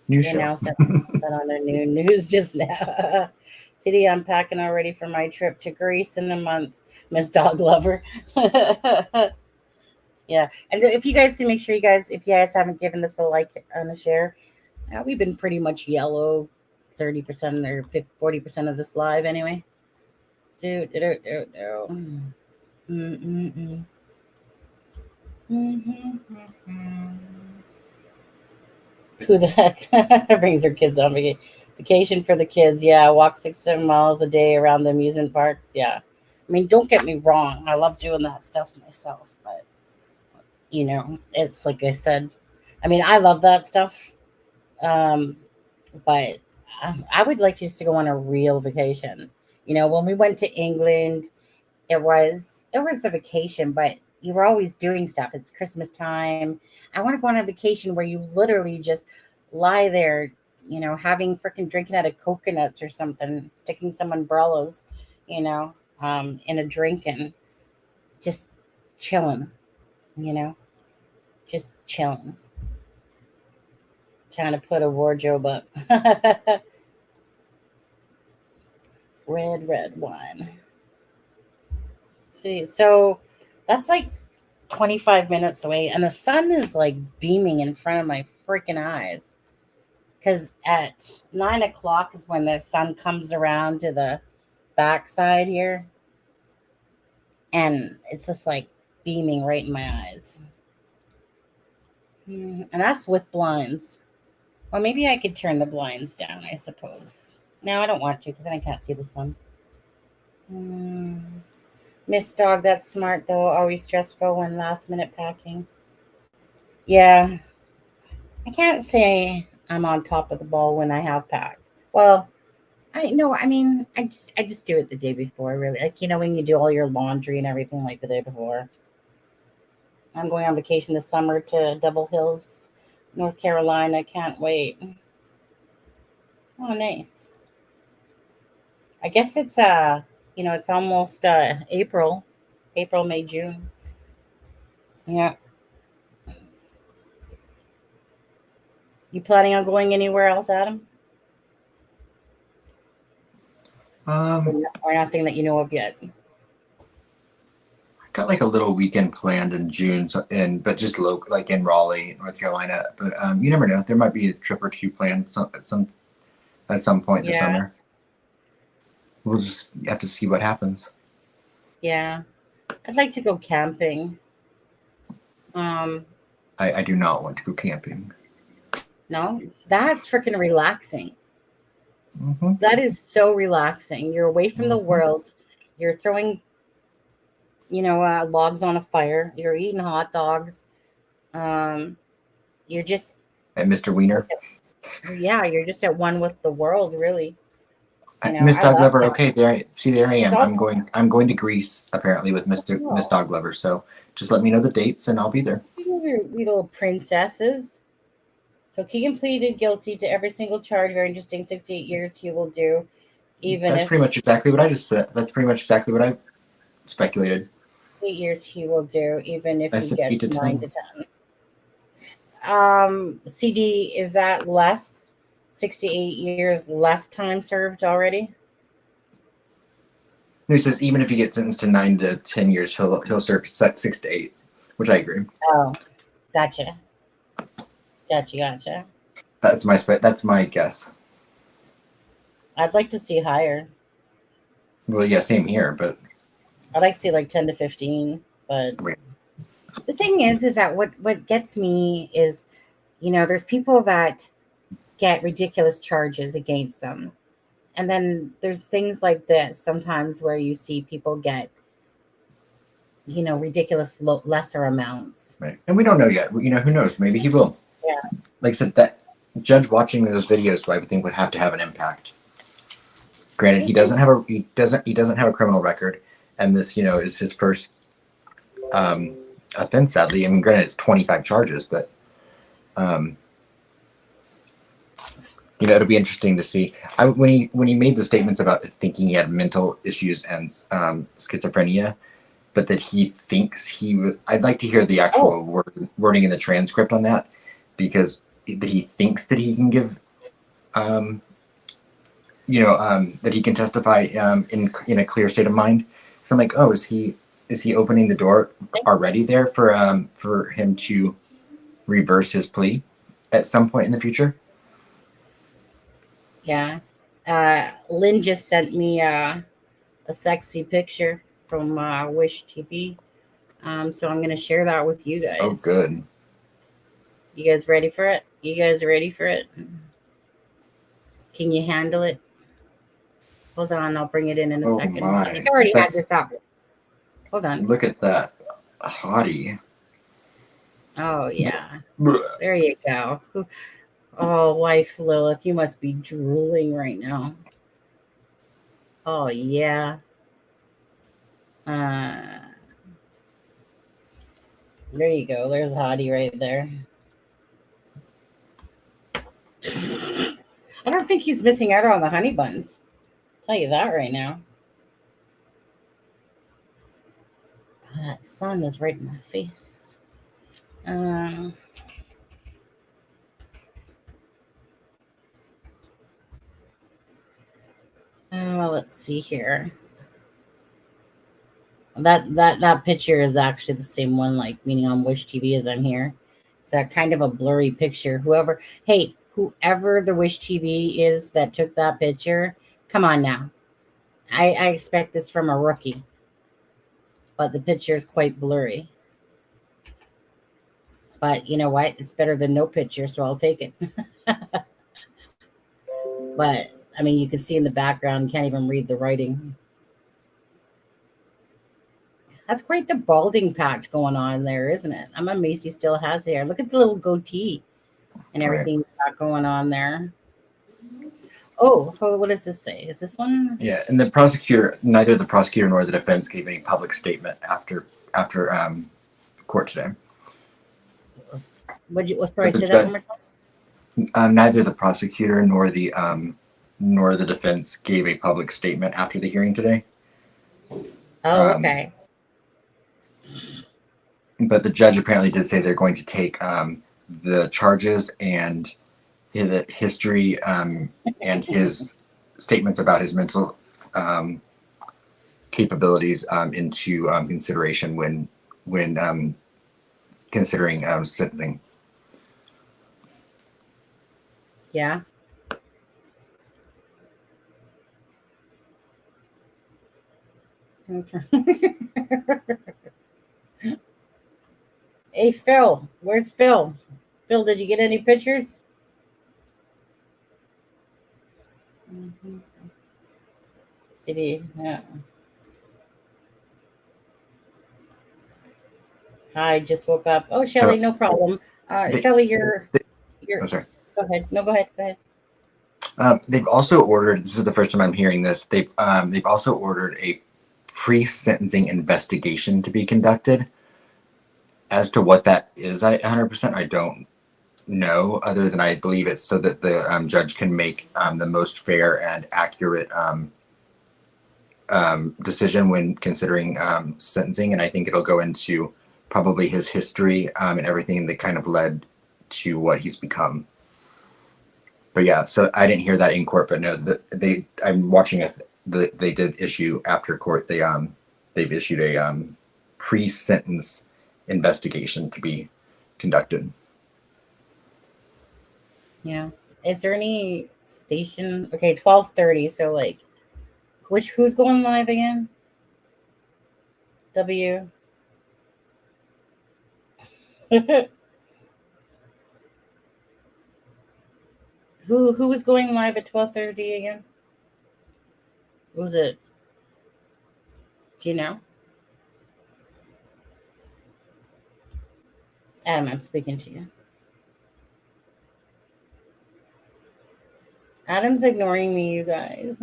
news they show. announced that on the new news just now. City, I'm packing already for my trip to Greece in a month. Miss Dog Lover. Yeah, and if you guys can make sure if you guys haven't given this a like and a share, we've been pretty much yellow 30% or 40% of this live anyway. Do. Mm-mm-mm. Mm-hmm. Who the heck brings their kids on vacation? Vacation for the kids. Yeah, walk 6-7 miles a day around the amusement parks. Yeah. I mean, don't get me wrong. I love doing that stuff myself, but it's like I said. I mean, I love that stuff. Um, but I would like just to go on a real vacation. When we went to England, it was a vacation, but you were always doing stuff. It's Christmas time. I want to go on a vacation where you literally just lie there, having freaking drinking out of coconuts or something, sticking some umbrellas, in a drink and just chilling, you know, just chilling. Trying to put a wardrobe up. Red wine. See, so that's like 25 minutes away, and the sun is like beaming in front of my freaking eyes. Because at 9 o'clock is when the sun comes around to the backside here, and it's just like beaming right in my eyes. And that's with blinds. Well, maybe I could turn the blinds down, I suppose. No, I don't want to because then I can't see the sun. Miss Dog, that's smart though. Always stressful when last minute packing. Yeah. I can't say I'm on top of the ball when I have packed. Well, I mean, I just do it the day before, really. Like, when you do all your laundry and everything like the day before. I'm going on vacation this summer to Double Hills, North Carolina. I can't wait. Oh, nice. I guess it's it's almost April, May, June. Yeah. You planning on going anywhere else, Adam? Or nothing that you know of yet? Got like a little weekend planned in June, but just local, like in Raleigh, North Carolina. But you never know. There might be a trip or two planned at some point this summer. We'll just have to see what happens. Yeah, I'd like to go camping. I do not want to go camping. No, that's freaking relaxing. Mm-hmm. That is so relaxing. You're away from the world. You're throwing, logs on a fire. You're eating hot dogs. You're just. And Mr. Wiener. Yeah, you're just at one with the world, really. Miss Dog Lover. Okay, there I am. I'm going to Greece apparently with Miss Dog Lover. So just let me know the dates and I'll be there. See your little princesses. So Kegan pleaded guilty to every single charge. Very interesting. 68 years he will do. That's pretty much exactly what I just said. That's pretty much exactly what I speculated. 8 years he will do, even if he gets 9 to 10. CD, is that less? 68 years less time served already? He says even if he gets sentenced to 9 to 10 years, he'll serve 6 to 8, which I agree. Oh, gotcha. That's my guess. I'd like to see higher. Well, yeah, same here, but I'd like to see like 10 to 15. But the thing is that what gets me is, there's people that get ridiculous charges against them. And then there's things like this sometimes where you see people get, ridiculous lesser amounts. Right. And we don't know yet. Who knows? Maybe he will. Yeah. Like I said, that judge watching those videos, I would think would have to have an impact. Granted, he doesn't have a criminal record, and this, is his first offense. Sadly, I mean, granted, it's 25 charges, but it'll be interesting to see. When he made the statements about thinking he had mental issues and schizophrenia, but that he thinks he was. I'd like to hear the actual wording in the transcript on that, because that he thinks that he can give. That he can testify in a clear state of mind. So I'm like, oh, is he opening the door already there for him to reverse his plea at some point in the future? Yeah. Lynn just sent me a sexy picture from Wish TV. So I'm going to share that with you guys. Oh, good. You guys ready for it? You guys ready for it? Can you handle it? Hold on, I'll bring it in a Oh second. my, I already had this sex. up. Hold on. Look at that. Hottie. Oh, yeah. Blech. There you go. Oh, wife Lilith, you must be drooling right now. Oh, yeah. There you go. There's Hottie right there. I don't think he's missing out on the honey buns. I'll tell you that right now. Oh, that sun is right in my face. Let's see here. That picture is actually the same one, like meaning on Wish TV as I'm here. It's that kind of a blurry picture. Whoever the Wish TV is that took that picture, come on now. I expect this from a rookie, but the picture is quite blurry. But you know what? It's better than no picture, so I'll take it. But I mean, you can see in the background, can't even read the writing. That's quite the balding patch going on there, isn't it? I'm amazed he still has hair. Look at the little goatee and everything he's got going on there. Oh, what does this say? Is this one? Yeah, and neither the prosecutor nor the defense gave any public statement after court today. Sorry, say that one more time. Neither the prosecutor nor the defense gave a public statement after the hearing today. Oh, okay. But the judge apparently did say they're going to take the charges and the history and his statements about his mental capabilities into consideration when considering sentencing. Yeah. Hey, Phil. Where's Phil? Phil, did you get any pictures? CD. Yeah. Hi, just woke up. Oh, Shelly, no problem. Shelly, you're. Oh, sorry. Go ahead. No, go ahead. Go ahead. They've also ordered. This is the first time I'm hearing this. They've also ordered a pre-sentencing investigation to be conducted. As to what that is, 100%, I don't know. Other than I believe it's so that the judge can make the most fair and accurate decision when considering sentencing, and I think it'll go into probably his history and everything that kind of led to what he's become. But yeah, so I didn't hear that in court, but no, I'm watching it. They did issue after court. They've issued a pre-sentence investigation to be conducted. Yeah. Is there any station? Okay, 12:30. So like, who's going live again? W. Who was going live at 12:30 again? Who was it? Do you know? Adam, I'm speaking to you. Adam's ignoring me, you guys.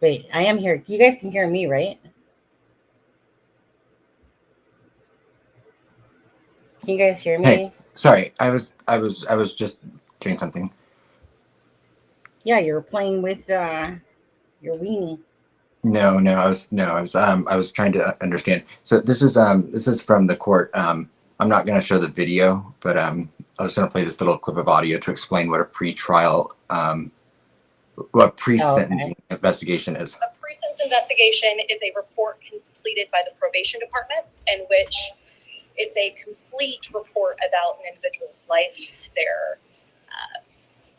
Wait, I am here. You guys can hear me, right? Can you guys hear me? Hey, sorry, I was just doing something. Yeah, you're playing with your weenie. No, I was trying to understand. So this is from the court. I'm not going to show the video, but I was going to play this little clip of audio to explain what a pre-trial, what pre-sentencing investigation is. A pre-sentence investigation is a report completed by the probation department in which it's a complete report about an individual's life, their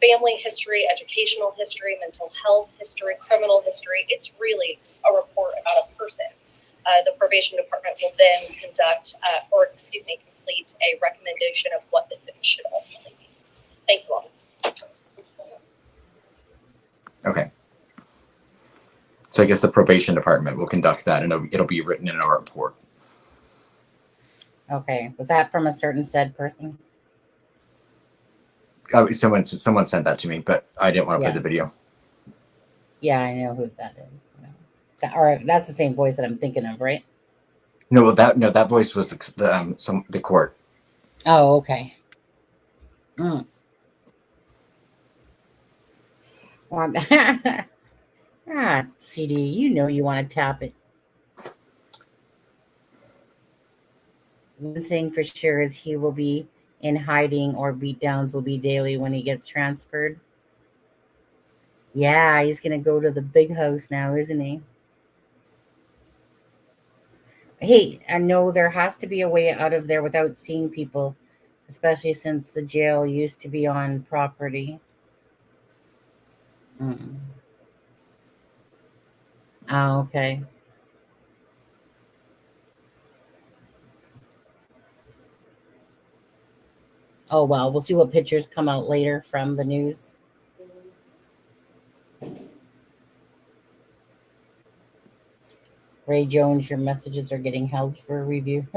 family history, educational history, mental health history, criminal history. It's really a report about a person. The probation department will then complete a recommendation of what the sentence should ultimately be. Thank you all. Okay. So I guess the probation department will conduct that, and it'll be written in our report. Okay. Was that from a certain said person? Someone sent that to me, but I didn't want to play the video. Yeah, I know who that is. Or that's the same voice that I'm thinking of, right? No, that voice was the court. Oh, okay. Well, CD, you know you want to tap it. One thing for sure is he will be in hiding, or beatdowns will be daily when he gets transferred. Yeah, he's going to go to the big house now, isn't he? Hey, I know there has to be a way out of there without seeing people, especially since the jail used to be on property. Oh, okay. Oh, well, we'll see what pictures come out later from the news. Ray Jones, your messages are getting held for review.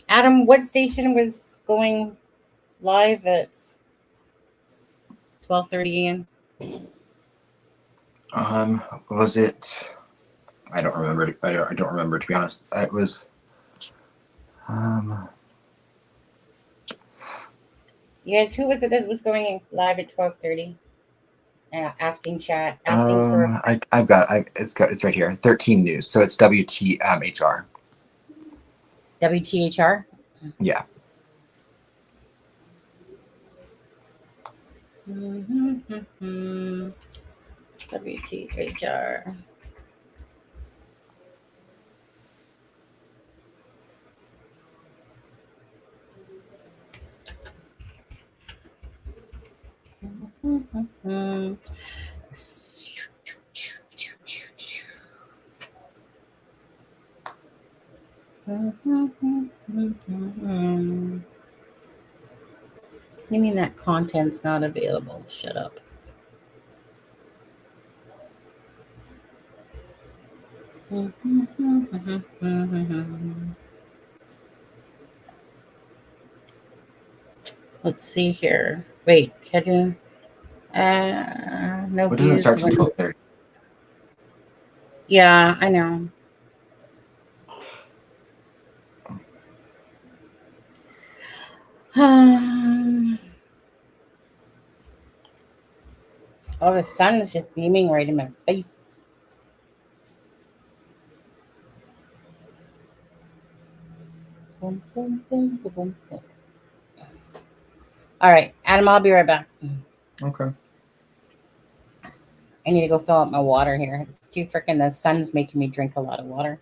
Adam, what station was going live at 12:30 a.m.? Was it? I don't remember. I don't remember, to be honest. It was. You guys, who was it that was going live at 12:30? Asking for. It's right here. 13 News. So it's WTHR. WTHR. Yeah. WTHR. You mean that content's not available? Shut up. Let's see here. Wait, Kegan. No What doesn't views. start till 12:30? Yeah, I know. Oh, the sun is just beaming right in my face. Boom, boom, boom, boom, boom, boom. All right, Adam, I'll be right back. Okay. I need to go fill up my water here. It's too freaking, the sun's making me drink a lot of water.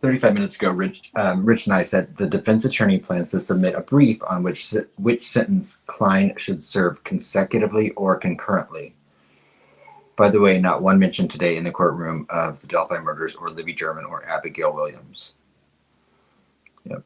"35 minutes ago, Rich and I said the defense attorney plans to submit a brief on which sentence Klein should serve consecutively or concurrently. By the way, not one mention today in the courtroom of the Delphi murders or Libby German or Abigail Williams." Yep.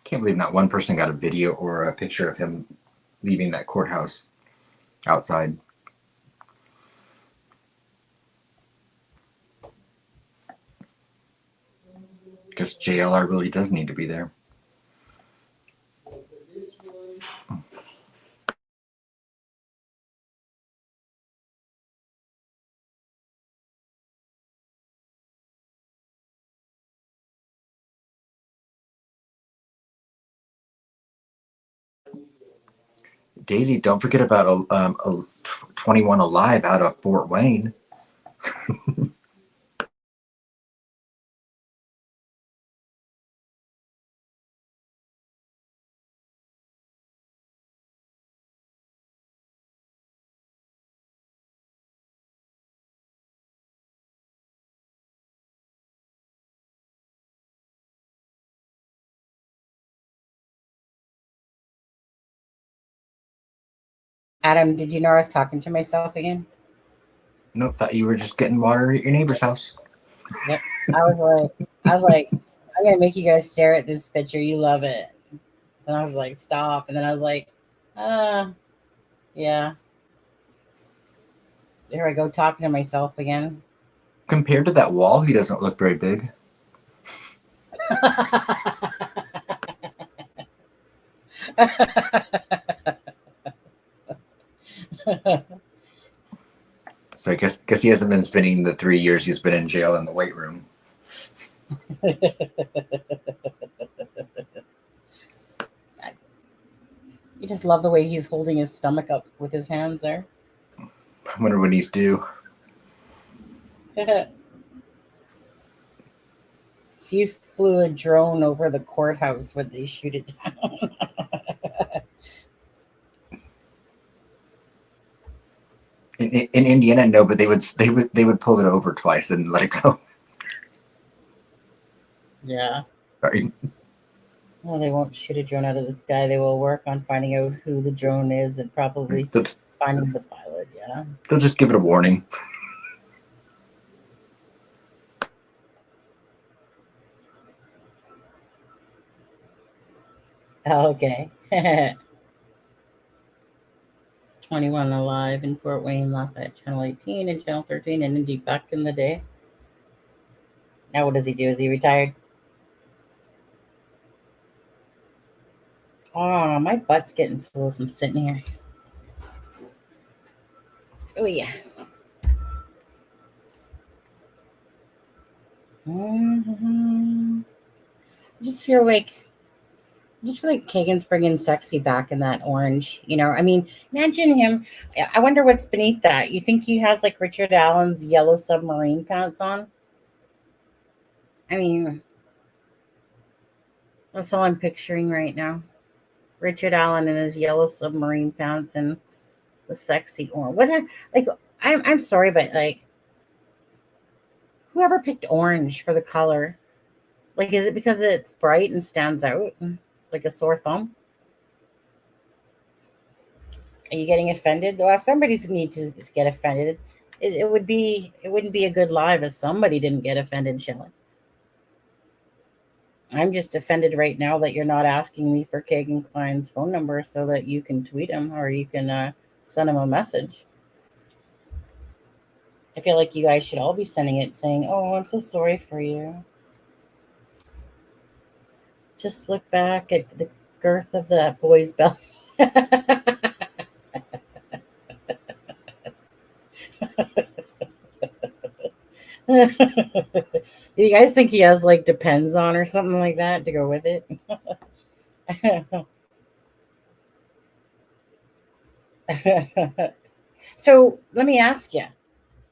Can't believe not one person got a video or a picture of him leaving that courthouse outside. Because JLR really does need to be there. Daisy, don't forget about 21 Alive out of Fort Wayne. Adam, did you know I was talking to myself again? Nope, thought you were just getting water at your neighbor's house. Yep. I was like, I'm gonna make you guys stare at this picture. You love it. And I was like, stop. And then I was like, yeah. Here I go talking to myself again. Compared to that wall, he doesn't look very big. So I guess he hasn't been spending the 3 years he's been in jail in the weight room. You just love the way he's holding his stomach up with his hands there. I wonder what he's due. If you flew a drone over the courthouse, would they shoot it down? In Indiana, no, but they would pull it over twice and let it go. Yeah. Sorry. Well, they won't shoot a drone out of the sky. They will work on finding out who the drone is and probably finding the pilot. Yeah. They'll just give it a warning. Okay. 21 Alive in Fort Wayne, Lafayette, Channel 18 and Channel 13 and Indy back in the day. Now what does he do? Is he retired? Oh, my butt's getting sore from sitting here. Oh yeah. I just feel like Kagan's bringing sexy back in that orange. You know, I mean, imagine him. I wonder what's beneath that. You think he has like Richard Allen's yellow submarine pants on? I mean, that's all I'm picturing right now. Richard Allen in his yellow submarine pants and the sexy orange. I'm sorry, but like, whoever picked orange for the color? Like, is it because it's bright and stands out like a sore thumb? Are you getting offended? Well, somebody's need to get offended. It wouldn't be a good live if somebody didn't get offended, Shelley. I'm just offended right now that you're not asking me for Kegan Kline's phone number so that you can tweet him or you can send him a message. I feel like you guys should all be sending it saying, oh, I'm so sorry for you. Just look back at the girth of that boy's belly. Do you guys think he has like Depends on or something like that to go with it? So let me ask you.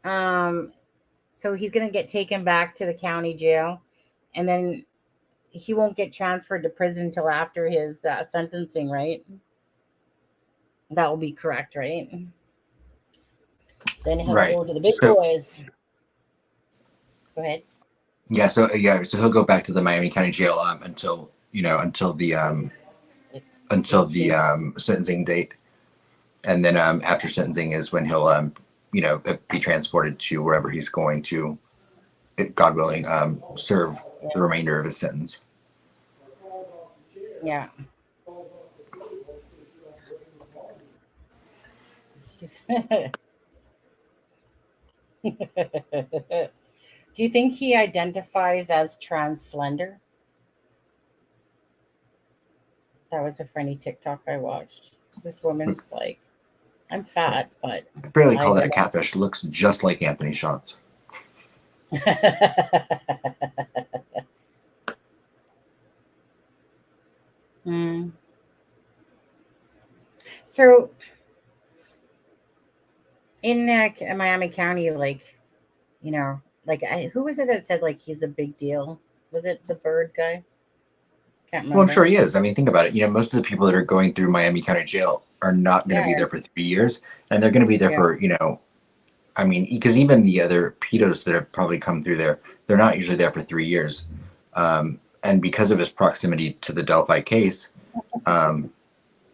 So he's going to get taken back to the county jail, and then he won't get transferred to prison until after his sentencing, right? That will be correct, right? Then he'll go to the big boys. Go ahead. Yeah, so he'll go back to the Miami County Jail until the sentencing date, and then after sentencing is when he'll be transported to wherever he's going to, God willing, serve the remainder of his sentence. Yeah. Do you think he identifies as trans slender? That was a funny TikTok I watched. This woman's like, I'm fat, but I barely call that a catfish. Looks just like Anthony Shots. So in Miami County, like, you know, like who was it that said like he's a big deal? Was it the bird guy? Can't remember. Well, I'm sure he is. I mean, think about it. Most of the people that are going through Miami County Jail are not going to be there for 3 years, and they're going to be there for, I mean, because even the other pedos that have probably come through there, they're not usually there for 3 years. And because of his proximity to the Delphi case,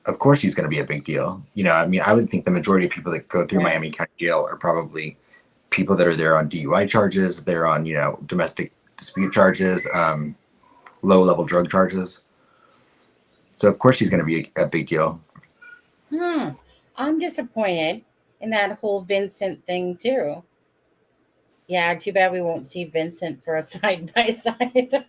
of course he's going to be a big deal. I mean, I would think the majority of people that go through Miami County Jail are probably people that are there on DUI charges, they're on, domestic dispute charges, low-level drug charges. So of course he's going to be a big deal. I'm disappointed in that whole Vincent thing too. Yeah, too bad we won't see Vincent for a side by side.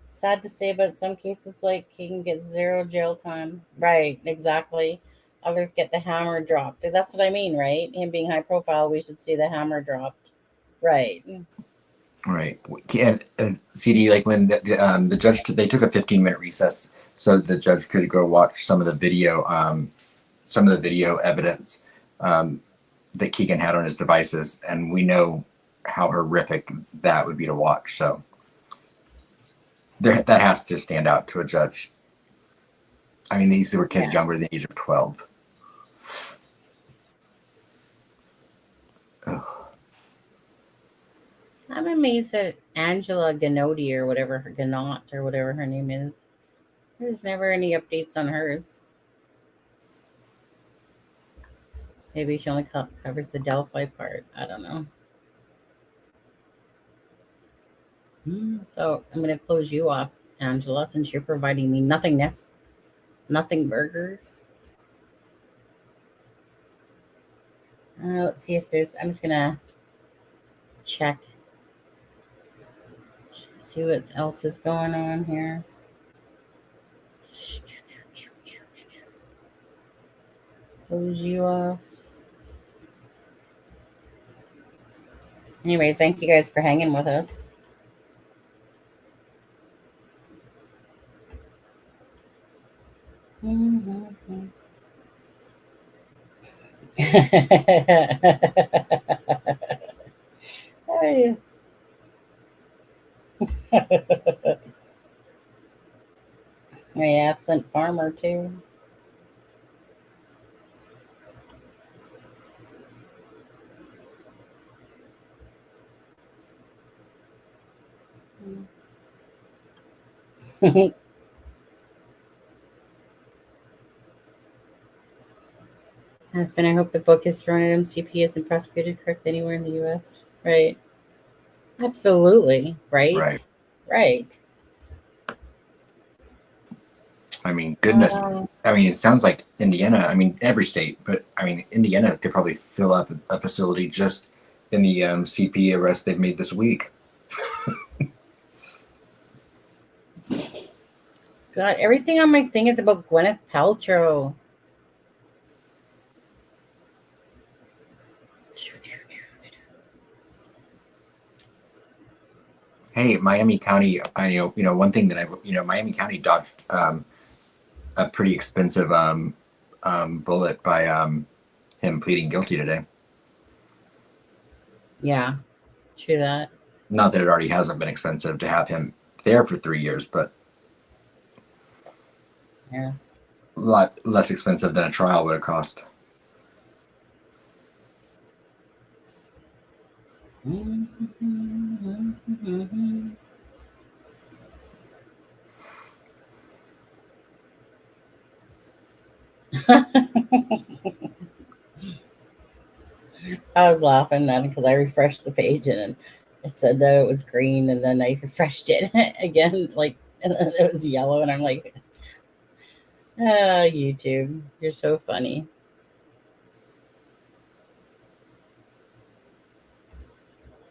Sad to say, but some cases like he can get 0 jail time. Right, exactly. Others get the hammer dropped. That's what I mean, right? Him being high profile, we should see the hammer dropped. Right. Right. And CD, like when the judge, they took a 15-minute recess so the judge could go watch some of the video evidence that Kegan had on his devices. And we know how horrific that would be to watch. So that has to stand out to a judge. I mean, these were kids younger than the age of 12. Ugh. I'm amazed that Angela Ganotti or whatever her name is. There's never any updates on hers. Maybe she only covers the Delphi part. I don't know. So I'm going to close you off, Angela, since you're providing me nothingness. Nothing burgers. Let's see if there's... I'm just going to check. See what else is going on here. Close you off. Anyways, thank you guys for hanging with us. Oh, yeah. Yeah, Flint Farmer too. Aspen, I hope the book is thrown at MCP isn't prosecuted correctly anywhere in the U.S. Right. Absolutely. Right. I mean, goodness. I mean, it sounds like Indiana. I mean, every state, but I mean, Indiana could probably fill up a facility just in the CP arrest they've made this week. God, everything on my thing is about Gwyneth Paltrow. Hey, Miami County. I know one thing that Miami County dodged a pretty expensive bullet by him pleading guilty today. Yeah, true that. Not that it already hasn't been expensive to have him there for 3 years, but yeah, a lot less expensive than a trial would have cost. I was laughing then because I refreshed the page and it said that it was green, and then I refreshed it again, and then it was yellow, and I'm like, oh, YouTube, you're so funny.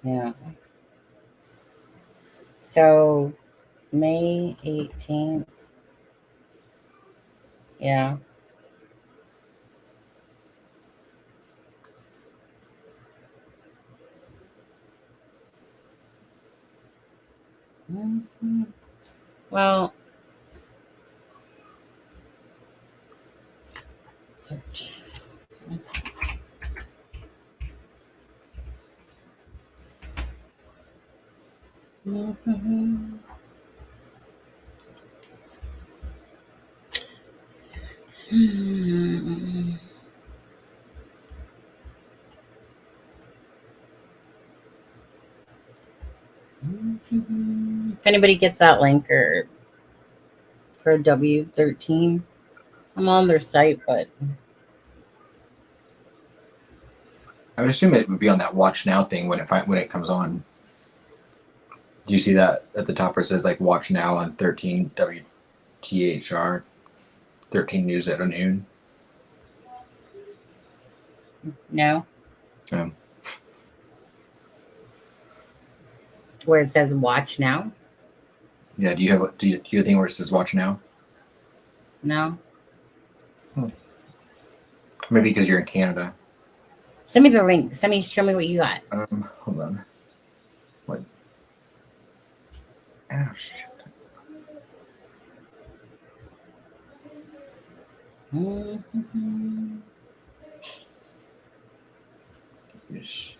Yeah. So, May 18th. Yeah. Well, Mhm. If anybody gets that link or for W13, I'm on their site, but I would assume it would be on that watch now thing when it comes on. Do you see that at the top where it says like watch now on 13 WTHR 13 news at noon? no. Um, Where it says watch now? yeah. Do you have do you have a thing where it says watch now? No. Maybe because you're in Canada. Send me the link. Show me what you got. Hold on. What? Oh shit. Yes.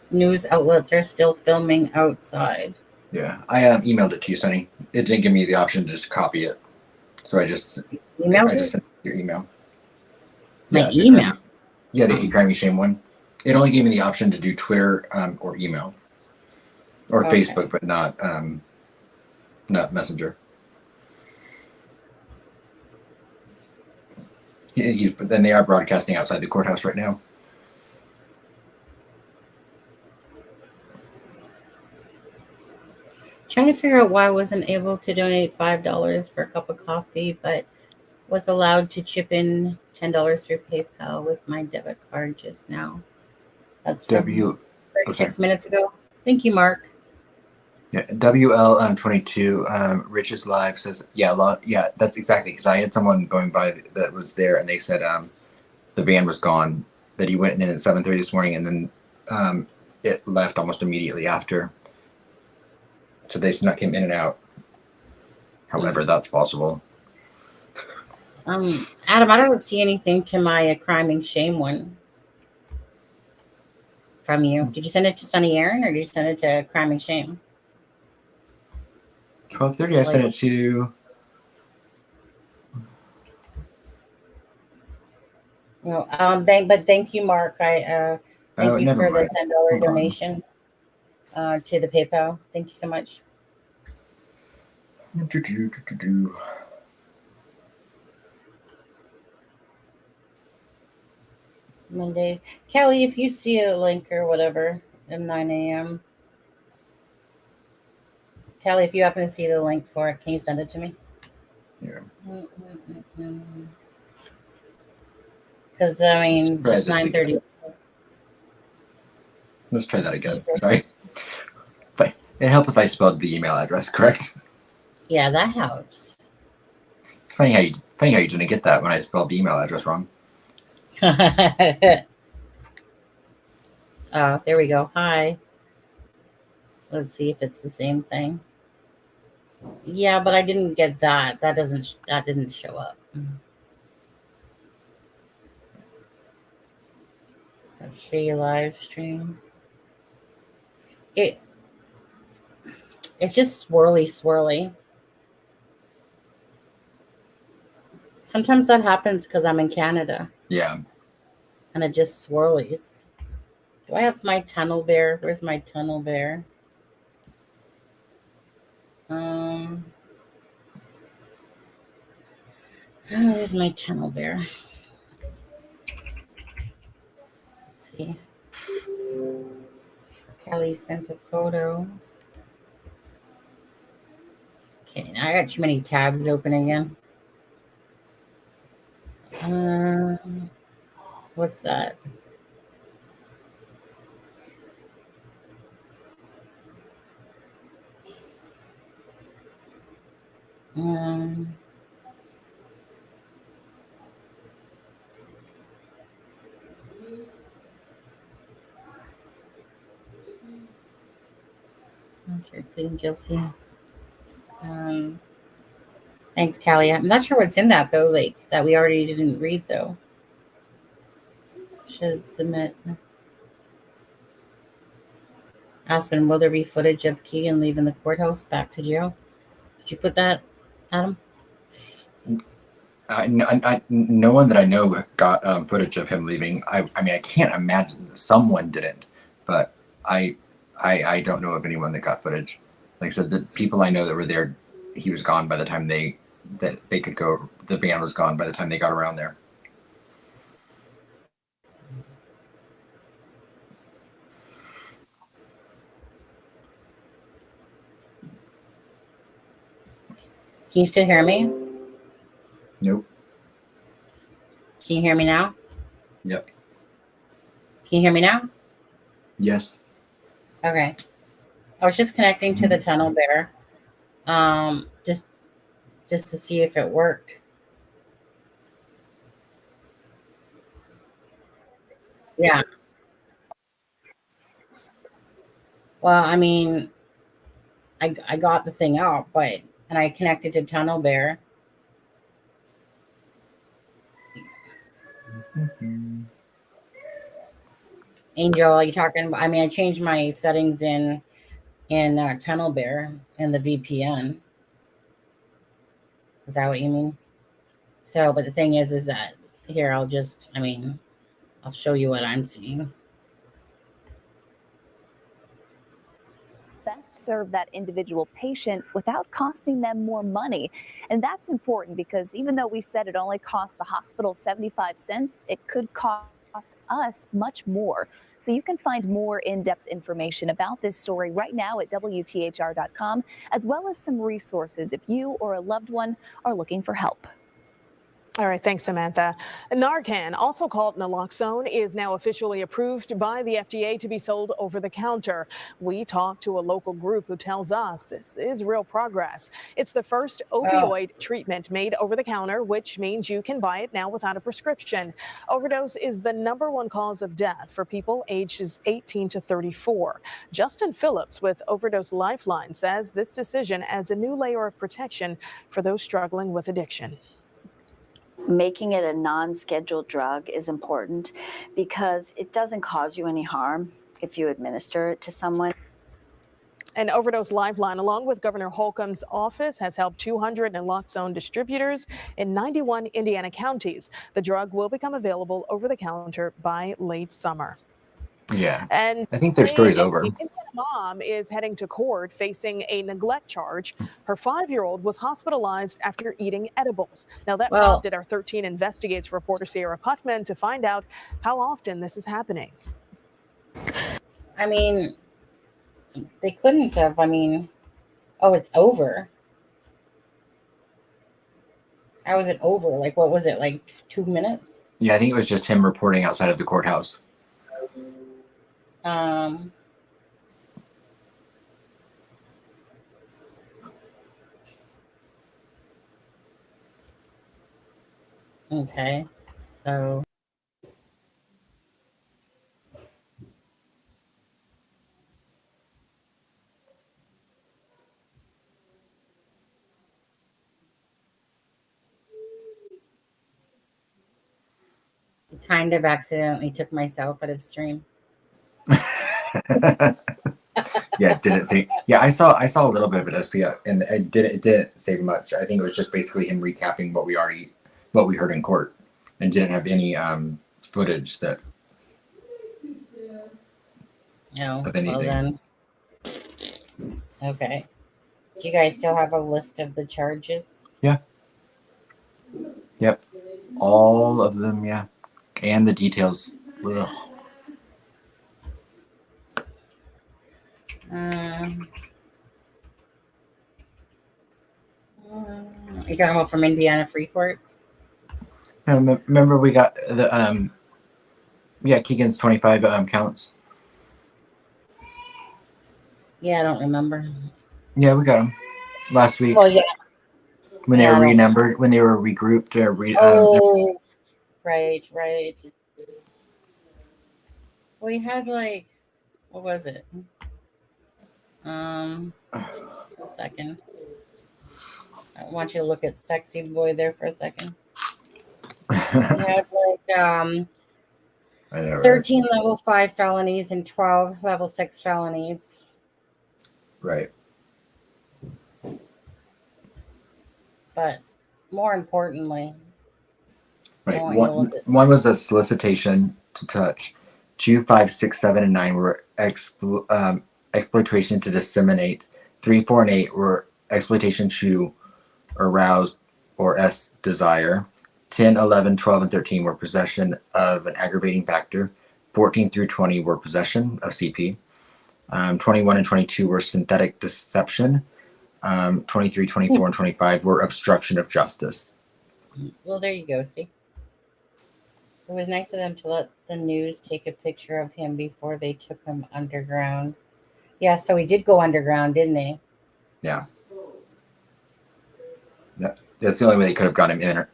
News outlets are still filming outside. Yeah, I emailed it to you, Sonny. It didn't give me the option to just copy it, so I just Emailed it? sent your email. My Yeah, it's email. the Crime Shame one. It only gave me the option to do Twitter or email or Okay. Facebook, but not Messenger. But then they are broadcasting outside the courthouse right now. Trying to figure out why I wasn't able to donate $5 for a cup of coffee, but was allowed to chip in $10 through PayPal with my debit card just now. That's from 36 minutes ago. Thank you, Mark. Yeah, WL 22 Rich's Live says yeah, that's exactly because I had someone going by that was there and they said the van was gone, that he went in at 7:30 this morning and then it left almost immediately after. So they snuck him in and out. However, that's possible. Adam, I don't see anything to my crime and shame one from you. Did you send it to Sunny Aaron or did you send it to crime and shame? 12:30. I sent it to. No, thank you, Mark. Thank you for the $10 donation to the PayPal. Thank you so much. Monday, Kelly, if you see a link or whatever at 9 a.m. Kelly, if you happen to see the link for it, can you send it to me? Yeah. Because I mean, it's 9:30. Let's try that again. Sorry. But it'd help if I spelled the email address correct. Yeah, that helps. It's funny how you didn't get that when I spelled the email address wrong. Oh, there we go. Hi. Let's see if it's the same thing. Yeah, but I didn't get that. That didn't show up. A free live stream. It's just swirly. Sometimes that happens because I'm in Canada. Yeah. And it just swirlies. Do I have my tunnel bear? Where's my tunnel bear? Where's my tunnel bear? Let's see. Kelly sent a photo. Okay, now I got too many tabs open again. What's that? You're pleading guilty. Thanks, Callie. I'm not sure what's in that though, like that we already didn't read though. Should submit. Aspen, will there be footage of Kegan leaving the courthouse back to jail? Did you put that, Adam? No one that I know got footage of him leaving. I mean, I can't imagine someone didn't, but I don't know of anyone that got footage. Like I said, the people I know that were there, he was gone by the time they could go. The van was gone by the time they got around there. Can you still hear me? Nope. Can you hear me now? Yep. Can you hear me now? Yes. Okay. I was just connecting to the tunnel there, just to see if it worked. Yeah. Well, I mean, I got the thing out, and I connected to Tunnel Bear. Angel, are you talking about? I mean, I changed my settings in Tunnel Bear and the VPN. Is that what you mean? So, but the thing is that here I'll show you what I'm seeing. Best serve that individual patient without costing them more money. And that's important because even though we said it only cost the hospital 75 cents, it could cost us much more. So you can find more in-depth information about this story right now at WTHR.com, as well as some resources if you or a loved one are looking for help. All right, thanks, Samantha. Narcan, also called naloxone, is now officially approved by the FDA to be sold over the counter. We talked to a local group who tells us this is real progress. It's the first opioid treatment made over the counter, which means you can buy it now without a prescription. Overdose is the #1 cause of death for people ages 18 to 34. Justin Phillips with Overdose Lifeline says this decision adds a new layer of protection for those struggling with addiction. Making it a non-scheduled drug is important because it doesn't cause you any harm if you administer it to someone. An Overdose Lifeline, along with Governor Holcomb's office, has helped 200 naloxone distributors in 91 Indiana counties. The drug will become available over the counter by late summer. Yeah. And I think their story's over. Mom is heading to court facing a neglect charge. Her 5-year-old was hospitalized after eating edibles. Now that prompted our 13 Investigates reporter Sierra Putman to find out how often this is happening. I mean, they couldn't have. I mean, oh, it's over. How was it over? Like, what was it, like 2 minutes? Yeah, I think it was just him reporting outside of the courthouse. Okay, so kind of accidentally took myself out of stream. Yeah, it didn't say. Yeah, I saw a little bit of it, SP, and it didn't say much. I think it was just basically him recapping what we heard in court, and didn't have any footage that. No. Of anything. Well then. Okay. Do you guys still have a list of the charges? Yeah. Yep. All of them. Yeah. And the details. Ugh. You talking about from Indiana Free Courts? Remember we got the Kegan's 25 counts. Yeah, I don't remember. Yeah, we got them last week. Well, yeah. When they were renumbered, when they were regrouped. Right. We had what was it? 1 second. I want you to look at Sexy Boy there for a second. He had like I know, right? 13 level 5 felonies and 12 level 6 felonies. Right. But more importantly, Right. want you to look at One was a solicitation to touch. 2, 5, 6, 7, and 9 were exploitation to disseminate. 3, 4, and 8 were exploitation to arouse or desire. 10, 11, 12, and 13 were possession of an aggravating factor. 14 through 20 were possession of CP. 21 and 22 were synthetic deception. 23, 24, and 25 were obstruction of justice. Well, there you go. See, it was nice of them to let the news take a picture of him before they took him underground. Yeah, so he did go underground, didn't he? Yeah. That's the only way they could have got him in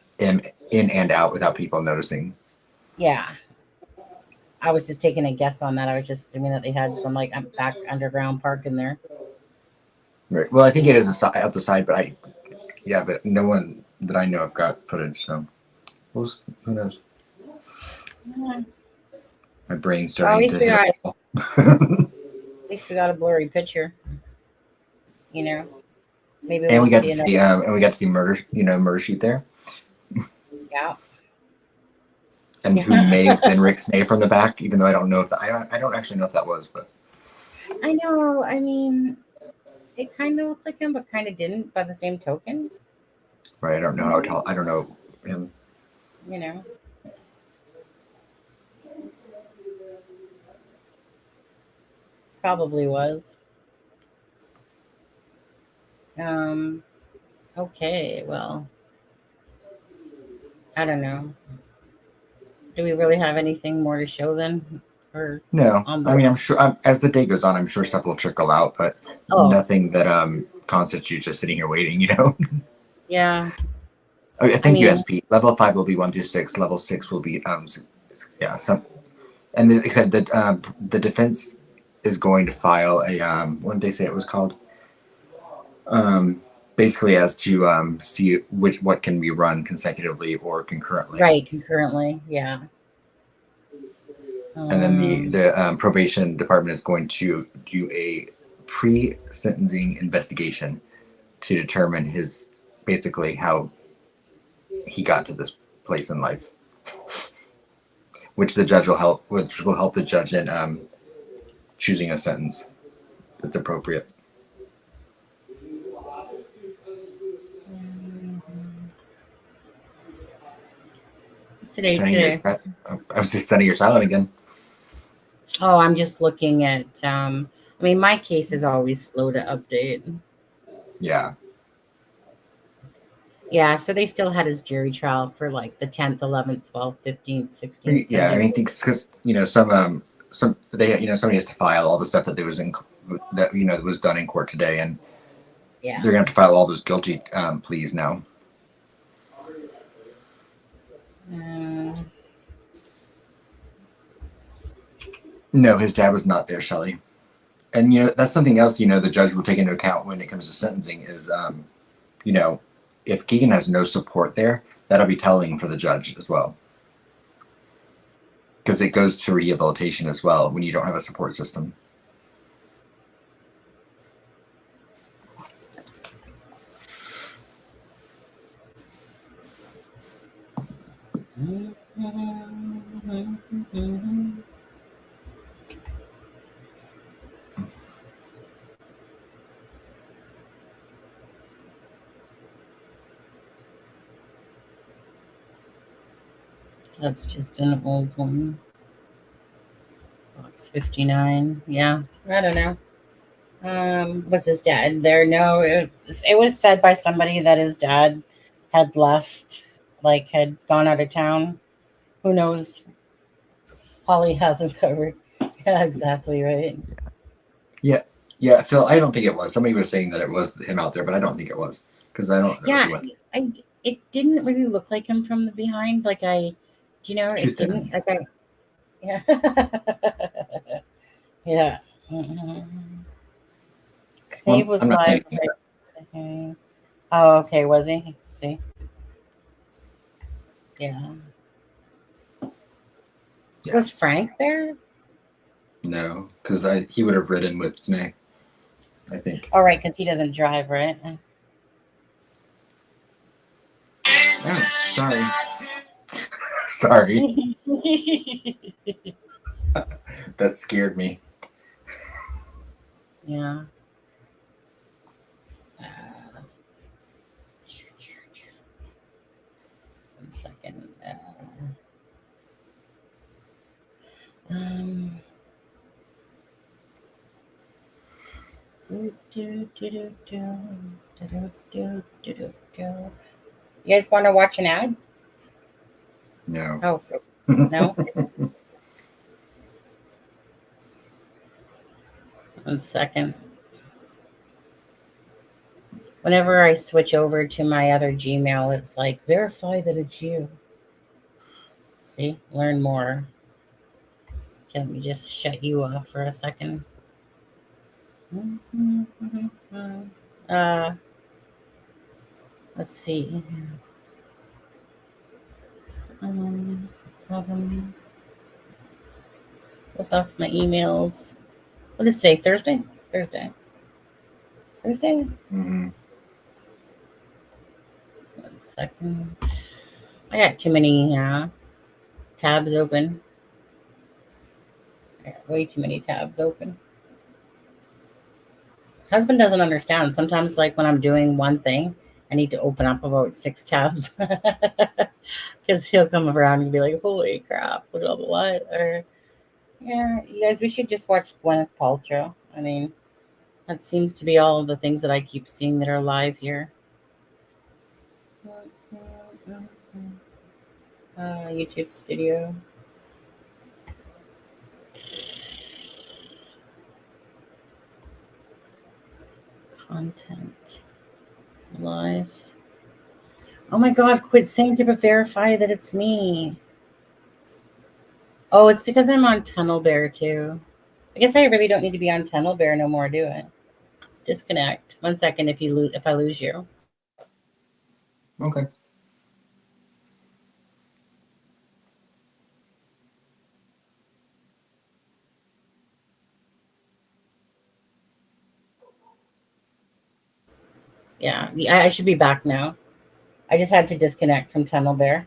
and out without people noticing. Yeah. I was just taking a guess on that. I was just assuming that they had some like back underground park in there. Right. Well, I think it is out the side, but but no one that I know of got footage. So who knows? My brain's starting to. At least we got a blurry picture. You know, maybe. And we got to see murder sheet there. Yeah. And who may have been Rick Snay from the back, even though I don't know if I don't actually know if that was, but I know. I mean, it kind of looked like him, but kind of didn't. By the same token, right? I don't know how tall. I don't know him. You know. Probably was. Okay, well, I don't know. Do we really have anything more to show then? Or no, I mean, I'm sure as the day goes on, I'm sure stuff will trickle out, but nothing that constitutes just sitting here waiting. You know. Yeah. Okay, thank you, SP. Level 5 will be 1 through 6. Level 6 will be except that the defense is going to file a what did they say it was called? Basically as to see what can be run consecutively or concurrently. Right, concurrently, yeah. And then the probation department is going to do a pre-sentencing investigation to determine basically how he got to this place in life, which will help the judge in choosing a sentence that's appropriate. Today. I was just sending your silent again. Oh, I'm just looking at. I mean, my case is always slow to update. Yeah. Yeah, so they still had his jury trial for like the 10th, 11th, 12th, 15th, 16th. Yeah, I mean, because somebody has to file all the stuff that was done in court today, and they're gonna have to file all those guilty pleas now. No, his dad was not there, Shelley. And that's something else. The judge will take into account when it comes to sentencing is, if Kegan has no support there, that'll be telling for the judge as well. Because it goes to rehabilitation as well when you don't have a support system. That's just an old one. Box 59. Yeah, I don't know. Was his dad there? No, it was said by somebody that his dad had left, like had gone out of town. Who knows? Holly hasn't covered. Yeah, exactly right. Yeah, Phil. I don't think it was. Somebody was saying that it was him out there, but I don't think it was because I don't know. Yeah, it didn't really look like him from the behind. Like it didn't. Like yeah, yeah. Steve was I'm not live. saying Okay. Oh, okay. Was he? See? Yeah. Yeah. Was Frank there? No, because he would have ridden with Snake, I think. All right, because he doesn't drive, right? Oh, sorry. Sorry. That scared me. Yeah. One second. You guys want to watch an ad? No. Oh, no. One second. Whenever I switch over to my other Gmail, it's like, verify that it's you. See, learn more. Okay, let me just shut you off for a second. Let's see. Close off my emails. What is today? Thursday? Thursday. Mm-hmm. One second. I got too many tabs open. I got way too many tabs open. Husband doesn't understand. Sometimes, like when I'm doing one thing, I need to open up about 6 tabs because he'll come around and be like, "Holy crap! Look at all the light." Or, yeah, you guys, we should just watch Gwyneth Paltrow. I mean, that seems to be all of the things that I keep seeing that are live here. YouTube Studio. Content. Live. Oh my God, quit saying to verify that it's me. Oh, it's because I'm on Tunnel Bear too. I guess I really don't need to be on Tunnel Bear no more, do I? Disconnect. 1 second if I lose you. Okay. Yeah, I should be back now. I just had to disconnect from Tunnel Bear.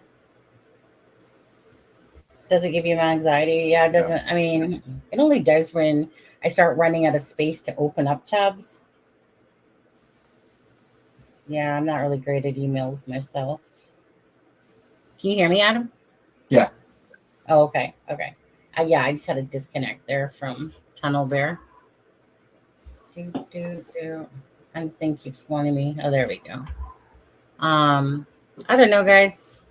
Does it give you anxiety? Yeah, it doesn't. I mean, it only does when I start running out of space to open up tabs. Yeah, I'm not really great at emails myself. Can you hear me, Adam? Yeah. Oh, okay. Okay. Yeah, I just had to disconnect there from Tunnel Bear. And thing keeps wanting me. Oh, there we go. I don't know, guys.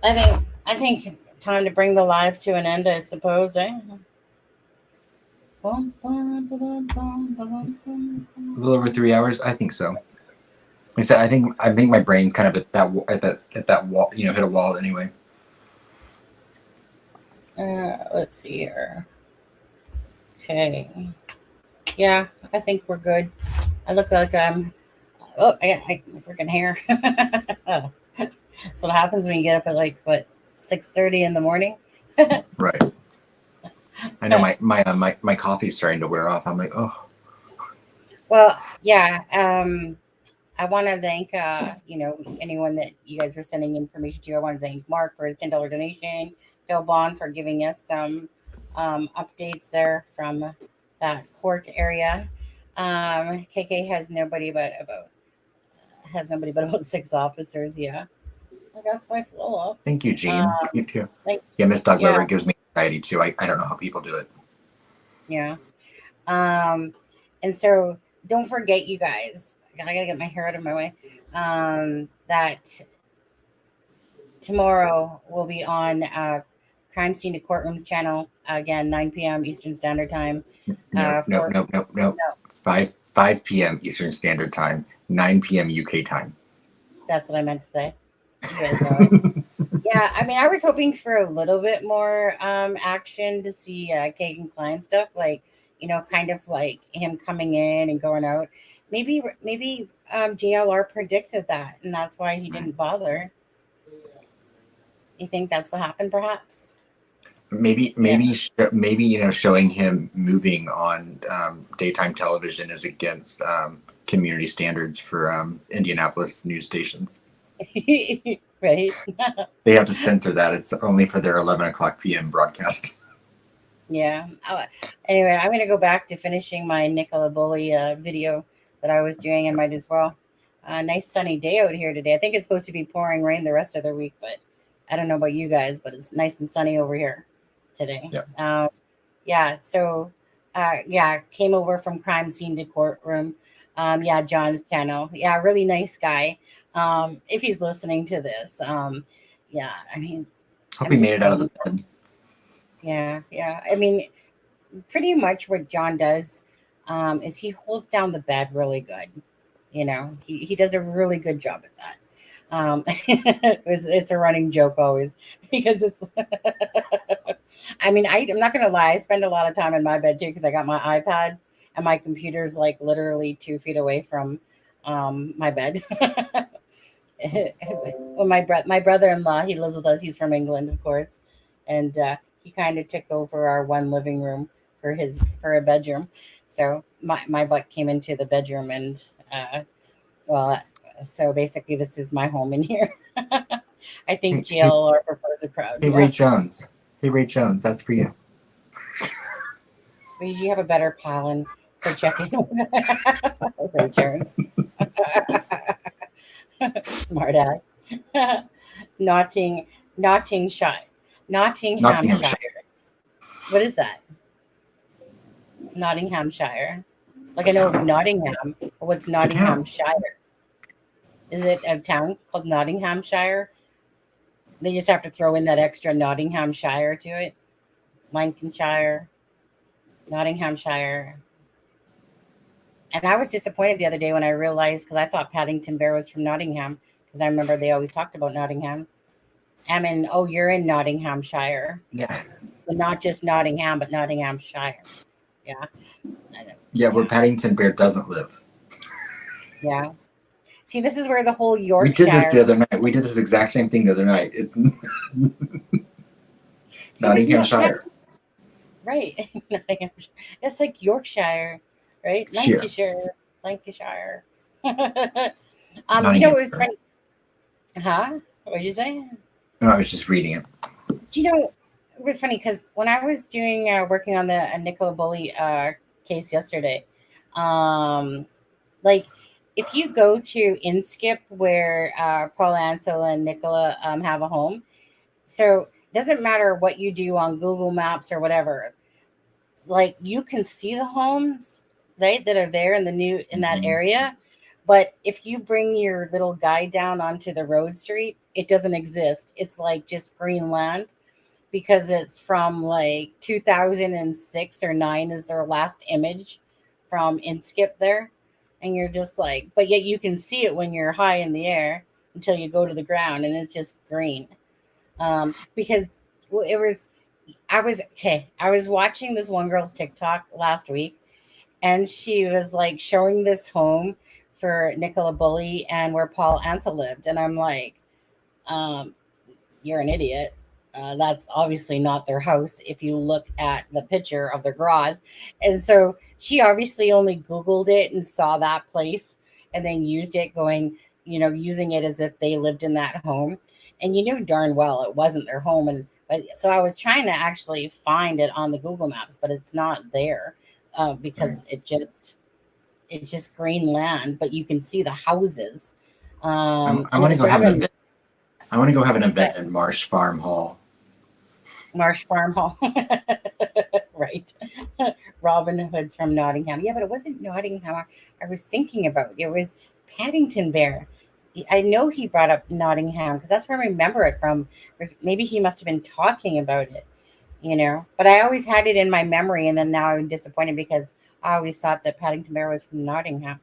I think time to bring the live to an end, I suppose, eh? A little over 3 hours, I think so. Like I said, I think my brain's kind of at that wall, hit a wall anyway. Let's see here. Okay. Yeah, I think we're good. I look like oh, I got my freaking hair. That's what happens when you get up at 6:30 in the morning. Right. I know my coffee's starting to wear off. I'm like, oh. Well, yeah. I want to thank anyone that you guys were sending information to. I want to thank Mark for his $10 donation, Phil Bond for giving us some updates there from that court area. KK has nobody but about 6 officers. Yeah, that's my flow off. Thank you, Jean. You too. Thanks. Yeah, Miss Dog Lover gives me anxiety too. I don't know how people do it. Yeah. And so don't forget, you guys. I gotta get my hair out of my way. That tomorrow we'll be on Crime Scene to Courtrooms channel again, 9 p.m. Eastern Standard Time. No. 5 p.m. Eastern Standard Time, 9 p.m. UK time. That's what I meant to say. You guys know it. Yeah, I mean, I was hoping for a little bit more action to see Kegan Kline stuff. kind of like him coming in and going out. Maybe JLR predicted that, and that's why he didn't bother. You think that's what happened, perhaps? Maybe showing him moving on daytime television is against community standards for Indianapolis news stations. Right. They have to censor that. It's only for their 11 p.m. broadcast. Yeah. Anyway, I'm going to go back to finishing my Nicola Bully video that I was doing, and might as well. Nice sunny day out here today. I think it's supposed to be pouring rain the rest of the week, but I don't know about you guys, but it's nice and sunny over here today. Yeah. So came over from crime scene to courtroom. John's channel. Yeah, really nice guy. If he's listening to this, I mean, hope he made it out of the bed. Yeah. I mean, pretty much what John does is he holds down the bed really good. He does a really good job at that. It's a running joke always because it's. I mean, I'm not gonna lie. I spend a lot of time in my bed too because I got my iPad and my computer's like literally 2 feet away from my bed. Well, my brother-in-law, he lives with us. He's from England, of course, and he kind of took over our one living room for a bedroom. So my butt came into the bedroom, and so basically this is my home in here. I think JLR prefers a crowd. Hey, Ray Jones. Hey, Ray Jones, that's for you. You have a better pal, and so check in with Ray Jones. Smart ass. Nottinghamshire. What is that? Nottinghamshire. Like I know of Nottingham, but what's Nottinghamshire? Is it a town called Nottinghamshire? They just have to throw in that extra Nottinghamshire to it. Lancashire, Nottinghamshire. And I was disappointed the other day when I realized, because I thought Paddington Bear was from Nottingham, because I remember they always talked about Nottingham. You're in Nottinghamshire. Yeah. So not just Nottingham, but Nottinghamshire. Yeah. Yeah, where Paddington Bear doesn't live. Yeah. See, this is where the whole Yorkshire. We did this the other night. We did this exact same thing the other night. It's Nottinghamshire. Right. Nottinghamshire. It's like Yorkshire, right? Lancashire. It was funny. Huh? What did you say? No, I was just reading it. It was funny because when I was working on the Nicola Bully case yesterday, if you go to Inskip where Paul Ansel and Nicola have a home, so it doesn't matter what you do on Google Maps or whatever, like you can see the homes, right, that are there in that area. But if you bring your little guide down onto the road street, it doesn't exist. It's like just green land because it's from like 2006 or 9 is their last image from Inskip there. And you're just like, but yet you can see it when you're high in the air until you go to the ground and it's just green. Because I was watching this one girl's TikTok last week and she was like showing this home for Nicola Bully and where Paul Ansel lived. And I'm like, you're an idiot. That's obviously not their house if you look at the picture of their garage. And so she obviously only Googled it and saw that place and then used it using it as if they lived in that home. And you knew darn well it wasn't their home. So I was trying to actually find it on the Google Maps, but it's not there because it's just green land, but you can see the houses. I want to go have an event. I want to go have an event in Marsh Farm Hall. Marsh Farm Hall. Right. Robin Hood's from Nottingham. Yeah, but it wasn't Nottingham. I was thinking about it was Paddington Bear. I know he brought up Nottingham because that's where I remember it from. Maybe he must have been talking about it, But I always had it in my memory, and then now I'm disappointed because I always thought that Paddington Bear was from Nottingham.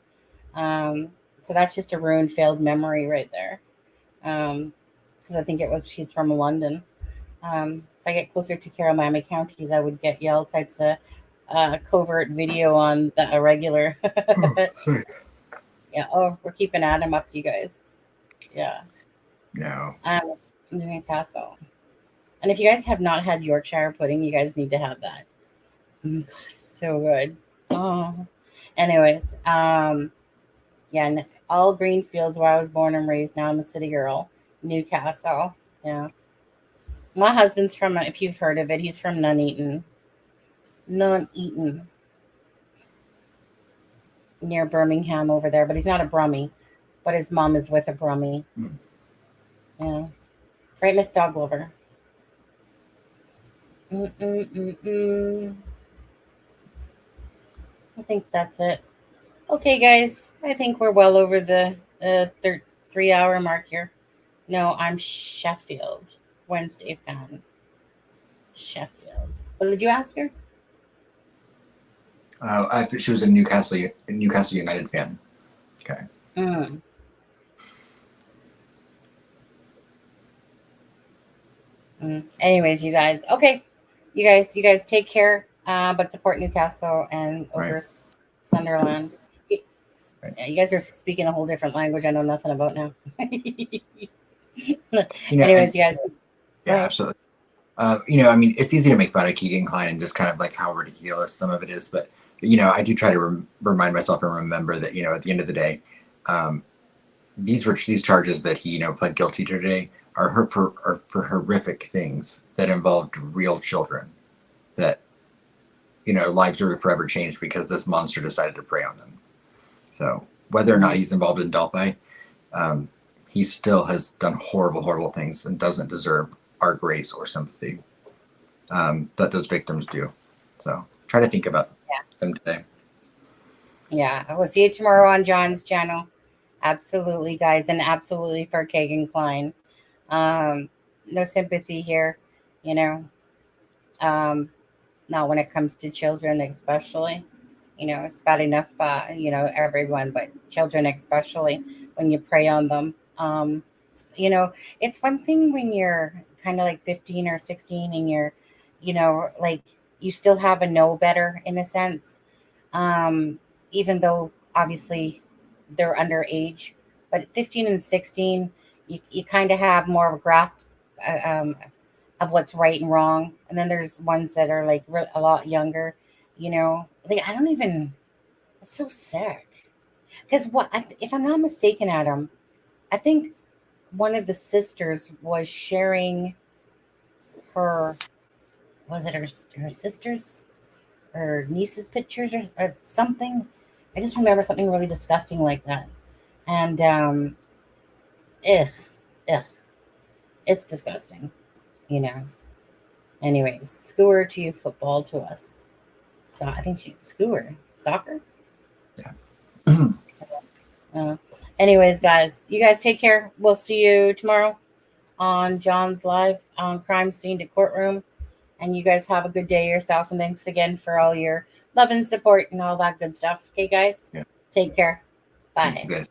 So that's just a ruined, failed memory right there. Because I think he's from London. If I get closer to Carolina counties, I would get all types of covert video on the regular. Sorry. Yeah. Oh, we're keeping Adam up, you guys. Yeah. No. Newcastle. And if you guys have not had Yorkshire pudding, you guys need to have that. God, it's so good. Oh. Anyways, yeah, all green fields where I was born and raised. Now I'm a city girl. Newcastle. Yeah. My husband's from, if you've heard of it, he's from Nuneaton. Nuneaton. Near Birmingham over there, but he's not a Brummie. But his mom is with a Brummie. Mm. Yeah. Right, Miss Dog Lover. I think that's it. Okay, guys. I think we're well over the 3-hour mark here. No, I'm Sheffield Wednesday fan. Sheffield. What did you ask her? She was a Newcastle United fan. Okay. Anyways, you guys. Okay. You guys take care. But support Newcastle and over Sunderland. Right. Yeah, you guys are speaking a whole different language I know nothing about now. Anyways, you guys. Yeah, absolutely. I mean, it's easy to make fun of Kegan Kline and just kind of like how ridiculous some of it is, but I do try to remind myself and remember that at the end of the day, these charges that he pled guilty to today are for horrific things that involved real children that lives are forever changed because this monster decided to prey on them. So whether or not he's involved in Delphi, he still has done horrible things and doesn't deserve our grace or sympathy that those victims do. So try to think about them today. Yeah, we'll see you tomorrow on John's channel. Absolutely, guys, and absolutely for Kegan Kline. No sympathy here, not when it comes to children, especially. It's bad enough, everyone, but children especially when you prey on them. It's one thing when you're kind of like 15 or 16 and you're, like you still have a know better in a sense, even though obviously they're underage. But 15 and 16, you kind of have more of a grasp of what's right and wrong. And then there's ones that are like a lot younger, like I don't even, it's so sick. Because if I'm not mistaken, Adam, I think one of the sisters was sharing her sister's or niece's pictures or something. I just remember something really disgusting like that. And it's disgusting, Anyways, skewer to football to us. So I think skewer soccer. Yeah. Anyways, guys, you guys take care. We'll see you tomorrow on John's live on Crime Scene to Courtroom. And you guys have a good day yourself. And thanks again for all your love and support and all that good stuff. Okay, guys? Yeah. Take care. Bye. Thank you, guys.